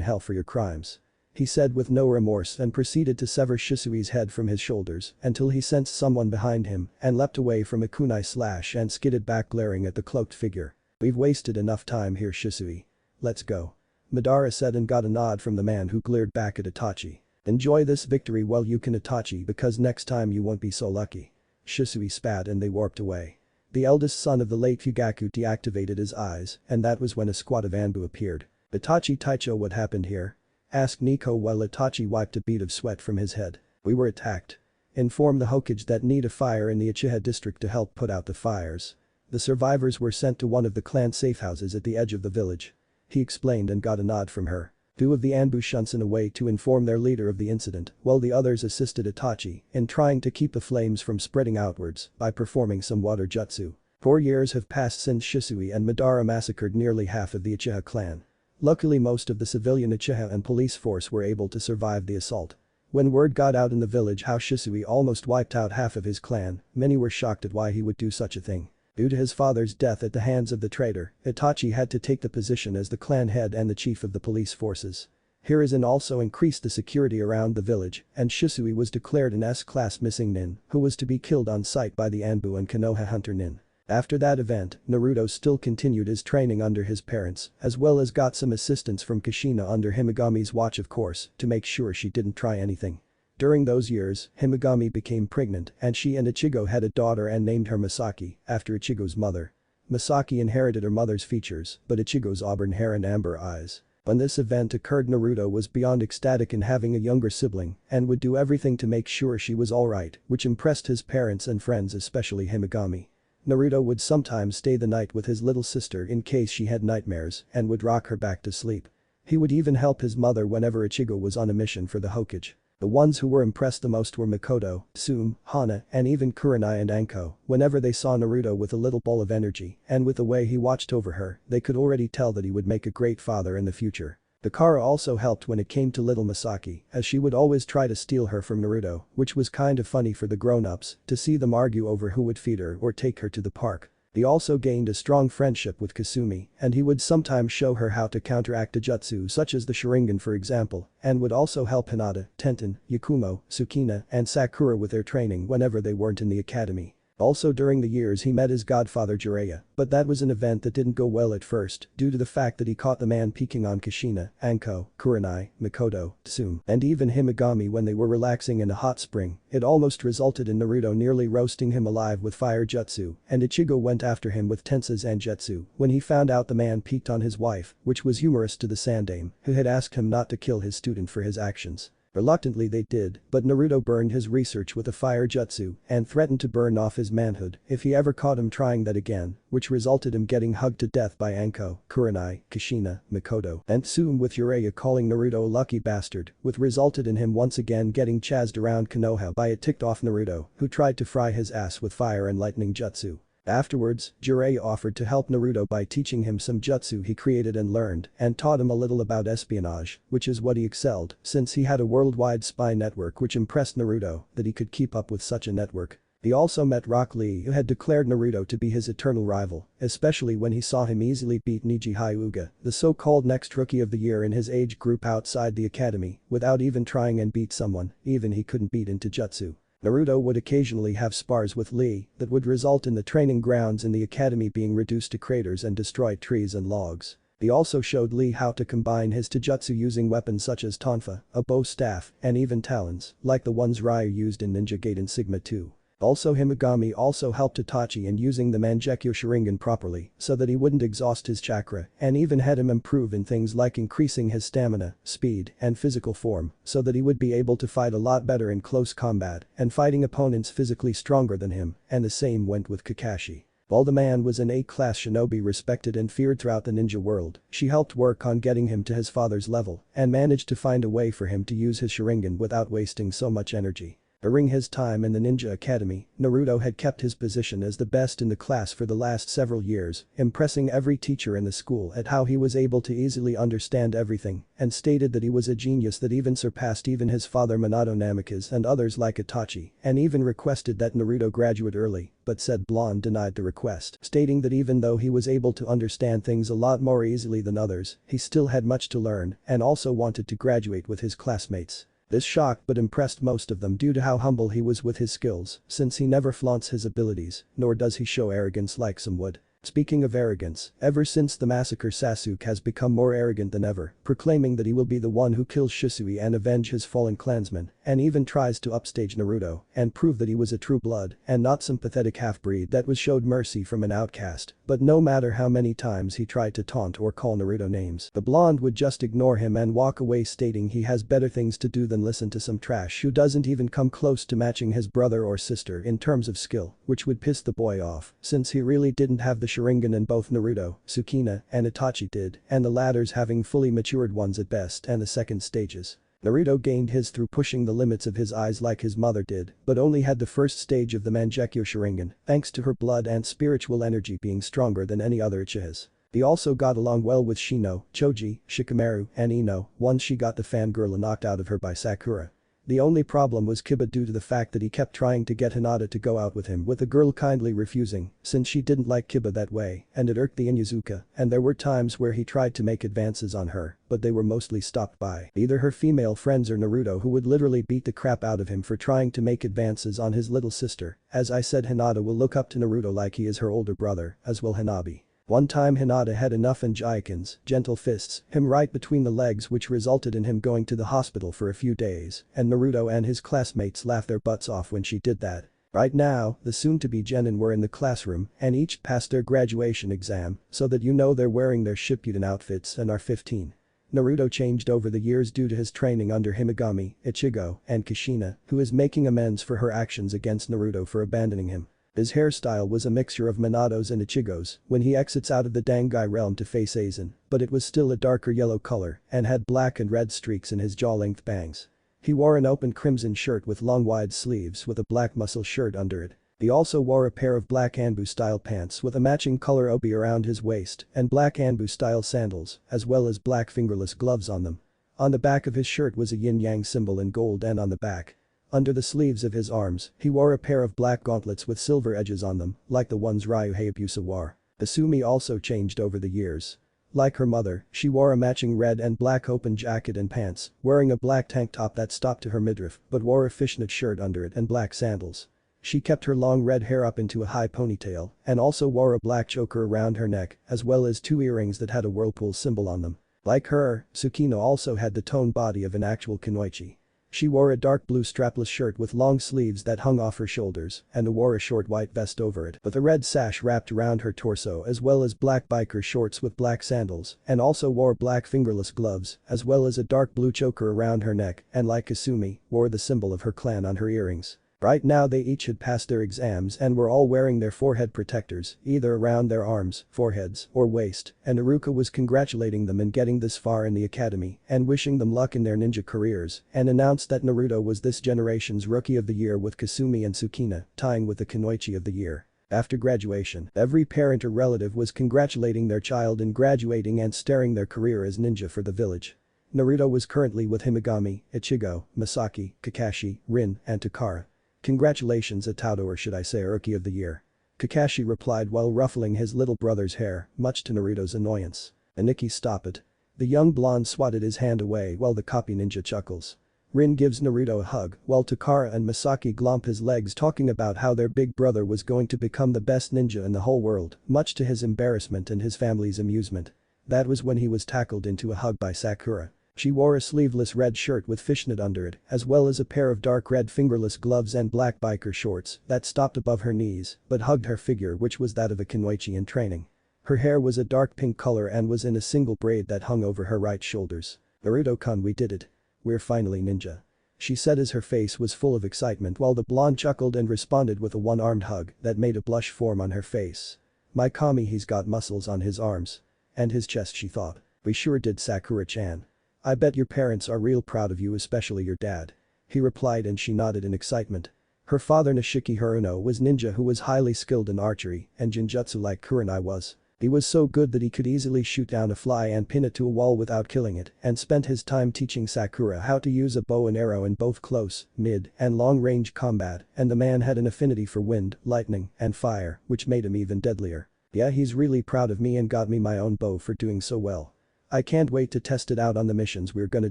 A: hell for your crimes," he said with no remorse and proceeded to sever Shisui's head from his shoulders until he sensed someone behind him and leapt away from a kunai slash and skidded back glaring at the cloaked figure. "We've wasted enough time here Shisui. Let's go," Madara said and got a nod from the man who glared back at Itachi. "Enjoy this victory while you can Itachi, because next time you won't be so lucky." Shisui spat and they warped away. The eldest son of the late Fugaku deactivated his eyes and that was when a squad of Anbu appeared. "Itachi Taicho, what happened here?" asked Nico while Itachi wiped a bead of sweat from his head. "We were attacked. Inform the Hokage that need a fire in the Uchiha district to help put out the fires. The survivors were sent to one of the clan safehouses at the edge of the village," he explained and got a nod from her. Two of the Anbu shunts away to inform their leader of the incident while the others assisted Itachi in trying to keep the flames from spreading outwards by performing some water jutsu. 4 years have passed since Shisui and Madara massacred nearly half of the Uchiha clan. Luckily most of the civilian Uchiha and police force were able to survive the assault. When word got out in the village how Shisui almost wiped out half of his clan, many were shocked at why he would do such a thing. Due to his father's death at the hands of the traitor, Itachi had to take the position as the clan head and the chief of the police forces. Hiruzen also increased the security around the village and Shisui was declared an S-class missing nin who was to be killed on sight by the Anbu and Konoha hunter nin. After that event, Naruto still continued his training under his parents as well as got some assistance from Kushina under Himagami's watch of course to make sure she didn't try anything. During those years, Himagami became pregnant and she and Ichigo had a daughter and named her Masaki after Ichigo's mother. Masaki inherited her mother's features but Ichigo's auburn hair and amber eyes. When this event occurred, Naruto was beyond ecstatic in having a younger sibling and would do everything to make sure she was alright, which impressed his parents and friends, especially Himagami. Naruto would sometimes stay the night with his little sister in case she had nightmares and would rock her back to sleep. He would even help his mother whenever Ichigo was on a mission for the Hokage. The ones who were impressed the most were Makoto, Tsume, Hana, and even Kurenai and Anko. Whenever they saw Naruto with a little ball of energy and with the way he watched over her, they could already tell that he would make a great father in the future. Takara also helped when it came to little Masaki, as she would always try to steal her from Naruto, which was kind of funny for the grown-ups to see them argue over who would feed her or take her to the park. He also gained a strong friendship with Kasumi and he would sometimes show her how to counteract a jutsu such as the Sharingan for example, and would also help Hinata, Tenten, Yakumo, Tsukina, and Sakura with their training whenever they weren't in the academy. Also during the years he met his godfather Jiraiya, but that was an event that didn't go well at first due to the fact that he caught the man peeking on Kushina, Anko, Kurenai, Mikoto, Tsume, and even Himigami when they were relaxing in a hot spring. It almost resulted in Naruto nearly roasting him alive with fire jutsu, and Ichigo went after him with Tensa Zangetsu when he found out the man peeked on his wife, which was humorous to the Sandame, who had asked him not to kill his student for his actions. Reluctantly they did, but Naruto burned his research with a fire jutsu and threatened to burn off his manhood if he ever caught him trying that again, which resulted him getting hugged to death by Anko, Kurenai, Kushina, Mikoto, and Tsume, with Jiraiya calling Naruto a lucky bastard, which resulted in him once again getting chased around Konoha by a ticked-off Naruto who tried to fry his ass with fire and lightning jutsu. Afterwards, Jiraiya offered to help Naruto by teaching him some jutsu he created and learned, and taught him a little about espionage, which is what he excelled, since he had a worldwide spy network which impressed Naruto that he could keep up with such a network. He also met Rock Lee, who had declared Naruto to be his eternal rival, especially when he saw him easily beat Neji Hyuga, the so-called next rookie of the year in his age group outside the academy, without even trying and beat someone, even he couldn't beat into jutsu. Naruto would occasionally have spars with Lee that would result in the training grounds in the academy being reduced to craters and destroyed trees and logs. He also showed Lee how to combine his taijutsu using weapons such as tonfa, a bow staff, and even talons, like the ones Ryu used in Ninja Gaiden Sigma 2. Also Himigami also helped Itachi in using the Mangekyo Sharingan properly so that he wouldn't exhaust his chakra, and even had him improve in things like increasing his stamina, speed, and physical form so that he would be able to fight a lot better in close combat and fighting opponents physically stronger than him, and the same went with Kakashi. While the man was an A-class shinobi respected and feared throughout the ninja world, she helped work on getting him to his father's level and managed to find a way for him to use his Sharingan without wasting so much energy. During his time in the Ninja Academy, Naruto had kept his position as the best in the class for the last several years, impressing every teacher in the school at how he was able to easily understand everything, and stated that he was a genius that even surpassed even his father Minato Namikaze and others like Itachi, and even requested that Naruto graduate early, but said Blonde denied the request, stating that even though he was able to understand things a lot more easily than others, he still had much to learn and also wanted to graduate with his classmates. This shocked but impressed most of them due to how humble he was with his skills, since he never flaunts his abilities, nor does he show arrogance like some would. Speaking of arrogance, ever since the massacre Sasuke has become more arrogant than ever, proclaiming that he will be the one who kills Shisui and avenge his fallen clansmen, and even tries to upstage Naruto and prove that he was a true blood and not some pathetic half-breed that was showed mercy from an outcast. But no matter how many times he tried to taunt or call Naruto names, the blonde would just ignore him and walk away stating he has better things to do than listen to some trash who doesn't even come close to matching his brother or sister in terms of skill, which would piss the boy off since he really didn't have the Sharingan and both Naruto, Sukuna, and Itachi did, and the latter's having fully matured ones at best and the second stages. Naruto gained his through pushing the limits of his eyes like his mother did, but only had the first stage of the Mangekyo Sharingan, thanks to her blood and spiritual energy being stronger than any other Uchiha's. He also got along well with Shino, Choji, Shikamaru, and Ino once she got the fangirl knocked out of her by Sakura. The only problem was Kiba due to the fact that he kept trying to get Hinata to go out with him with the girl kindly refusing since she didn't like Kiba that way and it irked the Inuzuka, and there were times where he tried to make advances on her, but they were mostly stopped by either her female friends or Naruto, who would literally beat the crap out of him for trying to make advances on his little sister. As I said, Hinata will look up to Naruto like he is her older brother, as will Hanabi. One time Hinata had enough and Jaikin's gentle fists him right between the legs, which resulted in him going to the hospital for a few days, and Naruto and his classmates laughed their butts off when she did that. Right now, the soon-to-be genin were in the classroom and each passed their graduation exam, so that you know they're wearing their Shippuden outfits and are 15. Naruto changed over the years due to his training under Himigami, Ichigo, and Kushina, who is making amends for her actions against Naruto for abandoning him. His hairstyle was a mixture of Minato's and Ichigo's when he exits out of the Dangai realm to face Aizen, but it was still a darker yellow color and had black and red streaks in his jaw-length bangs. He wore an open crimson shirt with long wide sleeves with a black muscle shirt under it. He also wore a pair of black Anbu-style pants with a matching color obi around his waist and black Anbu-style sandals, as well as black fingerless gloves on them. On the back of his shirt was a yin-yang symbol in gold, and on the back, under the sleeves of his arms, he wore a pair of black gauntlets with silver edges on them, like the ones Ryu Hayabusa wore. Asumi also changed over the years. Like her mother, she wore a matching red and black open jacket and pants, wearing a black tank top that stopped to her midriff but wore a fishnet shirt under it and black sandals. She kept her long red hair up into a high ponytail and also wore a black choker around her neck as well as 2 earrings that had a whirlpool symbol on them. Like her, Tsukino also had the toned body of an actual kunoichi. She wore a dark blue strapless shirt with long sleeves that hung off her shoulders and wore a short white vest over it with a red sash wrapped around her torso as well as black biker shorts with black sandals and also wore black fingerless gloves as well as a dark blue choker around her neck and like Kasumi, wore the symbol of her clan on her earrings. Right now they each had passed their exams and were all wearing their forehead protectors, either around their arms, foreheads, or waist, and Haruka was congratulating them in getting this far in the academy and wishing them luck in their ninja careers and announced that Naruto was this generation's Rookie of the Year with Kasumi and Tsukina tying with the Kunoichi of the Year. After graduation, every parent or relative was congratulating their child in graduating and starting their career as ninja for the village. Naruto was currently with Himegami, Ichigo, Masaki, Kakashi, Rin, and Takara. Congratulations Atato, or should I say Rookie of the Year. Kakashi replied while ruffling his little brother's hair, much to Naruto's annoyance. Aniki, stop it. The young blonde swatted his hand away while the copy ninja chuckles. Rin gives Naruto a hug while Takara and Masaki glomp his legs talking about how their big brother was going to become the best ninja in the whole world, much to his embarrassment and his family's amusement. That was when he was tackled into a hug by Sakura. She wore a sleeveless red shirt with fishnet under it, as well as a pair of dark red fingerless gloves and black biker shorts that stopped above her knees but hugged her figure, which was that of a kunoichi in training. Her hair was a dark pink color and was in a single braid that hung over her right shoulders. Naruto-kun, we did it. We're finally ninja. She said as her face was full of excitement while the blonde chuckled and responded with a one-armed hug that made a blush form on her face. My Kami, he's got muscles on his arms. And his chest, she thought. We sure did, Sakura-chan. I bet your parents are real proud of you, especially your dad. He replied and she nodded in excitement. Her father Nishiki Haruno was ninja who was highly skilled in archery and jinjutsu like Kurenai was. He was so good that he could easily shoot down a fly and pin it to a wall without killing it and spent his time teaching Sakura how to use a bow and arrow in both close, mid, and long-range combat, and the man had an affinity for wind, lightning, and fire, which made him even deadlier. Yeah, he's really proud of me and got me my own bow for doing so well. I can't wait to test it out on the missions we're gonna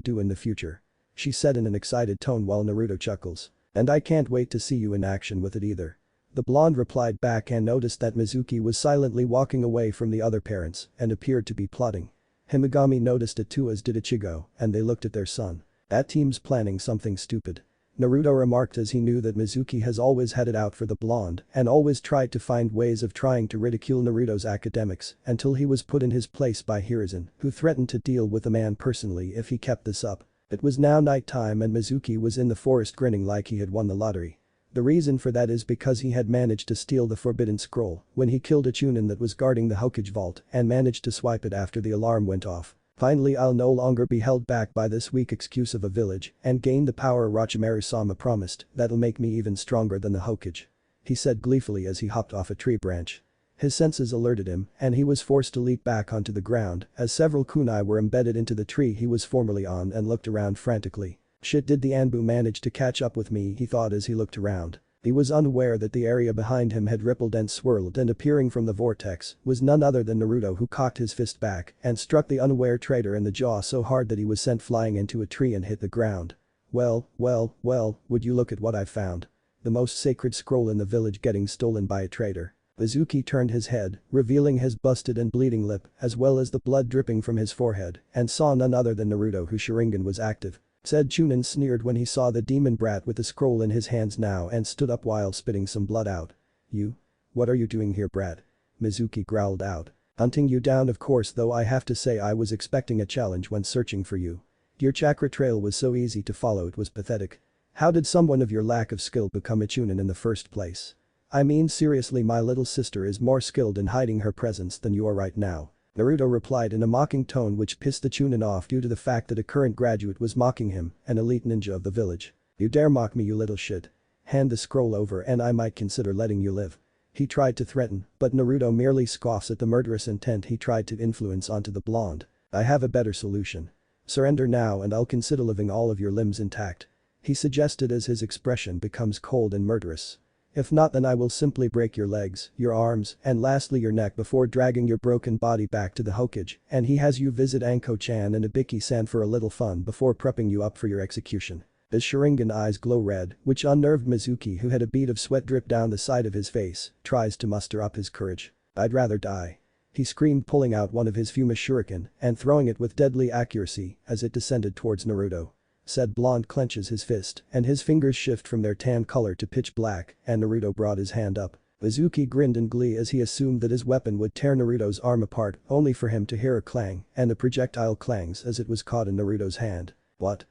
A: do in the future. She said in an excited tone while Naruto chuckles. And I can't wait to see you in action with it either. The blonde replied back and noticed that Mizuki was silently walking away from the other parents and appeared to be plotting. Himegami noticed it too, as did Ichigo, and they looked at their son. That team's planning something stupid. Naruto remarked as he knew that Mizuki has always had it out for the blonde and always tried to find ways of trying to ridicule Naruto's academics until he was put in his place by Hiruzen, who threatened to deal with the man personally if he kept this up. It was now night time and Mizuki was in the forest grinning like he had won the lottery. The reason for that is because he had managed to steal the forbidden scroll when he killed a Chunin that was guarding the Hokage vault and managed to swipe it after the alarm went off. Finally, I'll no longer be held back by this weak excuse of a village and gain the power Orochimaru-sama promised that'll make me even stronger than the Hokage. He said gleefully as he hopped off a tree branch. His senses alerted him and he was forced to leap back onto the ground as several kunai were embedded into the tree he was formerly on and looked around frantically. Shit, did the Anbu manage to catch up with me, he thought as he looked around. He was unaware that the area behind him had rippled and swirled, and appearing from the vortex was none other than Naruto, who cocked his fist back and struck the unaware traitor in the jaw so hard that he was sent flying into a tree and hit the ground. Well, would you look at what I found. The most sacred scroll in the village getting stolen by a traitor. Mizuki turned his head, revealing his busted and bleeding lip as well as the blood dripping from his forehead, and saw none other than Naruto, whose Sharingan was active. Said Chunin sneered when he saw the demon brat with the scroll in his hands now and stood up while spitting some blood out. You? What are you doing here, brat? Mizuki growled out. Hunting you down, of course, though I have to say I was expecting a challenge when searching for you. Your chakra trail was so easy to follow, it was pathetic. How did someone of your lack of skill become a Chunin in the first place? I mean seriously, my little sister is more skilled in hiding her presence than you are right now. Naruto replied in a mocking tone which pissed the Chunin off due to the fact that a current graduate was mocking him, an elite ninja of the village. You dare mock me, you little shit. Hand the scroll over and I might consider letting you live. He tried to threaten, but Naruto merely scoffs at the murderous intent he tried to influence onto the blonde. I have a better solution. Surrender now and I'll consider leaving all of your limbs intact. He suggested as his expression becomes cold and murderous. If not, then I will simply break your legs, your arms, and lastly your neck before dragging your broken body back to the Hokage, and he has you visit Anko-chan and Ibiki-san for a little fun before prepping you up for your execution. His Sharingan eyes glow red, which unnerved Mizuki, who had a bead of sweat drip down the side of his face, tries to muster up his courage. "I'd rather die." He screamed, pulling out one of his Fuma shuriken and throwing it with deadly accuracy as it descended towards Naruto. Said blonde clenches his fist and his fingers shift from their tan color to pitch black, and Naruto brought his hand up. Mizuki grinned in glee as he assumed that his weapon would tear Naruto's arm apart, only for him to hear a clang, and the projectile clangs as it was caught in Naruto's hand. "What?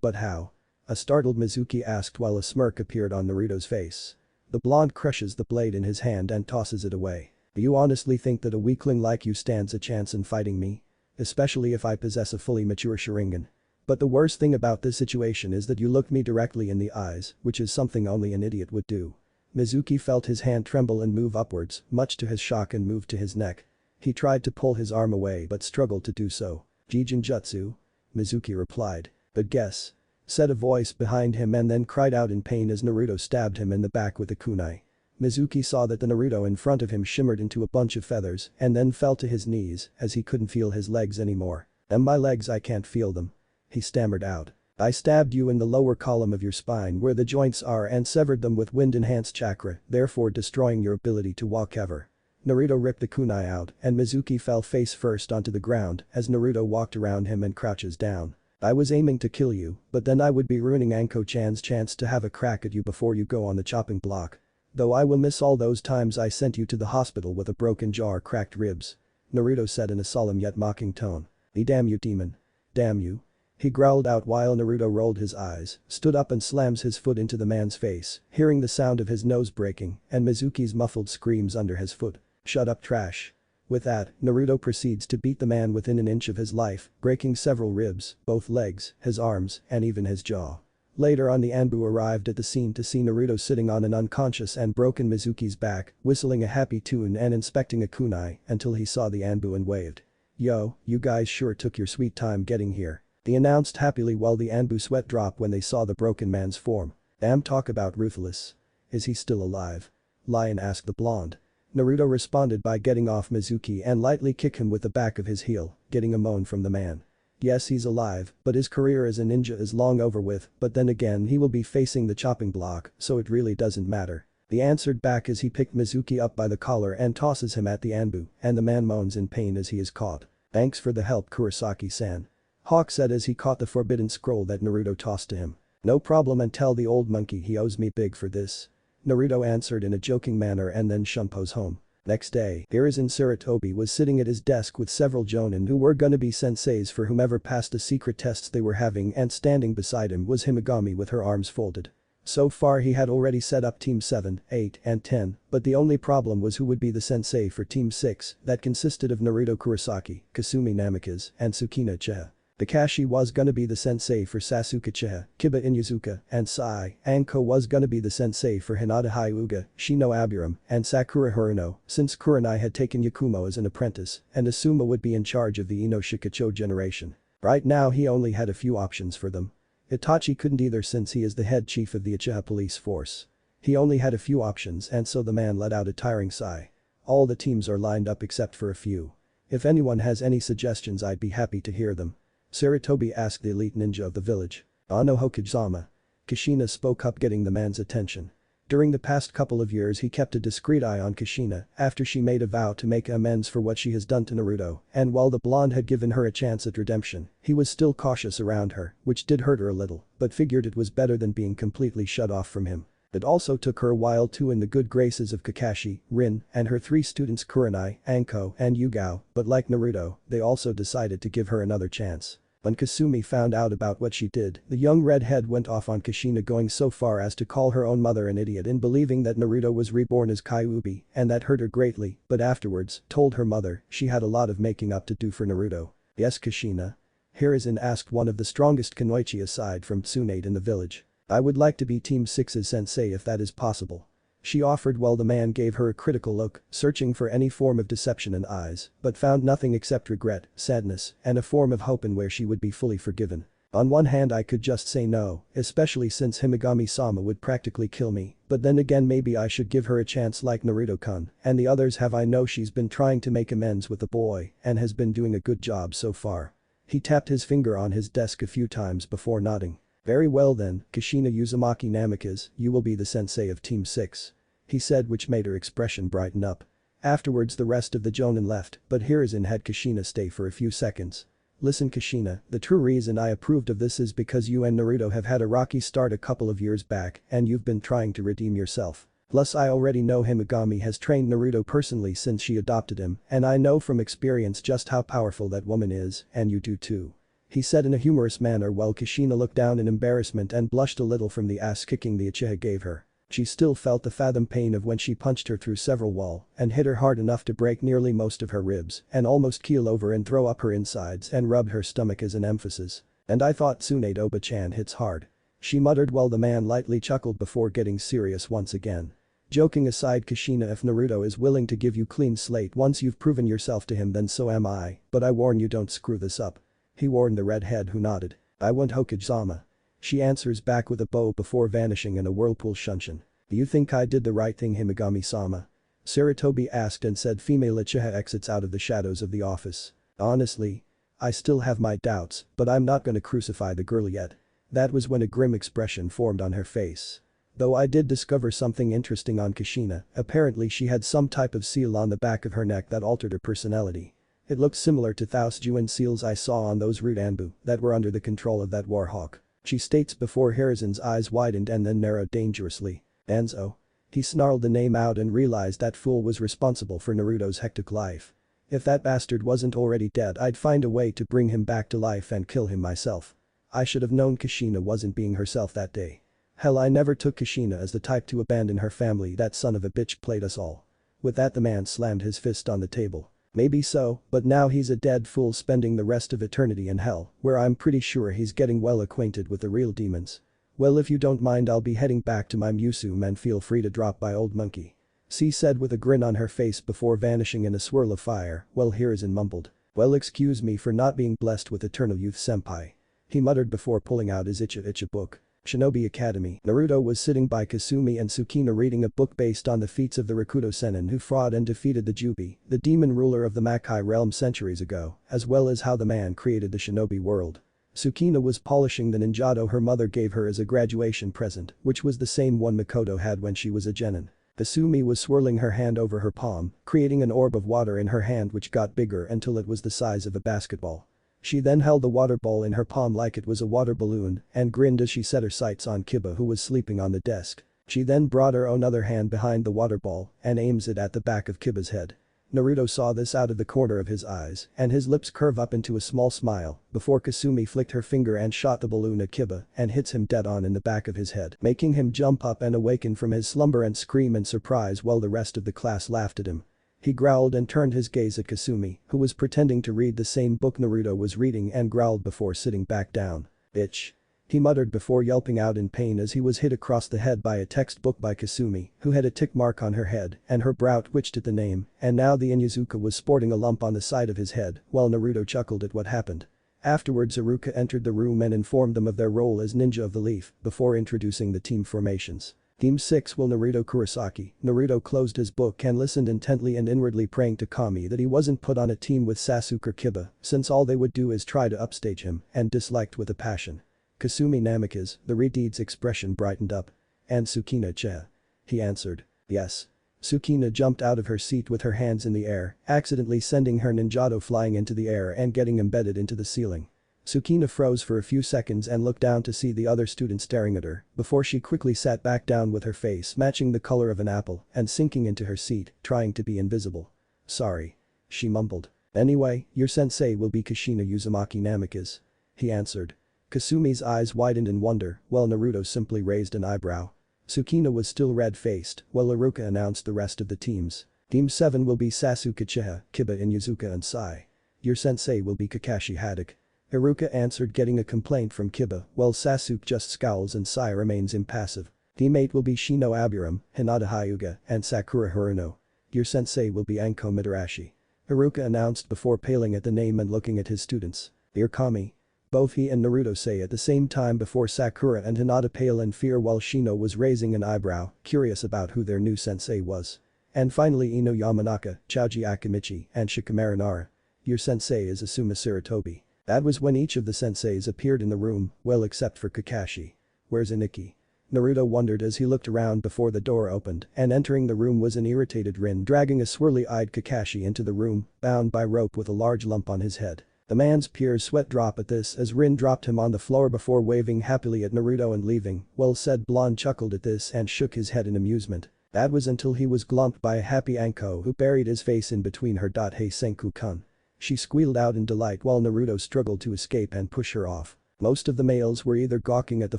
A: But how?" A startled Mizuki asked while a smirk appeared on Naruto's face. The blonde crushes the blade in his hand and tosses it away. "Do you honestly think that a weakling like you stands a chance in fighting me? Especially if I possess a fully mature Sharingan. But the worst thing about this situation is that you looked me directly in the eyes, which is something only an idiot would do." Mizuki felt his hand tremble and move upwards, much to his shock, and moved to his neck. He tried to pull his arm away but struggled to do so. "Jijinjutsu?" Mizuki replied. "But guess," said a voice behind him, and then cried out in pain as Naruto stabbed him in the back with a kunai. Mizuki saw that the Naruto in front of him shimmered into a bunch of feathers and then fell to his knees as he couldn't feel his legs anymore. My legs, I can't feel them," he stammered out. "I stabbed you in the lower column of your spine where the joints are and severed them with wind-enhanced chakra, therefore destroying your ability to walk ever." Naruto ripped the kunai out and Mizuki fell face first onto the ground as Naruto walked around him and crouches down. "I was aiming to kill you, but then I would be ruining Anko-chan's chance to have a crack at you before you go on the chopping block. Though I will miss all those times I sent you to the hospital with a broken jaw or cracked ribs," Naruto said in a solemn yet mocking tone. Damn you, demon. Damn you." He growled out while Naruto rolled his eyes, stood up and slams his foot into the man's face, hearing the sound of his nose breaking and Mizuki's muffled screams under his foot. "Shut up, trash." With that, Naruto proceeds to beat the man within an inch of his life, breaking several ribs, both legs, his arms, and even his jaw. Later on, the Anbu arrived at the scene to see Naruto sitting on an unconscious and broken Mizuki's back, whistling a happy tune and inspecting a kunai until he saw the Anbu and waved. "Yo, you guys sure took your sweet time getting here," he announced happily while the Anbu sweat dropped when they saw the broken man's form. "Damn, talk about ruthless. Is he still alive?" Lion asked the blonde. Naruto responded by getting off Mizuki and lightly kick him with the back of his heel, getting a moan from the man. "Yes, he's alive, but his career as a ninja is long over with, but then again he will be facing the chopping block, so it really doesn't matter," he answered back as he picked Mizuki up by the collar and tosses him at the Anbu, and the man moans in pain as he is caught. "Thanks for the help, Kurosaki-san," Hawk said as he caught the forbidden scroll that Naruto tossed to him. "No problem, and tell the old monkey he owes me big for this," Naruto answered in a joking manner and then shunpos home. Next day, Hiruzen Sarutobi was sitting at his desk with several jonin who were gonna be senseis for whomever passed the secret tests they were having, and standing beside him was Himegami with her arms folded. So far he had already set up Team 7, 8, and 10, but the only problem was who would be the sensei for Team 6 that consisted of Naruto Kurosaki, Kasumi Namikaze, and Tsukina Uchiha. Kakashi was gonna be the sensei for Sasuke Uchiha, Kiba Inuzuka, and Sai. Anko was gonna be the sensei for Hinata Hyuga, Shino Aburam, and Sakura Haruno, since Kurenai had taken Yakumo as an apprentice, and Asuma would be in charge of the Ino Shikacho generation. Right now he only had a few options for them. Itachi couldn't either since he is the head chief of the Uchiha police force. He only had a few options, and so the man let out a tiring sigh. "All the teams are lined up except for a few. If anyone has any suggestions, I'd be happy to hear them," Sarutobi asked the elite ninja of the village. "Ano Hokage-sama." Kushina spoke up, getting the man's attention. During the past couple of years he kept a discreet eye on Kushina after she made a vow to make amends for what she has done to Naruto, and while the blonde had given her a chance at redemption, he was still cautious around her, which did hurt her a little, but figured it was better than being completely shut off from him. It also took her a while to win the good graces of Kakashi, Rin, and her 3 students Kurenai, Anko, and Yugao, but like Naruto, they also decided to give her another chance. When Kasumi found out about what she did, the young redhead went off on Kushina, going so far as to call her own mother an idiot in believing that Naruto was reborn as Kyuubi, and that hurt her greatly, but afterwards, told her mother she had a lot of making up to do for Naruto. "Yes, Kushina?" Hiruzen asked one of the strongest kunoichi aside from Tsunade in the village. "I would like to be Team 6's sensei if that is possible," she offered while the man gave her a critical look, searching for any form of deception in eyes, but found nothing except regret, sadness, and a form of hope in where she would be fully forgiven. "On one hand I could just say no, especially since Himegami-sama would practically kill me, but then again maybe I should give her a chance like Naruto-kun and the others have. I know she's been trying to make amends with the boy and has been doing a good job so far." He tapped his finger on his desk a few times before nodding. Very well then, Kushina Uzumaki Namikaze, you will be the sensei of Team 6. He said, which made her expression brighten up. Afterwards the rest of the Jonin left, but Hiruzen had Kushina stay for a few seconds. Listen Kushina, the true reason I approved of this is because you and Naruto have had a rocky start a couple of years back and you've been trying to redeem yourself. Plus I already know Himegami has trained Naruto personally since she adopted him and I know from experience just how powerful that woman is and you do too. He said in a humorous manner while Kushina looked down in embarrassment and blushed a little from the ass kicking the Uchiha gave her. She still felt the fathom pain of when she punched her through several walls and hit her hard enough to break nearly most of her ribs and almost keel over and throw up her insides and rubbed her stomach as an emphasis. And I thought Tsunade Oba-chan hits hard. She muttered while the man lightly chuckled before getting serious once again. Joking aside Kushina, if Naruto is willing to give you clean slate once you've proven yourself to him then so am I, but I warn you don't screw this up. He warned the redhead who nodded. I want Hokage-sama. She answers back with a bow before vanishing in a whirlpool shunshin. Do you think I did the right thing Himegami-sama? Sarutobi asked and said female Uchiha exits out of the shadows of the office. Honestly? I still have my doubts, but I'm not gonna crucify the girl yet. That was when a grim expression formed on her face. Though I did discover something interesting on Kushina, apparently she had some type of seal on the back of her neck that altered her personality. It looked similar to Thousjuan seals I saw on those root Anbu that were under the control of that warhawk. She states before Hiruzen's eyes widened and then narrowed dangerously. Danzo. He snarled the name out and realized that fool was responsible for Naruto's hectic life. If that bastard wasn't already dead I'd find a way to bring him back to life and kill him myself. I should have known Kushina wasn't being herself that day. Hell, I never took Kushina as the type to abandon her family. That son of a bitch played us all. With that the man slammed his fist on the table. Maybe so, but now he's a dead fool spending the rest of eternity in hell, where I'm pretty sure he's getting well acquainted with the real demons. Well, if you don't mind I'll be heading back to my museum and feel free to drop by old monkey. C said with a grin on her face before vanishing in a swirl of fire, while Hiruzen mumbled. Well, excuse me for not being blessed with eternal youth senpai. He muttered before pulling out his Icha book. Shinobi Academy. Naruto was sitting by Kasumi and Tsukina reading a book based on the feats of the Rakuto Sennin who fought and defeated the Jubi, the demon ruler of the Makai realm centuries ago, as well as how the man created the shinobi world. Tsukina was polishing the ninjato her mother gave her as a graduation present, which was the same one Makoto had when she was a genin. Kasumi was swirling her hand over her palm, creating an orb of water in her hand which got bigger until it was the size of a basketball. She then held the water ball in her palm like it was a water balloon and grinned as she set her sights on Kiba who was sleeping on the desk. She then brought her own other hand behind the water ball and aims it at the back of Kiba's head. Naruto saw this out of the corner of his eyes and his lips curve up into a small smile before Kasumi flicked her finger and shot the balloon at Kiba and hits him dead on in the back of his head, making him jump up and awaken from his slumber and scream in surprise while the rest of the class laughed at him. He growled and turned his gaze at Kasumi, who was pretending to read the same book Naruto was reading and growled before sitting back down. Bitch. He muttered before yelping out in pain as he was hit across the head by a textbook by Kasumi, who had a tick mark on her head and her brow twitched at the name, and now the Inyazuka was sporting a lump on the side of his head while Naruto chuckled at what happened. Afterwards Iruka entered the room and informed them of their role as Ninja of the Leaf before introducing the team formations. Team 6 will Naruto Kurosaki. Naruto closed his book and listened intently and inwardly praying to Kami that he wasn't put on a team with Sasuke or Kiba, since all they would do is try to upstage him and disliked with a passion. Kasumi Namikaze, the Redeed's expression brightened up. And Tsukina Uchiha. He answered. Yes. Tsukina jumped out of her seat with her hands in the air, accidentally sending her ninjato flying into the air and getting embedded into the ceiling. Tsukina froze for a few seconds and looked down to see the other student staring at her, before she quickly sat back down with her face matching the color of an apple and sinking into her seat, trying to be invisible. Sorry. She mumbled. Anyway, your sensei will be Kushina Uzumaki Namikaze. He answered. Kasumi's eyes widened in wonder, while Naruto simply raised an eyebrow. Tsukina was still red-faced, while Iruka announced the rest of the teams. Team 7 will be Sasuke Uchiha, Kiba Inyazuka and Sai. Your sensei will be Kakashi Haddock. Iruka answered getting a complaint from Kiba, while Sasuke just scowls and Sai remains impassive. Team 8 will be Shino Aburam, Hinata Hyuga, and Sakura Haruno. Your sensei will be Anko Mitarashi. Iruka announced before paling at the name and looking at his students. Dear Kami. Both he and Naruto say at the same time before Sakura and Hinata pale in fear while Shino was raising an eyebrow, curious about who their new sensei was. And finally Ino Yamanaka, Choji Akimichi, and Shikamaru Nara. Your sensei is Asuma Sarutobi. That was when each of the senseis appeared in the room, well except for Kakashi. "Where's Iniki?" Naruto wondered as he looked around before the door opened, and entering the room was an irritated Rin dragging a swirly-eyed Kakashi into the room, bound by rope with a large lump on his head. The man's pure sweat dropped at this as Rin dropped him on the floor before waving happily at Naruto and leaving. Well said. Blonde chuckled at this and shook his head in amusement. That was until he was glumped by a happy Anko who buried his face in between her. Hey Senku-kun. She squealed out in delight while Naruto struggled to escape and push her off. Most of the males were either gawking at the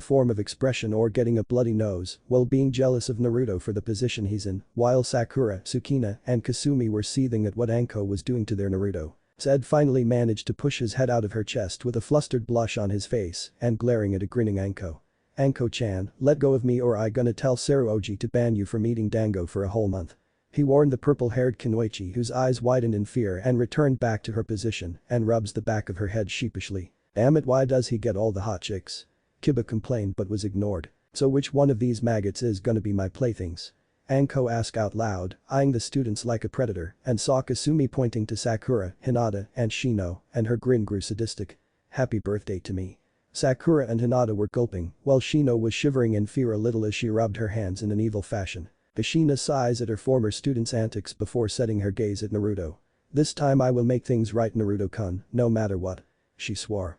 A: form of expression or getting a bloody nose, while being jealous of Naruto for the position he's in, while Sakura, Tsukina, and Kasumi were seething at what Anko was doing to their Naruto. Zed finally managed to push his head out of her chest with a flustered blush on his face and glaring at a grinning Anko. "Anko-chan, let go of me or I gonna tell Saruoji to ban you from eating dango for a whole month." He warned the purple-haired Kunoichi, whose eyes widened in fear and returned back to her position and rubs the back of her head sheepishly. "Damn it, why does he get all the hot chicks?" Kiba complained but was ignored. "So which one of these maggots is gonna be my playthings?" Anko asked out loud, eyeing the students like a predator, and saw Kasumi pointing to Sakura, Hinata, and Shino, and her grin grew sadistic. "Happy birthday to me." Sakura and Hinata were gulping, while Shino was shivering in fear a little as she rubbed her hands in an evil fashion. Kushina sighs at her former student's antics before setting her gaze at Naruto. "This time I will make things right, Naruto-kun, no matter what," she swore.